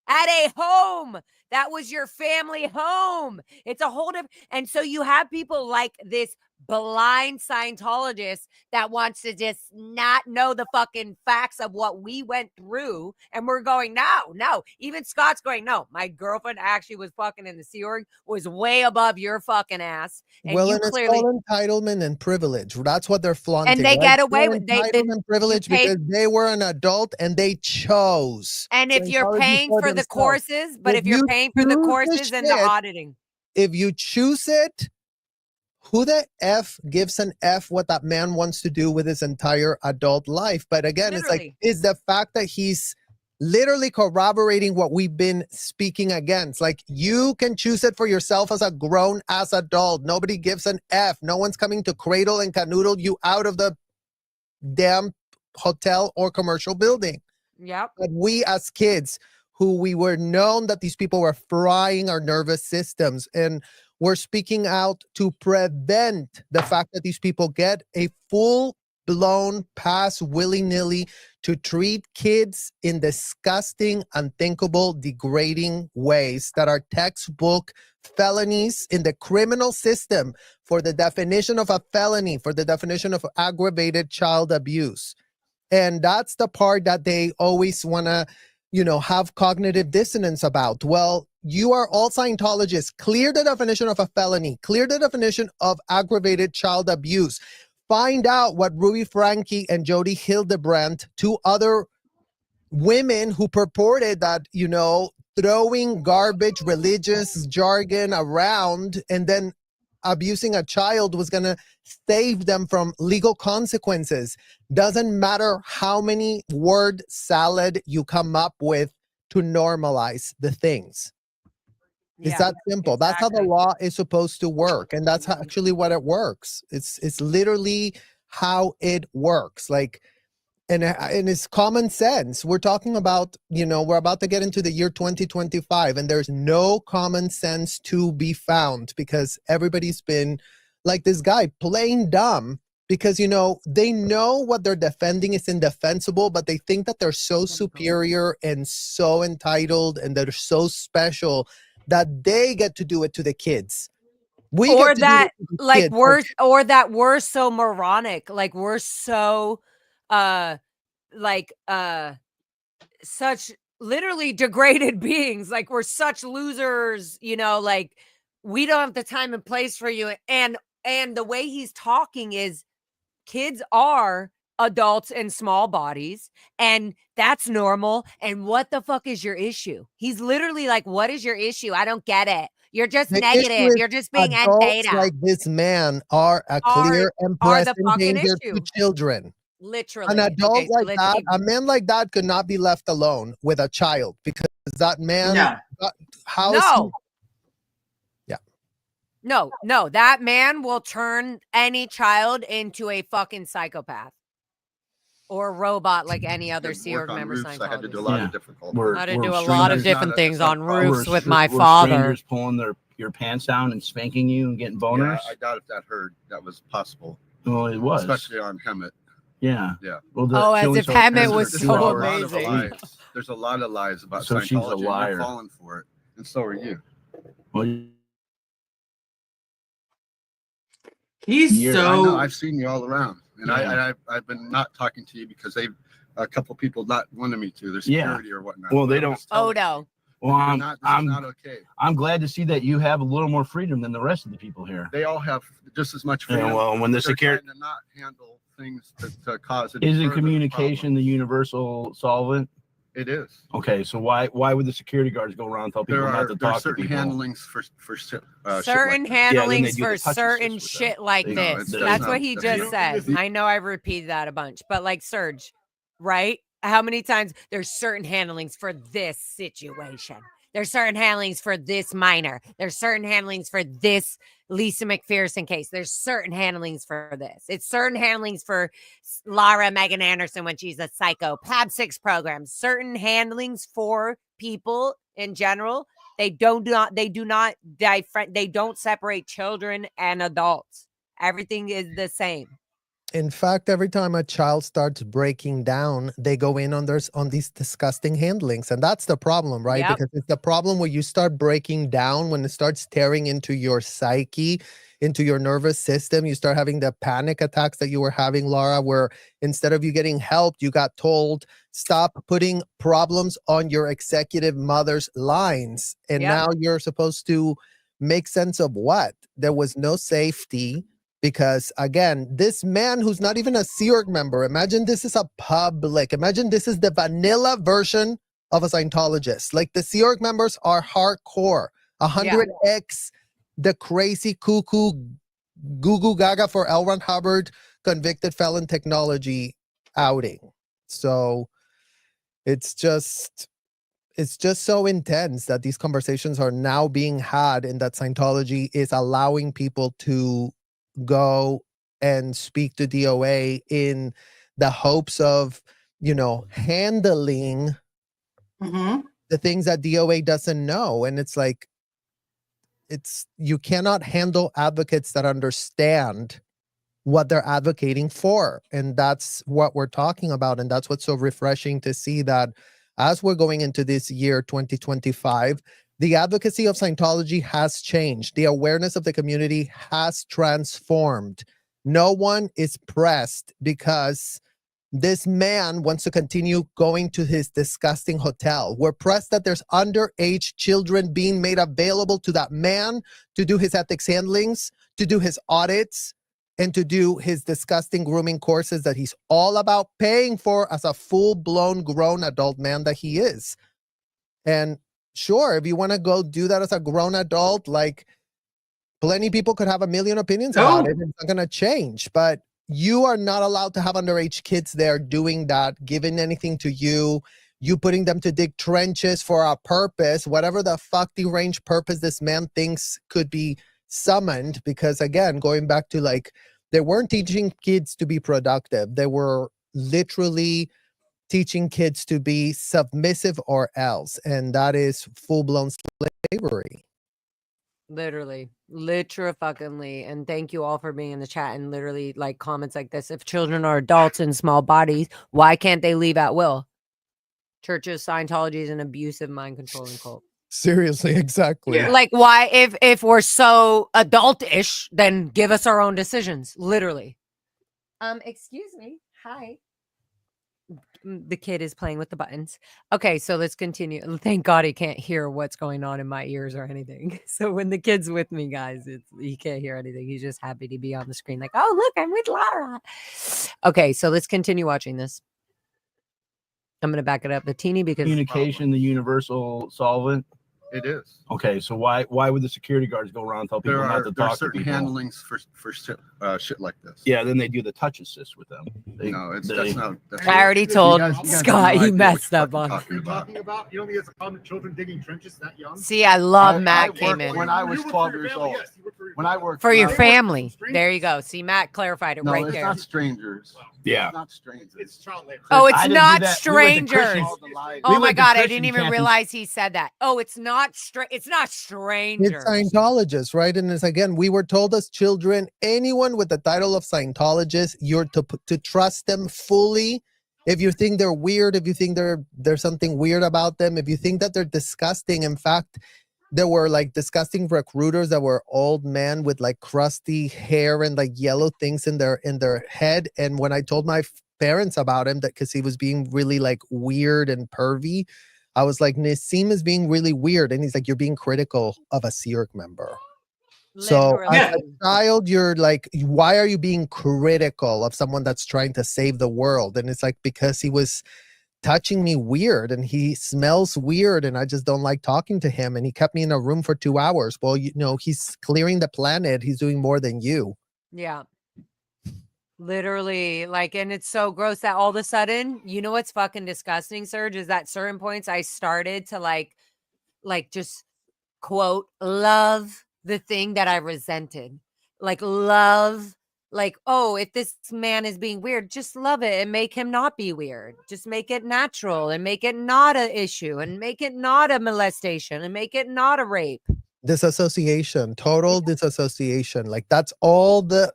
At a home. That was your family home. It's a whole different. And so you have people like this blind Scientologist that wants to just not know the fucking facts of what we went through. And we're going, no. Even Scott's going, no, my girlfriend actually was fucking in the Sea Org, was way above your fucking ass. And well, you and clearly, it's called entitlement and privilege. That's what they're flaunting. and they get away They're with entitlement and privilege because they were an adult and they chose. And if you're Scientology paying for the themselves. courses, but if you're you paying for the choose courses and the shit, auditing. If you choose it, who the F gives an F what that man wants to do with his entire adult life? But again, it's like, is the fact that he's literally corroborating what we've been speaking against. Like, you can choose it for yourself as a grown ass adult. Nobody gives an F. No one's coming to cradle and canoodle you out of the damn hotel or commercial building. Yep. But we as kids, who we were known that these people were frying our nervous systems, and we're speaking out to prevent the fact that these people get a full-blown pass willy-nilly to treat kids in disgusting, unthinkable, degrading ways that are textbook felonies in the criminal system for the definition of a felony, for the definition of aggravated child abuse. And that's the part that they always want to, have cognitive dissonance about. Well, you are all Scientologists. Clear the definition of a felony. Clear the definition of aggravated child abuse. Find out what Ruby Franke and Jody Hildebrandt, two other women who purported that, throwing garbage religious jargon around and then abusing a child was going to save them from legal consequences. Doesn't matter how many word salad you come up with to normalize the things. It's that simple. Exactly. That's how the law is supposed to work. And that's actually what it works. It's literally how it works. Like, and it's common sense. We're talking about, we're about to get into the year 2025, and there's no common sense to be found because everybody's been like this guy playing dumb because, they know what they're defending is indefensible, but they think that they're so superior and so entitled and they're so special that they get to do it to the kids. We're so moronic, like we're so such literally degraded beings, like we're such losers, like we don't have the time and place for you. And the way he's talking is kids are adults in small bodies, and that's normal. And what the fuck is your issue? He's literally like, what is your issue? I don't get it. You're just The issue negative. is You're just being adults data. like this man are a clear and are the present fucking danger issue. to children. Literally. An adult Okay, so like let's that, keep- a man like that could not be left alone with a child, because that man, No. how is No. Yeah. No, that man will turn any child into a fucking psychopath or a robot like any other Sea Work Org on member roofs, I had to do a Scientologist. lot Yeah. of difficult. We're- I had to we're do a lot of strangers. different Not a- things it's not on a problem. roofs We're with str- my we're father. strangers pulling your pants down and spanking you and getting boners. Yeah, I doubt if that was possible, Well, it was. especially on Hemet. Yeah. Yeah. Well, Oh, as killing if someone's Hemet parents was for so 2 There's a hours. lot of amazing. lies. There's a lot of lies about So she's a Scientology, and liar. you're falling for it, and so are you. Well, He's Years. I know. so I've seen you all around, and Yeah. I've been not talking to you because a couple people not wanted me to. There's Yeah. security or whatnot. Well, they But I'm don't- just Oh telling no. you, well, you're I'm not, this is not okay. I'm glad to see that you have a little more freedom than the rest of the people here. They all have just as much Yeah, freedom. well, when the They're security trying to not handle things to cause it. isn't communication the universal solvent. It is. Okay, so why would the security guards go around and tell people There not are to talk to certain people? handlings for shit Certain like that. handlings do for the touch certain assist with shit them. like They- No, this. it's- That's not- what he that's just not- said. I know I've repeated that a bunch, but like Serge, right? How many times there's certain handlings for this situation? There's certain handlings for this minor. There's certain handlings for this Lisa McPherson case. There's certain handlings for this. It's certain handlings for Lara Megan Anderson when she's a psycho. PAB 6 programs. Certain handlings for people in general. They do not they don't separate children and adults. Everything is the same. In fact, every time a child starts breaking down, they go in on these disgusting handlings. And that's the problem, right? Yep. Because it's the problem where you start breaking down, when it starts tearing into your psyche, into your nervous system. You start having the panic attacks that you were having, Lara, where instead of you getting helped, you got told, stop putting problems on your executive mother's lines. And Yep. now you're supposed to make sense of what? There was no safety. Because again, this man who's not even a Sea Org member, imagine this is a public, imagine this is the vanilla version of a Scientologist. Like the Sea Org members are hardcore, 100x, the crazy cuckoo, goo goo gaga for L. Ron Hubbard, convicted felon technology outing. So it's just so intense that these conversations are now being had, and that Scientology is allowing people to go and speak to DOA in the hopes of, handling Mhm. the things that DOA doesn't know. And it's like, you cannot handle advocates that understand what they're advocating for. And that's what we're talking about. And that's what's so refreshing to see, that as we're going into this year, 2025, the advocacy of Scientology has changed. The awareness of the community has transformed. No one is pressed because this man wants to continue going to his disgusting hotel. We're pressed that there's underage children being made available to that man to do his ethics handlings, to do his audits, and to do his disgusting grooming courses that he's all about paying for as a full-blown grown adult man that he is. And sure, if you want to go do that as a grown adult, like, plenty of people could have a million opinions about it. It's not going to change. But you are not allowed to have underage kids there doing that, giving anything to you putting them to dig trenches for a purpose, whatever the fuck deranged purpose this man thinks could be summoned. Because again, going back to, like, they weren't teaching kids to be productive. They were literally teaching kids to be submissive or else. And that is full-blown slavery. Literally fuckingly. And thank you all for being in the chat and literally like comments like this. If children are adults in small bodies, why can't they leave at will? Churches, Scientology is an abusive mind controlling cult. Seriously, exactly. Yeah. Like, why, if we're so adult-ish, then give us our own decisions. Literally. Excuse me. Hi. The kid is playing with the buttons. Okay, so let's continue. Thank God he can't hear what's going on in my ears or anything. So when the kid's with me, guys, he can't hear anything. He's just happy to be on the screen like, oh, look, I'm with Lara. Okay, so let's continue watching this. I'm going to back it up the teeny because Communication, the universal solvent. It is. Okay, so why would the security guards go around and tell people not to There are talk to certain people? handlings for shit like this. Yeah, then they do the touch assist with them. No, that's not. That's I already told Scott he messed up on. You're talking about, you don't think it's a problem with children digging trenches that young? See, I love Matt came in. When I was 12 years old. When I worked For your when I- family. There you go. See, Matt clarified it No, right it's there. not strangers. Yeah. It's not strangers. It's child labor. Oh, it's I didn't do not that. We went to strangers. Christian- Oh we my went to God, I Christian didn't even camp and- realize he said that. Oh, it's not It's strangers. Scientologists, right? And it's again, we were told as children, anyone with the title of Scientologist, you're to trust them fully. If you think they're weird, if you think there's something weird about them, if you think that they're disgusting. In fact, there were like disgusting recruiters that were old men with like crusty hair and like yellow things in their head. And when I told my parents about him, that because he was being really like weird and pervy, I was like, Nassim is being really weird. And he's like, you're being critical of a CIRC member. So as a child, you're like, why are you being critical of someone that's trying to save the world? And it's like, because he was touching me weird and he smells weird and I just don't like talking to him. And he kept me in a room for 2 hours. Well, you know, he's clearing the planet. He's doing more than you. Yeah. Literally, like, and it's so gross that all of a sudden, you know what's fucking disgusting, Serge, is that certain points I started to like just quote, love the thing that I resented. Like love, like, oh, if this man is being weird, just love it and make him not be weird. Just make it natural and make it not an issue and make it not a molestation and make it not a rape. Disassociation, total disassociation. Like that's all the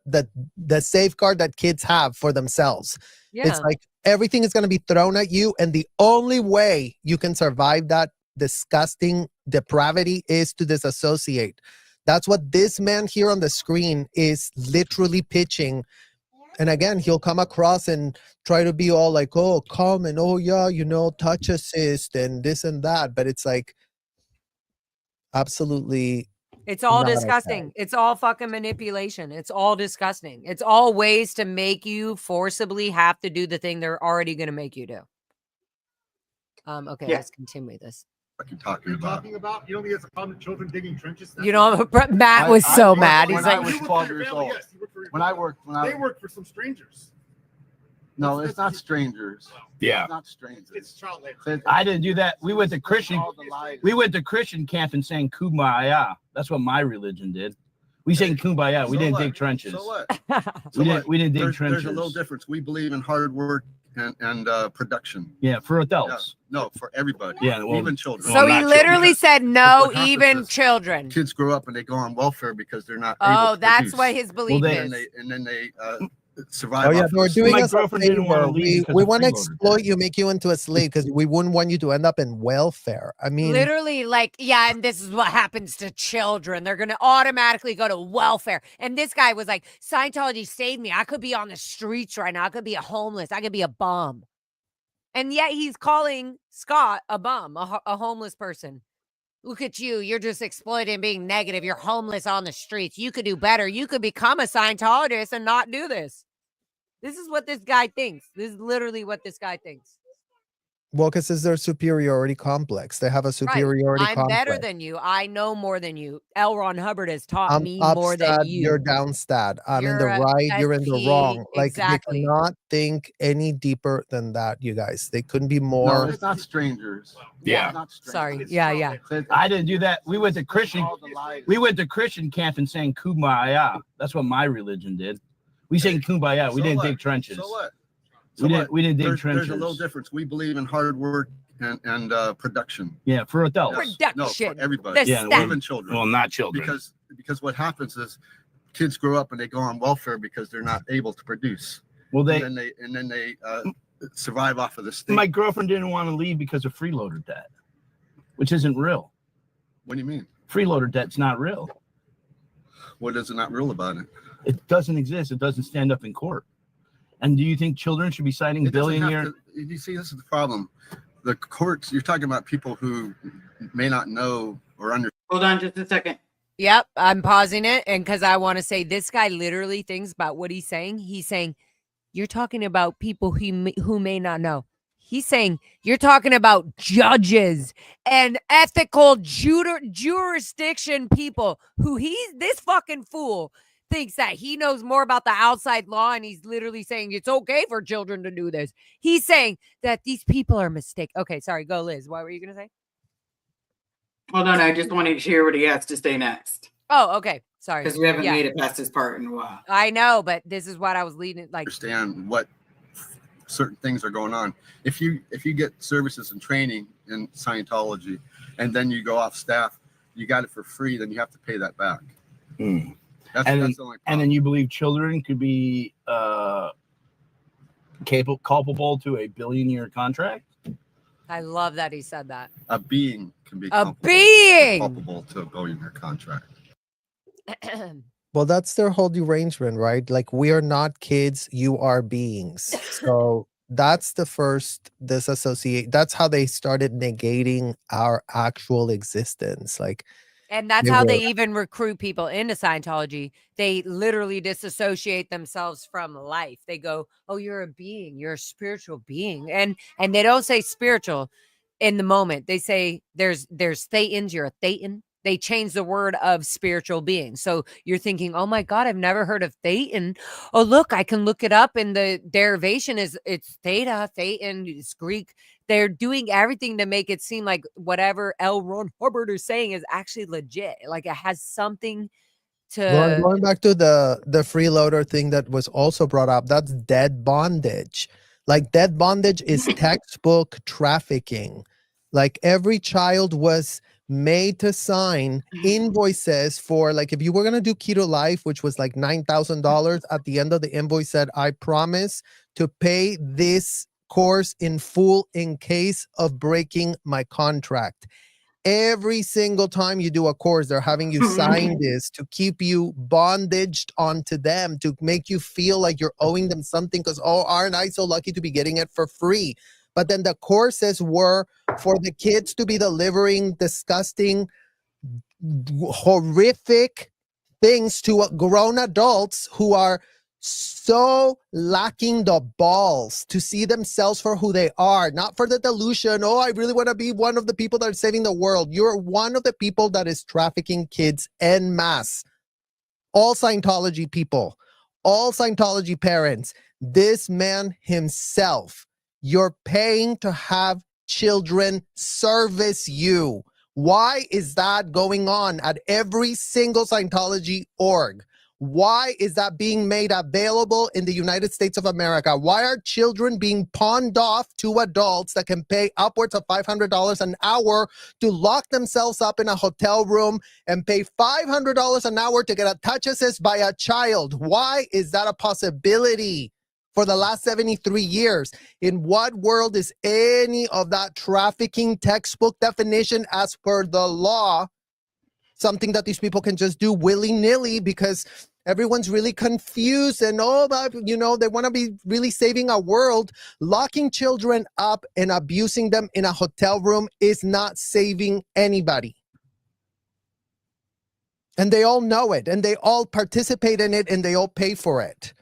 safeguard that kids have for themselves. Yeah. It's like everything is going to be thrown at you. And the only way you can survive that disgusting depravity is to disassociate. That's what this man here on the screen is literally pitching. And again, he'll come across and try to be all like, oh, calm and oh, yeah, you know, touch assist and this and that. But it's like, absolutely. It's all not disgusting. okay. It's all fucking manipulation. It's all disgusting. It's all ways to make you forcibly have to do the thing they're already going to make you do. Okay, Yeah. let's continue this. What you talking about? You don't think it's a problem with children digging trenches? You know, Matt was so mad. He's When I like, was 12 years old. They work for some strangers. No, it's not strangers. Yeah. It's not strangers. It's child labor. I didn't do that. We went to Christian camp and sang Kumbaya. That's what my religion did. We sang Kumbaya. We didn't dig trenches. So what? We didn't dig trenches. There's a little difference. We believe in hard work and production. Yeah, for adults. No, for everybody. Yeah, well, even children. so he not literally said no, what happens even is children. Kids grow up and they go on welfare because they're not. Oh, able to that's produce. what his belief And is. then they survive. Oh yeah, off we're of doing My us a girlfriend didn't want to favor. leave because We of want to Freeloader. exploit you, make you into a slave because we wouldn't want you to end up in welfare. I mean, Literally, like, yeah, and this is what happens to children. They're going to automatically go to welfare. And this guy was like, Scientology saved me. I could be on the streets right now. I could be a homeless. I could be a bum. And yet he's calling Scott a bum, a homeless person. Look at you. You're just exploiting, being negative. You're homeless on the streets. You could do better. You could become a Scientologist and not do this. This is what this guy thinks. This is literally what this guy thinks. well, because it's their superiority complex. They have a superiority I'm complex. better than you. I know more than you. L. Ron Hubbard has taught I'm me more than upstat, you. you're downstat. I'm in the You're a right, you're in the SP, wrong. Like exactly. they cannot think any deeper than that, you guys. They couldn't be No, more. it's not strangers. Yeah. It's not strangers. Sorry. Yeah, yeah. I didn't do that. We went to Christian camp and sang Kumbaya. That's what my religion did. We sang Kumbaya. We So didn't what? dig trenches. So what? We didn't dig There's trenches. a little difference. We believe in hard work and production. Yeah, for adults. Yes. No, Production. for everybody. The Yeah, stack. Even children. Well, not children. Because what happens is kids grow up and they go on welfare because they're not able to produce. Well, and then they survive off of the state. my girlfriend didn't want to leave because of freeloader debt, which isn't real. What do you mean? Freeloader debt's not real. What is not real about it? It doesn't exist. It doesn't stand up in court. And do you think children should be citing It doesn't have billionaire? to- You see, this is the problem. The courts, you're talking about people who may not know or understand. Hold on just a second. Yep, I'm pausing it, and because I want to say this guy literally thinks about what he's saying. He's saying you're talking about people who may not know. He's saying you're talking about judges and ethical jurisdiction people who this fucking fool thinks that he knows more about the outside law, and he's literally saying it's okay for children to do this. He's saying that these people are mistaken. Okay, sorry, go Liz. What were you going to say? Hold on, I just wanted to hear what he has to say next. Oh, okay. Sorry. Because we haven't made it past this part in a while. I know, but this is what I was leading. Like, Understand what certain things are going on. If you get services and training in Scientology, and then you go off staff, you got it for free, then you have to pay that back. That's the only problem. And then you believe children could be culpable to a billion-year contract? I love that he said that. A being can be culpable to a billion-year contract. Well, that's their whole derangement, right? Like, we are not kids, you are beings. So that's the first disassociate. That's how they started negating our actual existence. Like, and that's how they even recruit people into Scientology. They literally disassociate themselves from life. They go, "Oh, you're a being. You're a spiritual being," and they don't say spiritual in the moment. They say there's thetans. You're a thetan. They change the word of spiritual being. So you're thinking, "Oh my God, I've never heard of thetan. Oh, look, I can look it up, and the derivation it's theta. Thetan is Greek." They're doing everything to make it seem like whatever L. Ron Hubbard is saying is actually legit. Like, it has something to... Going back to the freeloader thing that was also brought up, that's dead bondage. Like, dead bondage is textbook trafficking. Like, every child was made to sign invoices for, like, if you were going to do Keto Life, which was like $9,000, at the end of the invoice said, I promise to pay this course in full in case of breaking my contract. Every single time you do a course, they're having you sign this to keep you bondaged onto them, to make you feel like you're owing them something because, oh, aren't I so lucky to be getting it for free? But then the courses were for the kids to be delivering disgusting, horrific things to grown adults who are so lacking the balls to see themselves for who they are, not for the delusion. Oh, I really want to be one of the people that are saving the world. You're one of the people that is trafficking kids en masse. All Scientology people, all Scientology parents, this man himself, you're paying to have children service you. Why is that going on at every single Scientology org? Why is that being made available in the United States of America? Why are children being pawned off to adults that can pay upwards of $500 an hour to lock themselves up in a hotel room and pay $500 an hour to get a touch assist by a child? Why is that a possibility for the last 73 years? In what world is any of that trafficking textbook definition as per the law something that these people can just do willy-nilly because everyone's really confused and they want to be really saving our world? Locking children up and abusing them in a hotel room is not saving anybody. And they all know it, and they all participate in it, and they all pay for it.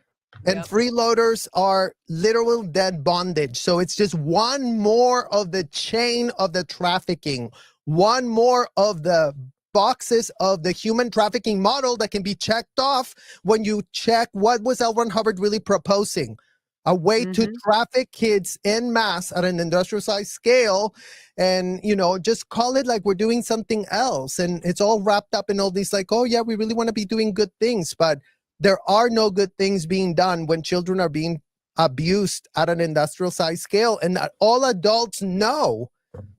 And freeloaders are literal dead bondage. So it's just one more of the chain of the trafficking, one more of the boxes of the human trafficking model that can be checked off when you check what was L. Ron Hubbard really proposing. A way to traffic kids en masse at an industrial size scale and, just call it like we're doing something else. And it's all wrapped up in all these like, oh yeah, we really want to be doing good things. But there are no good things being done when children are being abused at an industrial size scale. And that all adults know,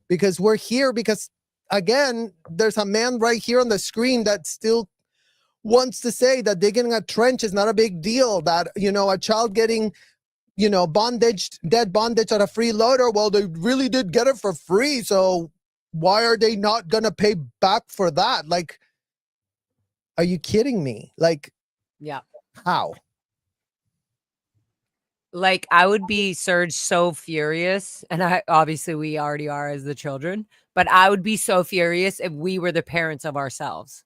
because we're here, because again, there's a man right here on the screen that still wants to say that digging a trench is not a big deal, that, a child getting, dead bondage at a freeloader, well, they really did get it for free, so why are they not going to pay back for that? Like, are you kidding me? Like, yeah. How? Like, I would be, Serge, so furious, and I obviously we already are as the children, but I would be so furious if we were the parents of ourselves.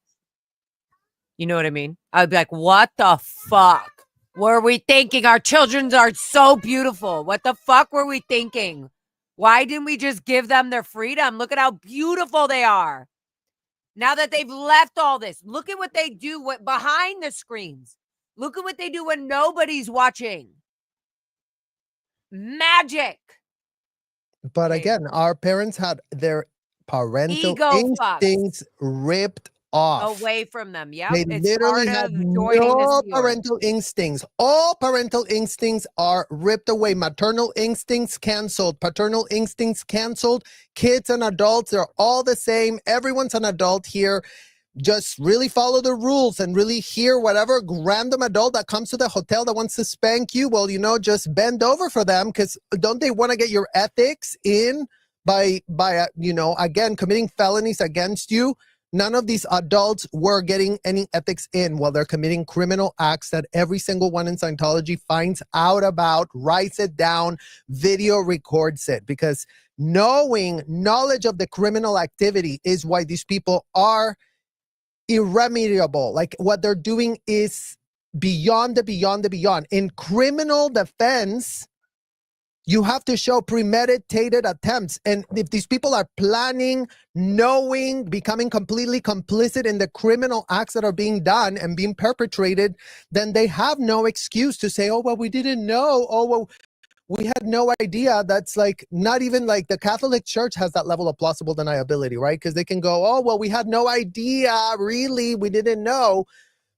You know what I mean? I'd be like, what the fuck were we thinking? Our children are so beautiful. What the fuck were we thinking? Why didn't we just give them their freedom? Look at how beautiful they are. Now that they've left all this, look at what they do behind the screens. Look at what they do when nobody's watching. Magic. But Okay. again, our parents had their parental Ego instincts ripped off. Away from them. Yeah. They literally had no parental instincts. All parental instincts are ripped away. Maternal instincts canceled. Paternal instincts canceled. Kids and adults are all the same. Everyone's an adult here. Just really follow the rules and really hear whatever random adult that comes to the hotel that wants to spank you. Well, just bend over for them, because don't they want to get your ethics in by again, committing felonies against you? None of these adults were getting any ethics in while they're committing criminal acts that every single one in Scientology finds out about, writes it down, video records it, because knowledge of the criminal activity is why these people are irremediable. Like, what they're doing is beyond the beyond. In criminal defense, you have to show premeditated attempts. And if these people are planning, knowing, becoming completely complicit in the criminal acts that are being done and being perpetrated, then they have no excuse to say, oh, well, we didn't know. Oh, well, we had no idea. That's like, not even like the Catholic Church has that level of plausible deniability, right? Because they can go, oh, well, we had no idea. Really, we didn't know.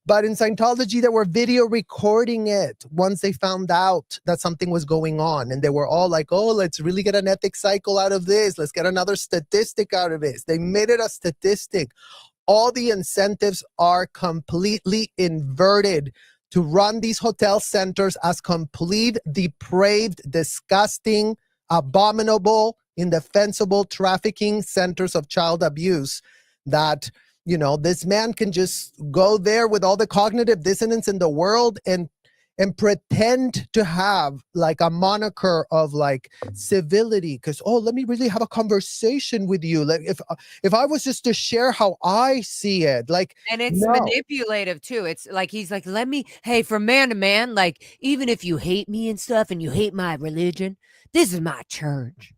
But in Scientology, they were video recording it once they found out that something was going on. And they were all like, oh, let's really get an ethics cycle out of this. Let's get another statistic out of this. They made it a statistic. All the incentives are completely inverted to run these hotel centers as complete, depraved, disgusting, abominable, indefensible trafficking centers of child abuse that, this man can just go there with all the cognitive dissonance in the world and pretend to have like a moniker of like civility, because, oh, let me really have a conversation with you. Like, if I was just to share how I see it, like, and it's manipulative too. It's like, he's like, hey, from man to man, like, even if you hate me and stuff and you hate my religion, this is my church.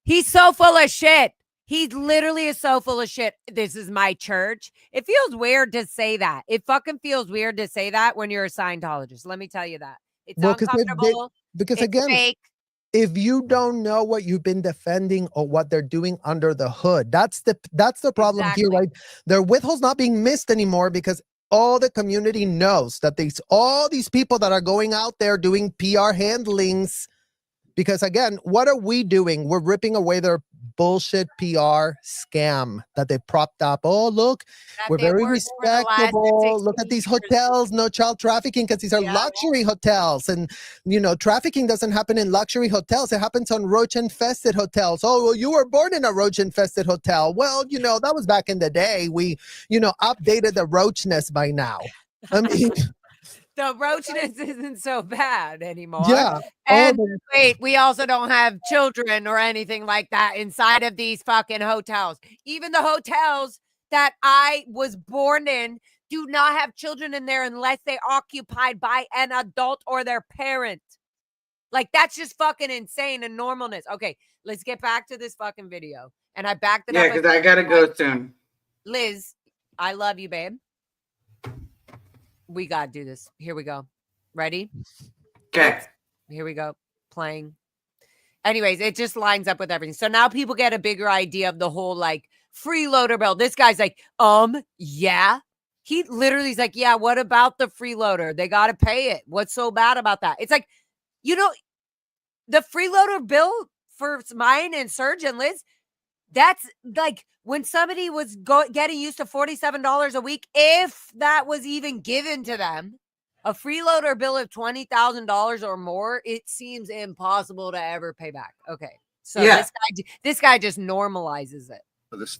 He's so full of shit. He literally is so full of shit. This is my church. It feels weird to say that. It fucking feels weird to say that when you're a Scientologist. Let me tell you that. It's uncomfortable. Because it's again, fake. If you don't know what you've been defending or what they're doing under the hood, that's the problem here, right? Their withholds not being missed anymore because all the community knows that all these people that are going out there doing PR handlings. Because again, what are we doing? We're ripping away their bullshit PR scam that they propped up. Oh, look, we're very respectable. Look at these hotels, no child trafficking, because these are luxury hotels. And, trafficking doesn't happen in luxury hotels. It happens on roach-infested hotels. Oh, well, you were born in a roach-infested hotel. Well, that was back in the day. We, updated the roachness by now. I mean... The roachness isn't so bad anymore. Yeah. And wait, we also don't have children or anything like that inside of these fucking hotels. Even the hotels that I was born in do not have children in there unless they're occupied by an adult or their parent. Like, that's just fucking insane and normalness. Okay, let's get back to this fucking video. And I backed it up. Yeah, because I gotta go soon. Liz, I love you, babe. We got to do this. Here we go. Ready? Okay. Here we go. Playing. Anyways, it just lines up with everything. So now people get a bigger idea of the whole like freeloader bill. This guy's like, yeah. He literally is like, yeah, what about the freeloader? They got to pay it. What's so bad about that? It's like, the freeloader bill for mine and Serge and Liz, that's like when somebody was getting used to $47 a week, if that was even given to them, a freeloader bill of $20,000 or more, it seems impossible to ever pay back. Okay. So this guy just normalizes it.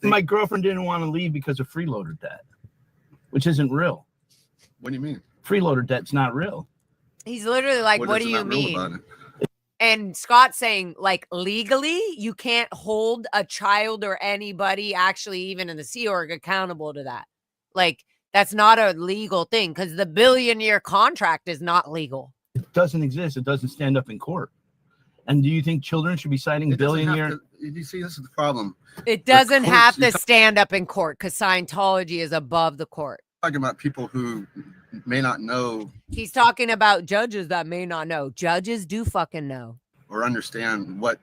My girlfriend didn't want to leave because of freeloader debt, which isn't real. What do you mean? Freeloader debt's not real. He's literally like, what do you mean? And Scott's saying, like, legally, you can't hold a child or anybody, actually, even in the Sea Org, accountable to that. Like, that's not a legal thing because the billion-year contract is not legal. It doesn't exist. It doesn't stand up in court. And do you think children should be signing billion-year? You see, this is the problem. It doesn't have to stand up in court because Scientology is above the court. Talking about people who may not know. He's talking about judges that may not know. Judges do fucking know or understand what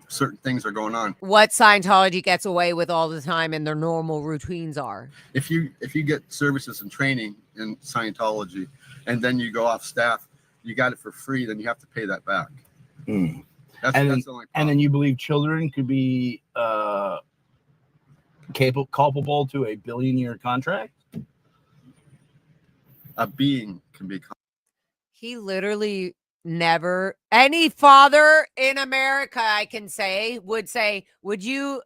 certain things are going on. What Scientology gets away with all the time and their normal routines are. If you get services and training in Scientology and then you go off staff, you got it for free, then you have to pay that back. Mm. That's the only problem. And then you believe children could be culpable to a billion-year contract? A being can be. He literally never, any father in America, I can say, would say, would you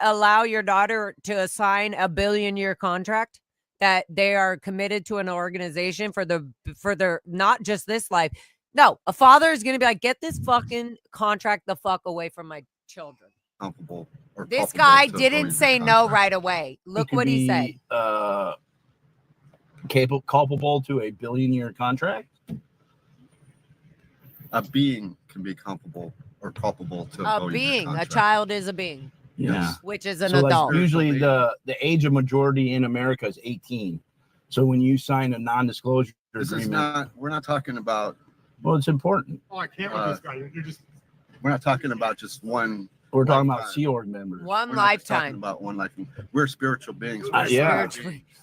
allow your daughter to sign a billion-year contract that they are committed to an organization for their not just this life? No, a father is going to be like, get this fucking contract the fuck away from my children. This guy didn't say no right away. Look what he said. Culpable to a billion-year contract? A being can be culpable or culpable to a being. A child is a being. Yeah. Which is an adult. Like usually the age of majority in America is 18. So when you sign a non-disclosure agreement, we're not talking about. Well, it's important. Oh, I can't with this guy. You're just. We're not talking about just one. We're talking about Sea Org members. One lifetime. Talking about one lifetime. We're spiritual beings. Yeah.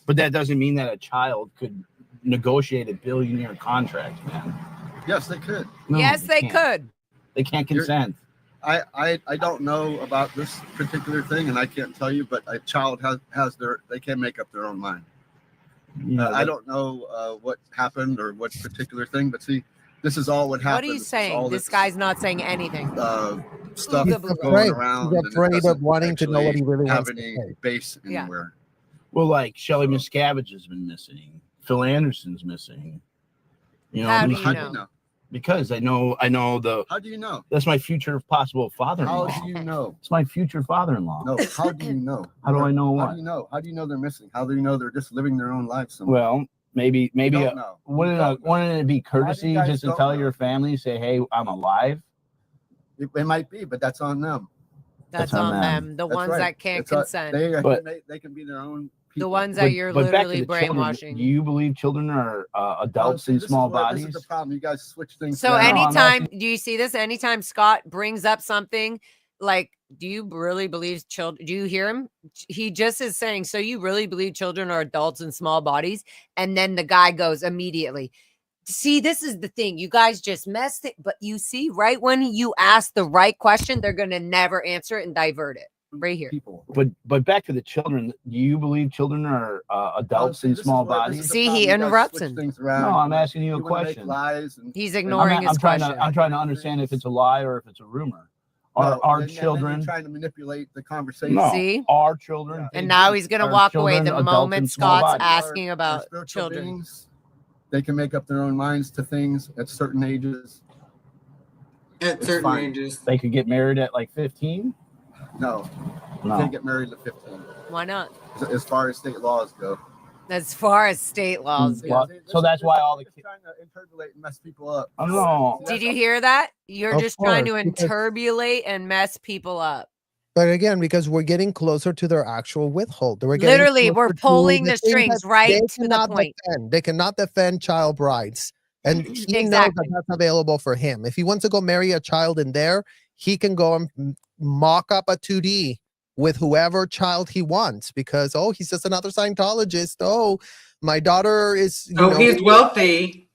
But that doesn't mean that a child could negotiate a billion-year contract, man. Yes, they could. No, yes, they could. They can't consent. I don't know about this particular thing, and I can't tell you, but a child they can make up their own mind. Yeah, I don't know what happened or what particular thing, but see, this is all what happened. What are you saying? This guy's not saying anything. Stuff going around. He's afraid of wanting to know what he really wants to say. say. Base anywhere. Well, like Shelley Miscavige has been missing. Phil Anderson's missing. You know, how do you know? Because I know the. How do you know? That's my future possible father-in-law. How do you know? It's my future father-in-law. No, how do you know? How do I know what? How do you know? How do you know they're missing? How do you know they're just living their own life somewhere? Well, maybe wouldn't it be courtesy just to tell your family, say, hey, I'm alive? It might be, but that's on them. That's on them. The ones that can't consent. They can be their own people. The ones that you're literally brainwashing. Do you believe children are adults in small bodies? This is the problem. You guys switch things. So anytime, do you see this? Anytime Scott brings up something like, do you really believe children? Do you hear him? He just is saying, so you really believe children are adults in small bodies? And then the guy goes immediately, see, this is the thing. You guys just messed it. But you see, right when you ask the right question, they're going to never answer it and divert it. Right here. But back to the children. Do you believe children are adults in small bodies? See, he interrupts him. No, I'm asking you a question. He's ignoring his question. I'm trying to understand if it's a lie or if it's a rumor. Are children trying to manipulate the conversation? No, see, are children? And now he's going to walk away the moment Scott's asking about children. Beings. They can make up their own minds to things at certain ages. At certain ages, they could get married at like 15. No, you can't get married at 15. Why not? As far as state laws go. As far as state laws go. So that's why all the kids trying to interbulate and mess people up. Oh no! Did you hear that? You're just trying to interbulate and mess people up. But again, because we're getting closer to their actual withhold. Literally, we're pulling the strings right to the point. They cannot defend child brides. And he knows that that's available for him. If he wants to go marry a child in there, he can go and mock up a 2D with whoever child he wants because, oh, he's just another Scientologist. Oh, my daughter is... he's wealthy.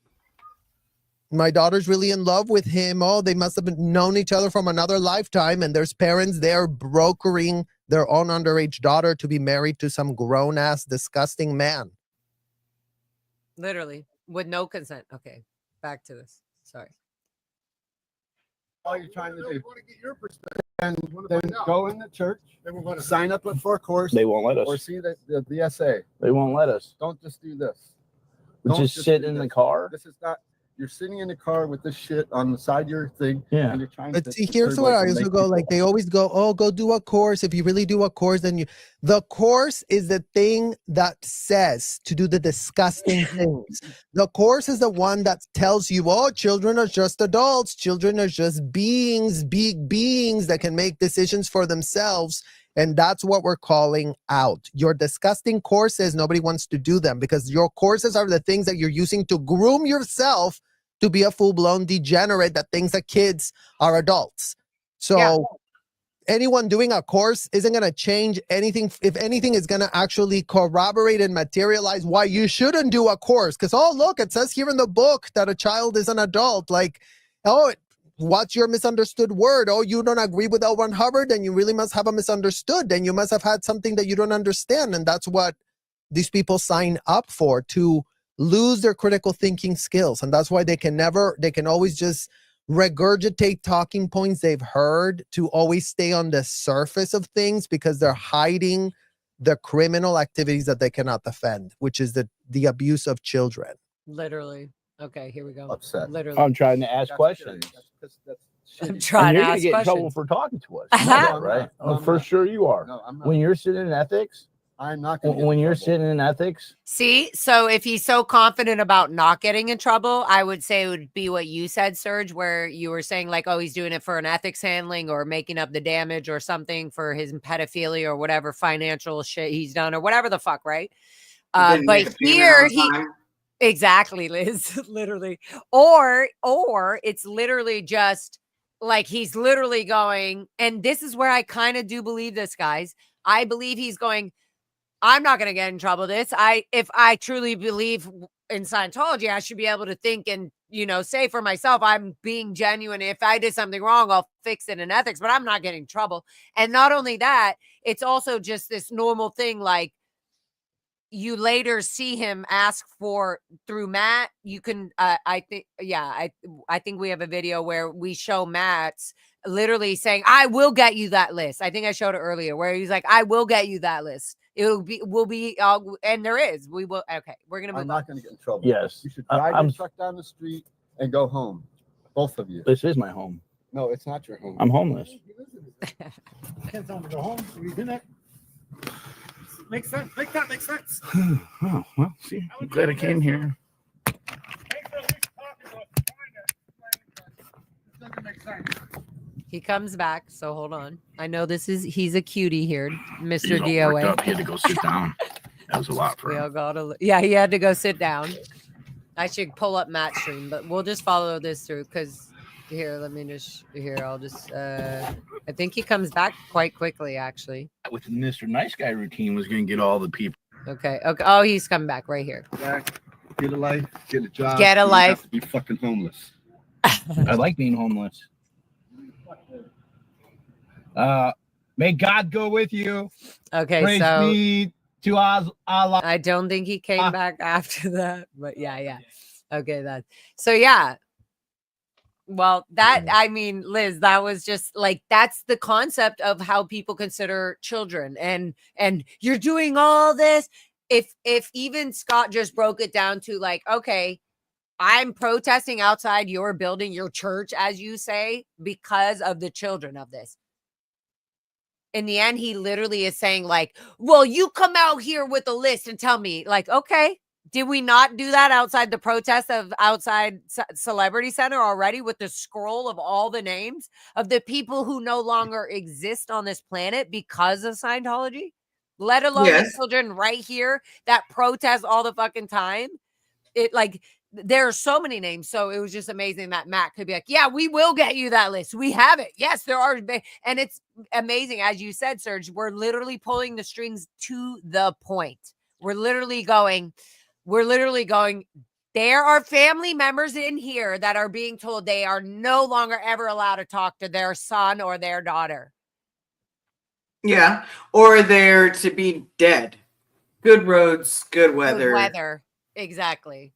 My daughter's really in love with him. Oh, they must have known each other from another lifetime. And there's parents there brokering their own underage daughter to be married to some grown-ass, disgusting man. Literally, with no consent. Okay, back to this. Sorry. All you're trying to do. They want to get your perspective and then go in the church. They won't let us sign up for a course. They won't let us. Or see the essay. They won't let us. Don't just do this. Just sit in the car. This is not. You're sitting in the car with this shit on the side of your thing. Yeah. And you're trying But to see, here's where I also go, like they always go, oh, go do a course. If you really do a course, then the course is the thing that says to do the disgusting things. The course is the one that tells you, oh, children are just adults. Children are just beings, big beings that can make decisions for themselves. And that's what we're calling out. Your disgusting courses, nobody wants to do them because your courses are the things that you're using to groom yourself to be a full-blown degenerate that thinks that kids are adults. So anyone doing a course isn't going to change anything. If anything, is going to actually corroborate and materialize why you shouldn't do a course. Because, oh, look, it says here in the book that a child is an adult. Like, oh, what's your misunderstood word? Oh, you don't agree with L. Ron Hubbard? Then you really must have a misunderstood. Then you must have had something that you don't understand. And that's what these people sign up for, to lose their critical thinking skills. And that's why they can always just regurgitate talking points they've heard to always stay on the surface of things because they're hiding the criminal activities that they cannot defend, which is the abuse of children. Literally. Okay, here we go. Upset. Literally. I'm trying to ask questions. I'm And trying you're to gonna ask get in trouble questions. for talking to us. You know No, that, I'm right? not. No, Oh, I'm for not. sure you are. No, I'm not. When you're sitting in ethics, I'm not going to when you're sitting in ethics, See, so if he's so confident about not getting in trouble, I would say it would be what you said, Serge, where you were saying like, oh, he's doing it for an ethics handling or making up the damage or something for his pedophilia or whatever financial shit he's done or whatever the fuck, right? Didn't make But a payment here on he time. exactly, Liz, literally, or it's literally just like he's literally going, and this is where I kind of do believe this, guys. I believe he's going, I'm not going to get in trouble. If I truly believe in Scientology, I should be able to think and, say for myself, I'm being genuine. If I did something wrong, I'll fix it in ethics, but I'm not getting in trouble. And not only that, it's also just this normal thing. Like you later see him ask for through Matt. You can, I think we have a video where we show Matt's literally saying, I will get you that list. I think I showed it earlier where he's like, I will get you that list. We'll be, and there is, we will. Okay. We're going to move I'm on. not going to get in trouble. yes. You should drive your truck down the street and go home. Both of you. This is my home. No, it's not your home. I'm homeless. Can't tell him to go home. We've been there. Makes sense. Make that make sense. Oh, well, see, I'm glad I came here. He comes back. So hold on. I know he's a cutie here, Mr. He's all worked DOA. up. He had to go sit down. That was a lot for We all him. gotta, yeah, he had to go sit down. I should pull up Matt's stream, but we'll just follow this through because I'll just I think he comes back quite quickly actually. With the Mr. Nice Guy routine was going to get all the people. Okay. Oh, he's coming back right here. Back, get a life, get a job. Get a you don't life. have to be fucking homeless. I like being homeless. May God go with you. Okay, Praise so be to Allah. I don't think he came back after that, but yeah. Okay, so yeah. Well, I mean, Liz, that was just like, that's the concept of how people consider children. And you're doing all this. If even Scott just broke it down to like, okay, I'm protesting outside your building, your church, as you say, because of the children of this. In the end, he literally is saying like, well, you come out here with a list and tell me like, okay, did we not do that outside the protest of outside Celebrity Center already with the scroll of all the names of the people who no longer exist on this planet because of Scientology? Let alone the children right here that protest all the fucking time. There are so many names. So it was just amazing that Matt could be like, yeah, we will get you that list. We have it. Yes, there are. And it's amazing. As you said, Serge, we're literally pulling the strings to the point. We're literally going, there are family members in here that are being told they are no longer ever allowed to talk to their son or their daughter. Yeah. Or they're to be dead. Good roads, good weather. Good weather. Exactly.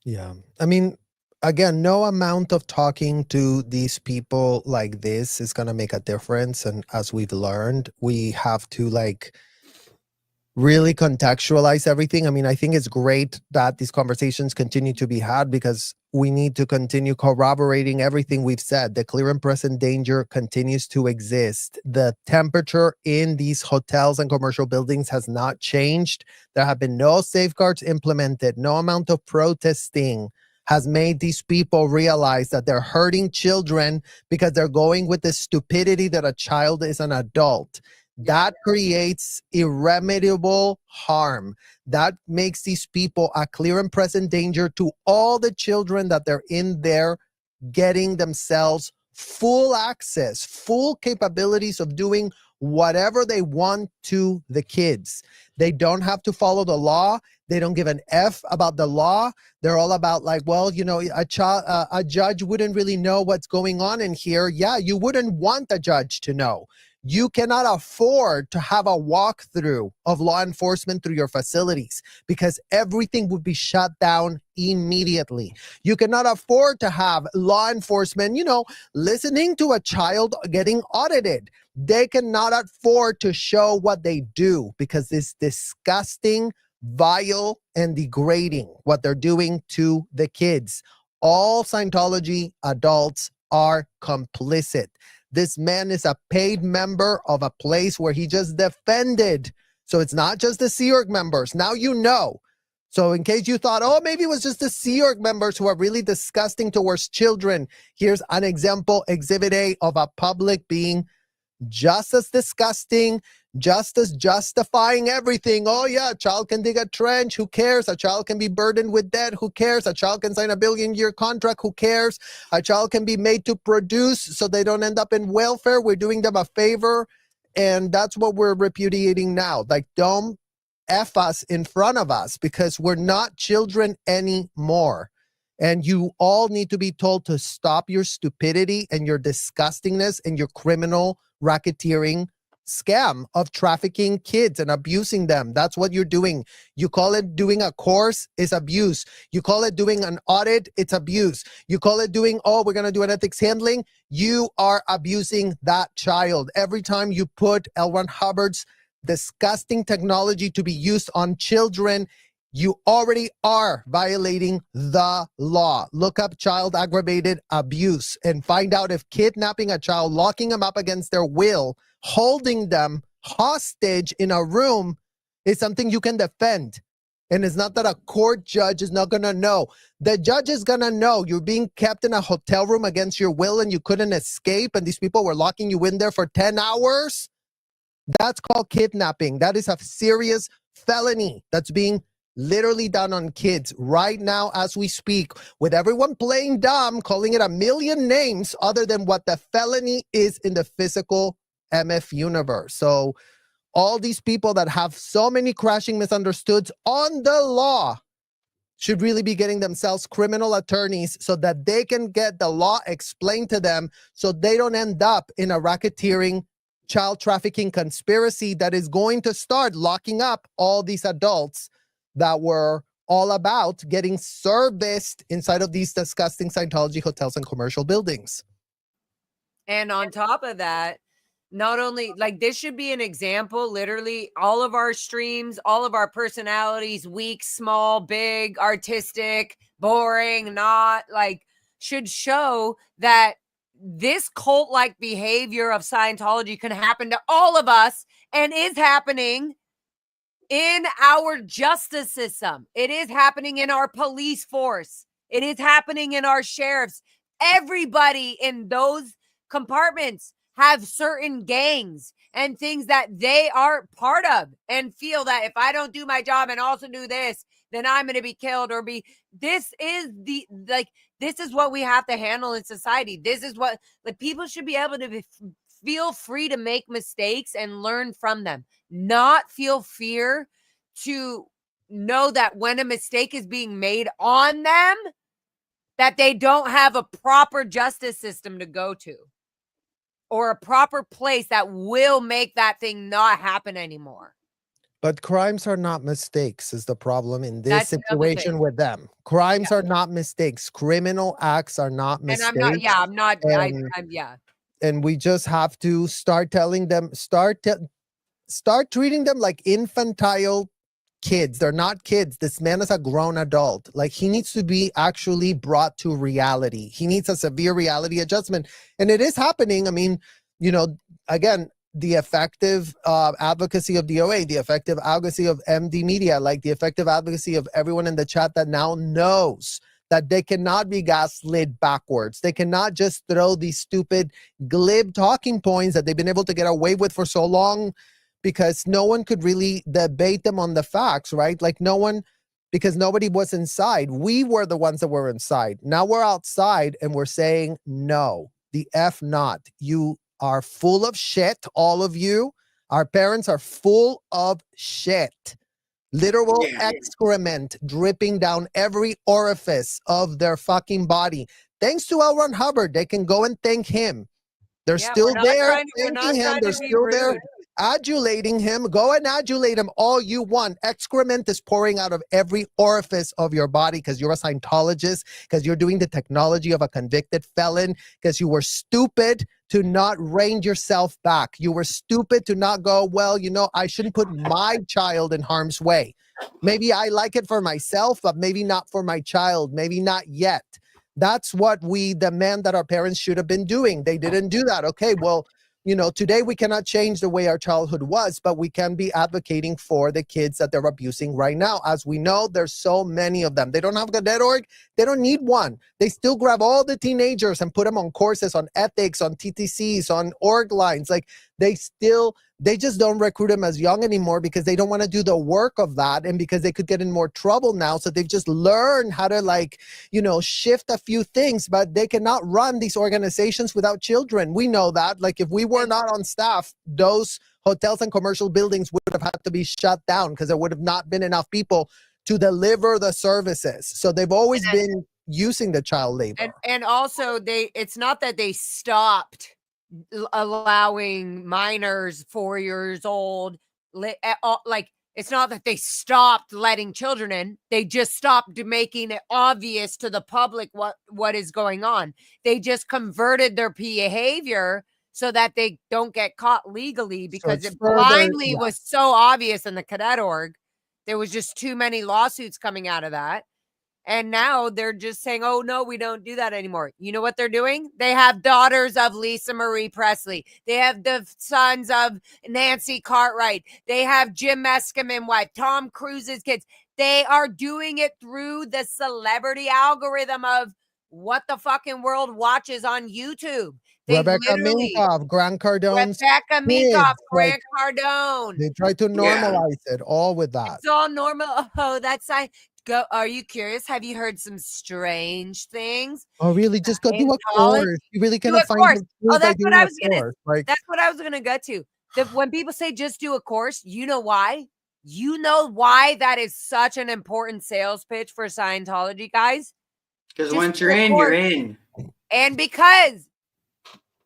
Yeah. I mean, again, no amount of talking to these people like this is going to make a difference. And as we've learned, we have to really contextualize everything. I mean, I think it's great that these conversations continue to be had because we need to continue corroborating everything we've said. The clear and present danger continues to exist. The temperature in these hotels and commercial buildings has not changed. There have been no safeguards implemented. No amount of protesting has made these people realize that they're hurting children because they're going with the stupidity that a child is an adult. That creates irremediable harm. That makes these people a clear and present danger to all the children that they're in there getting themselves full access, full capabilities of doing whatever they want to the kids. They don't have to follow the law. They don't give an F about the law. They're all about like, well, you know, a judge wouldn't really know what's going on in here. Yeah, you wouldn't want a judge to know. You cannot afford to have a walkthrough of law enforcement through your facilities because everything would be shut down immediately. You cannot afford to have law enforcement, you know, listening to a child getting audited. They cannot afford to show what they do because it's disgusting, vile, and degrading what they're doing to the kids. All Scientology adults are complicit. This man is a paid member of a place where he just defended. So it's not just the Sea Org members. Now you know. So in case you thought, oh, maybe it was just the Sea Org members who are really disgusting towards children, here's an example, Exhibit A, of a public being just as disgusting, just as justifying everything. Oh yeah, a child can dig a trench, who cares? A child can be burdened with debt, who cares? A child can sign a billion-year contract, who cares? A child can be made to produce so they don't end up in welfare. We're doing them a favor, and that's what we're repudiating now. Like, don't F us in front of us because we're not children anymore. And you all need to be told to stop your stupidity and your disgustingness and your criminal racketeering scam of trafficking kids and abusing them. That's what you're doing. You call it doing a course, is abuse. You call it doing an audit, it's abuse. You call it doing, oh, we're going to do an ethics handling. You are abusing that child. Every time you put L. Ron Hubbard's disgusting technology to be used on children, you already are violating the law. Look up child aggravated abuse and find out if kidnapping a child, locking them up against their will, holding them hostage in a room is something you can defend. And it's not that a court judge is not going to know. The judge is going to know you're being kept in a hotel room against your will and you couldn't escape and these people were locking you in there for 10 hours. That's called kidnapping. That is a serious felony that's being literally done on kids right now as we speak, with everyone playing dumb, calling it a million names other than what the felony is in the physical MF universe. So all these people that have so many crashing misunderstoods on the law should really be getting themselves criminal attorneys so that they can get the law explained to them so they don't end up in a racketeering child trafficking conspiracy that is going to start locking up all these adults that were all about getting serviced inside of these disgusting Scientology hotels and commercial buildings. And on top of that, not only like this should be an example, literally all of our streams, all of our personalities, weak, small, big, artistic, boring, not like, should show that this cult-like behavior of Scientology can happen to all of us and is happening in our justice system. It is happening in our police force. It is happening in our sheriffs. Everybody in those compartments have certain gangs and things that they are part of and feel that if I don't do my job and also do this, then I'm going to be killed or be. This is this is what we have to handle in society. This is what, like, people should be able to feel free to make mistakes and learn from them, not feel fear to know that when a mistake is being made on them, that they don't have a proper justice system to go to or a proper place that will make that thing not happen anymore. But crimes are not mistakes is the problem in this situation with them. Crimes are not mistakes. Criminal acts are not mistakes. And And we just have to start telling them, start treating them like infantile kids. They're not kids. This man is a grown adult. Like, he needs to be actually brought to reality. He needs a severe reality adjustment. And it is happening. I mean, you know, again, the effective advocacy of DOA, the effective advocacy of MD Media, like the effective advocacy of everyone in the chat that now knows that they cannot be gaslit backwards. They cannot just throw these stupid glib talking points that they've been able to get away with for so long, because no one could really debate them on the facts, right? Like, no one, because nobody was inside. We were the ones that were inside. Now we're outside and we're saying, no, the F not. You are full of shit, all of you. Our parents are full of shit. Literal excrement dripping down every orifice of their fucking body. Thanks to L. Ron Hubbard, they can go and thank him. They're still there thanking him. They're still there adulating him. Go and adulate him all you want. Excrement is pouring out of every orifice of your body because you're a Scientologist, because you're doing the technology of a convicted felon, because you were stupid to not rein yourself back. You were stupid to not go, well, you know, I shouldn't put my child in harm's way. Maybe I like it for myself, but maybe not for my child. Maybe not yet. That's what we demand that our parents should have been doing. They didn't do that. Okay, well, you know, today we cannot change the way our childhood was, but we can be advocating for the kids that they're abusing right now. As we know, there's so many of them. They don't have a .org. They don't need one. They still grab all the teenagers and put them on courses on ethics, on TTCs, on org lines. Like, they just don't recruit them as young anymore because they don't want to do the work of that, and because they could get in more trouble now. So they've just learned how to, like, you know, shift a few things, but they cannot run these organizations without children. We know that. Like, if we were not on staff, those hotels and commercial buildings would have had to be shut down because there would have not been enough people to deliver the services. So they've always been using the child labor. And also, it's not that they stopped allowing minors 4 years old, like, it's not that they stopped letting children in. They just stopped making it obvious to the public what is going on. They just converted their behavior so that they don't get caught legally, because it blindly was so obvious in the cadet org. There was just too many lawsuits coming out of that. And now they're just saying, oh, no, we don't do that anymore. You know what they're doing? They have daughters of Lisa Marie Presley. They have the sons of Nancy Cartwright. They have Jim Meskimen wife, Tom Cruise's kids. They are doing it through the celebrity algorithm of what the fucking world watches on YouTube. Rebecca Minkoff, Grant Cardone's Rebecca Minkoff, Grant Cardone. They try to normalize it all with that. It's all normal. Oh, that's go. Are you curious? Have you heard some strange things? Oh, really? Just go do a course. You really cannot find. Oh, that's what I was gonna. That's what I was gonna get to. When people say just do a course, you know why? You know why that is such an important sales pitch for Scientology, guys? Because once you're in, you're in. And because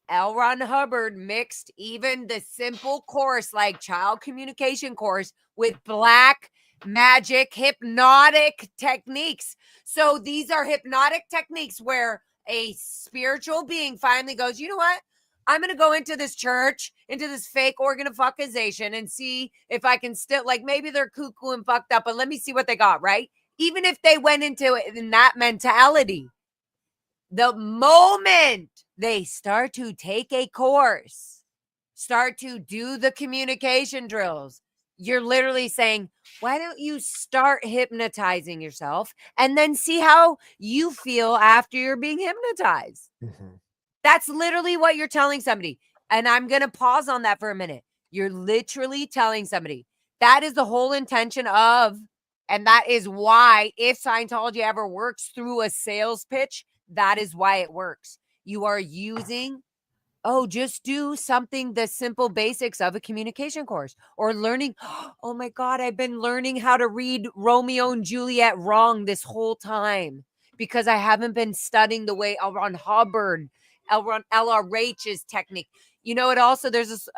L. Ron Hubbard mixed even the simple course like child communication course with black magic hypnotic techniques. So these are hypnotic techniques where a spiritual being finally goes, you know what? I'm going to go into this church, into this fake organ of fuckization, and see if I can still, like, maybe they're cuckoo and fucked up, but let me see what they got, right? Even if they went into it in that mentality, the moment they start to take a course, start to do the communication drills, you're literally saying, why don't you start hypnotizing yourself and then see how you feel after you're being hypnotized? Mm-hmm. That's literally what you're telling somebody. And I'm going to pause on that for a minute. You're literally telling somebody. That is the whole intention of, and that is why if Scientology ever works through a sales pitch, that is why it works. You are using, just do something, the simple basics of a communication course, or learning. Oh my God, I've been learning how to read Romeo and Juliet wrong this whole time because I haven't been studying the way L. Ron Hubbard, LRH's technique. You know, it also, there's this,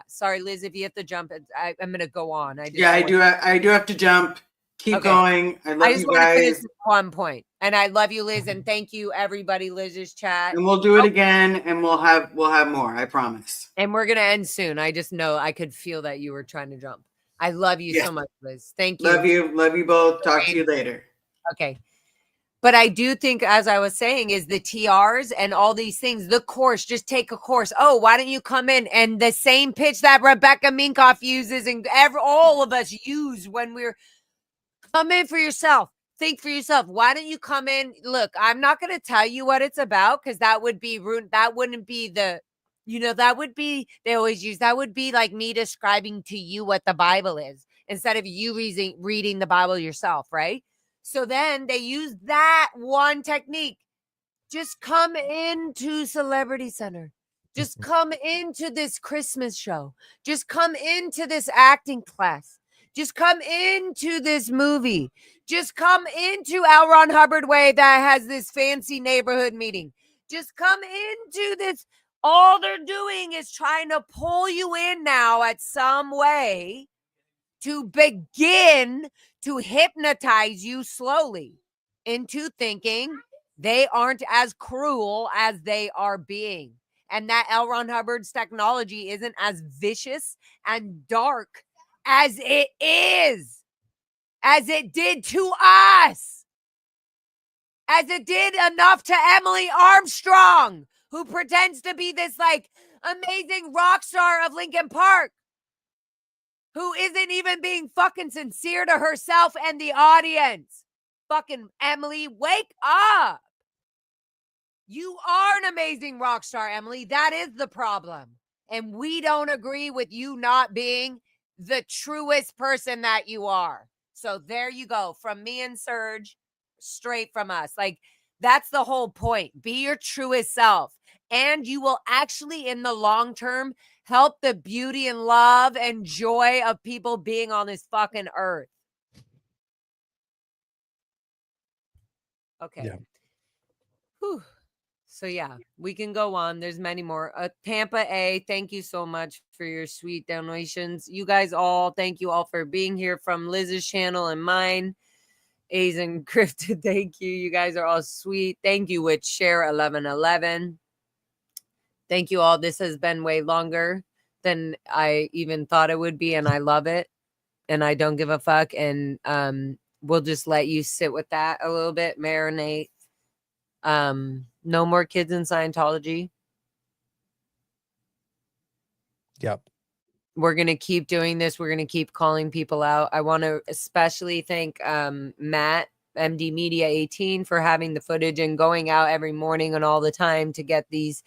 sorry, Liz, if you have to jump, I'm going to go on. I do have to jump. Keep Okay. going. I I love just you want to finish guys. with one point. And I love you, Liz, and thank you everybody, Liz's chat. And we'll do it again, and we'll have more. I promise. And we're gonna end soon. I just know I could feel that you were trying to jump. I love you so much, Liz. Thank you. Love you both. Talk to you later. Okay. But I do think, as I was saying, is the TRs and all these things, the course, just take a course. Oh, why don't you come in? And the same pitch that Rebecca Minkoff uses and all of us use when we're come in for yourself. Think for yourself. Why don't you come in? Look, I'm not going to tell you what it's about because that would be rude. That wouldn't be the, that would be, they always use, that would be like me describing to you what the Bible is instead of you reading the Bible yourself, right? So then they use that one technique. Just come into Celebrity Center. Just come into this Christmas show. Just come into this acting class. Just come into this movie. Just come into L. Ron Hubbard Way that has this fancy neighborhood meeting. Just come into this. All they're doing is trying to pull you in now at some way to begin to hypnotize you slowly into thinking they aren't as cruel as they are being. And that L. Ron Hubbard's technology isn't as vicious and dark as it is, as it did to us, as it did enough to Emily Armstrong, who pretends to be this like amazing rock star of Lincoln Park, who isn't even being fucking sincere to herself and the audience. Fucking Emily, wake up. You are an amazing rock star, Emily. That is the problem. And we don't agree with you not being the truest person that you are. So there you go. From me and Serge, straight from us. Like, that's the whole point. Be your truest self. And you will actually, in the long term, help the beauty and love and joy of people being on this fucking earth. Okay. Yeah. Whew. So yeah, we can go on. There's many more. Tampa A, thank you so much for your sweet donations. You guys all, thank you all for being here from Liz's channel and mine. A's encrypted, thank you. You guys are all sweet. Thank you, with Share 1111. Thank you all. This has been way longer than I even thought it would be, and I love it. And I don't give a fuck. And we'll just let you sit with that a little bit, marinate. No more kids in Scientology. Yep. We're going to keep doing this. We're going to keep calling people out. I want to especially thank Matt, MD Media 18, for having the footage and going out every morning and all the time to get these,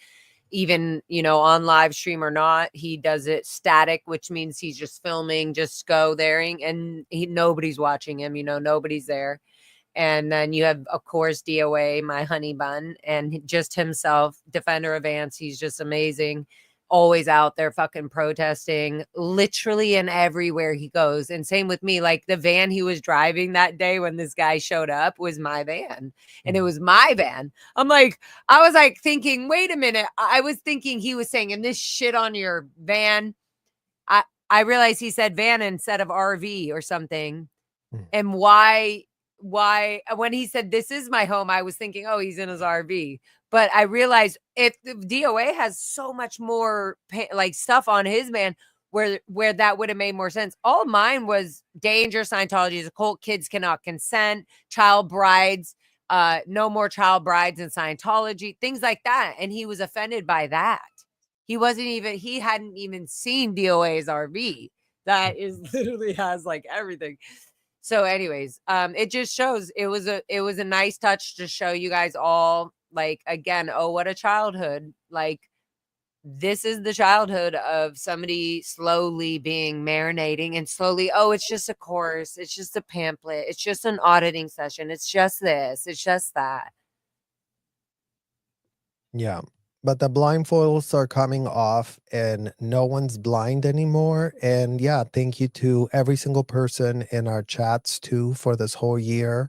even, on live stream or not. He does it static, which means he's just filming, just go there, and nobody's watching him, nobody's there. And then you have, of course, DOA, my honey bun, and just himself, Defender of Ants. He's just amazing. Always out there fucking protesting, literally and everywhere he goes. And same with me. Like, the van he was driving that day when this guy showed up was my van. And it was my van. I was like thinking, wait a minute. I was thinking he was saying, and this shit on your van. I realized he said van instead of RV or something. And why when he said this is my home, I was thinking, oh, he's in his RV. But I realized if the DOA has so much more stuff on his van where that would have made more sense. All mine was danger, Scientology is a cult, kids cannot consent, child brides, no more child brides in Scientology, things like that. And he was offended by that. He hadn't even seen DOA's RV. That is literally has everything. So anyways, it just shows it was a nice touch to show you guys all, again, oh, what a childhood. This is the childhood of somebody slowly being marinating and slowly, oh, it's just a course. It's just a pamphlet. It's just an auditing session. It's just this. It's just that. Yeah. But the blindfolds are coming off and no one's blind anymore. And yeah, thank you to every single person in our chats too for this whole year.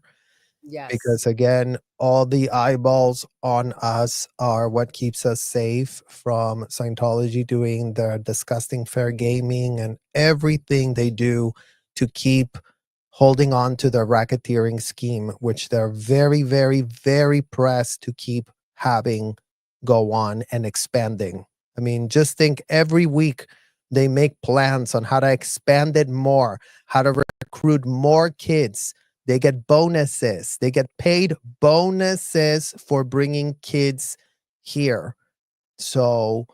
Yes. Because again, all the eyeballs on us are what keeps us safe from Scientology doing their disgusting fair gaming and everything they do to keep holding on to the racketeering scheme, which they're very, very, very pressed to keep having go on and expanding. I mean, just think every week they make plans on how to expand it more, how to recruit more kids. They get bonuses. They get paid bonuses for bringing kids here. So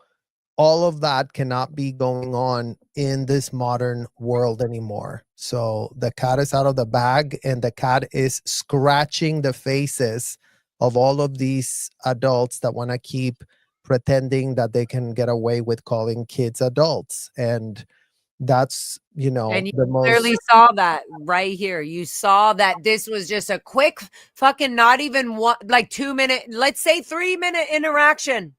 all of that cannot be going on in this modern world anymore. So the cat is out of the bag, and the cat is scratching the faces of all of these adults that want to keep pretending that they can get away with calling kids adults. And that's, you know, And you the most clearly saw that right here. You saw that this was just a quick fucking, not even one, like 2 minute, let's say 3 minute interaction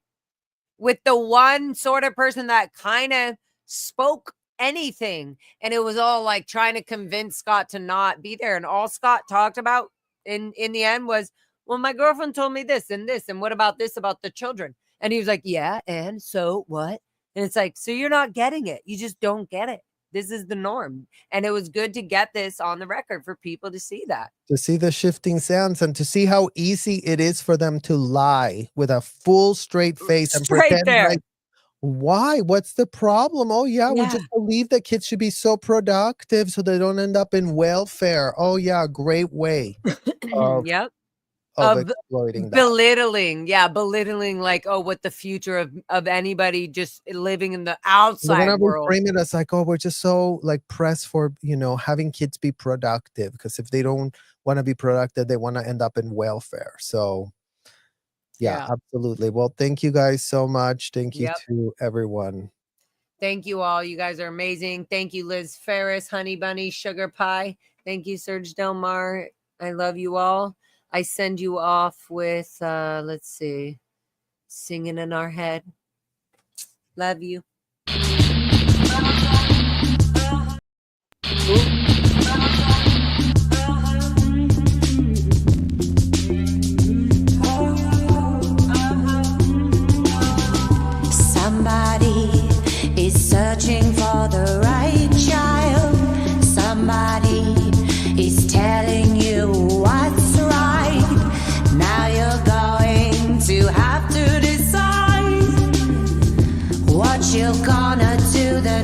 with the one sort of person that kind of spoke anything. And it was all like trying to convince Scott to not be there. And all Scott talked about in the end was, well, my girlfriend told me this, and what about this about the children? And he was like, yeah, and so what? And it's like, so you're not getting it. You just don't get it. This is the norm. And it was good to get this on the record for people to see that. To see the shifting sands and to see how easy it is for them to lie with a full straight face and Straight pretend there. like, why? What's the problem? Oh, yeah, we just believe that kids should be so productive so they don't end up in welfare. Oh, yeah, great way of, Yep. of exploiting that. Belittling like, oh, what the future of anybody just living in the outside Whenever we world. frame it as like, oh, we're just so like pressed for, you know, having kids be productive, because if they don't want to be productive, they want to end up in welfare. So yeah, absolutely. Well, thank you guys so much. Thank you to everyone. Thank you all. You guys are amazing. Thank you, Liz Ferris, Honey Bunny, Sugar Pie. Thank you, Serge Del Mar. I love you all. I send you off with, let's see, Singing in Our Head. Love you. Somebody is searching for the right child. Somebody is telling you what's right. Now you're going to have to decide what you're gonna do the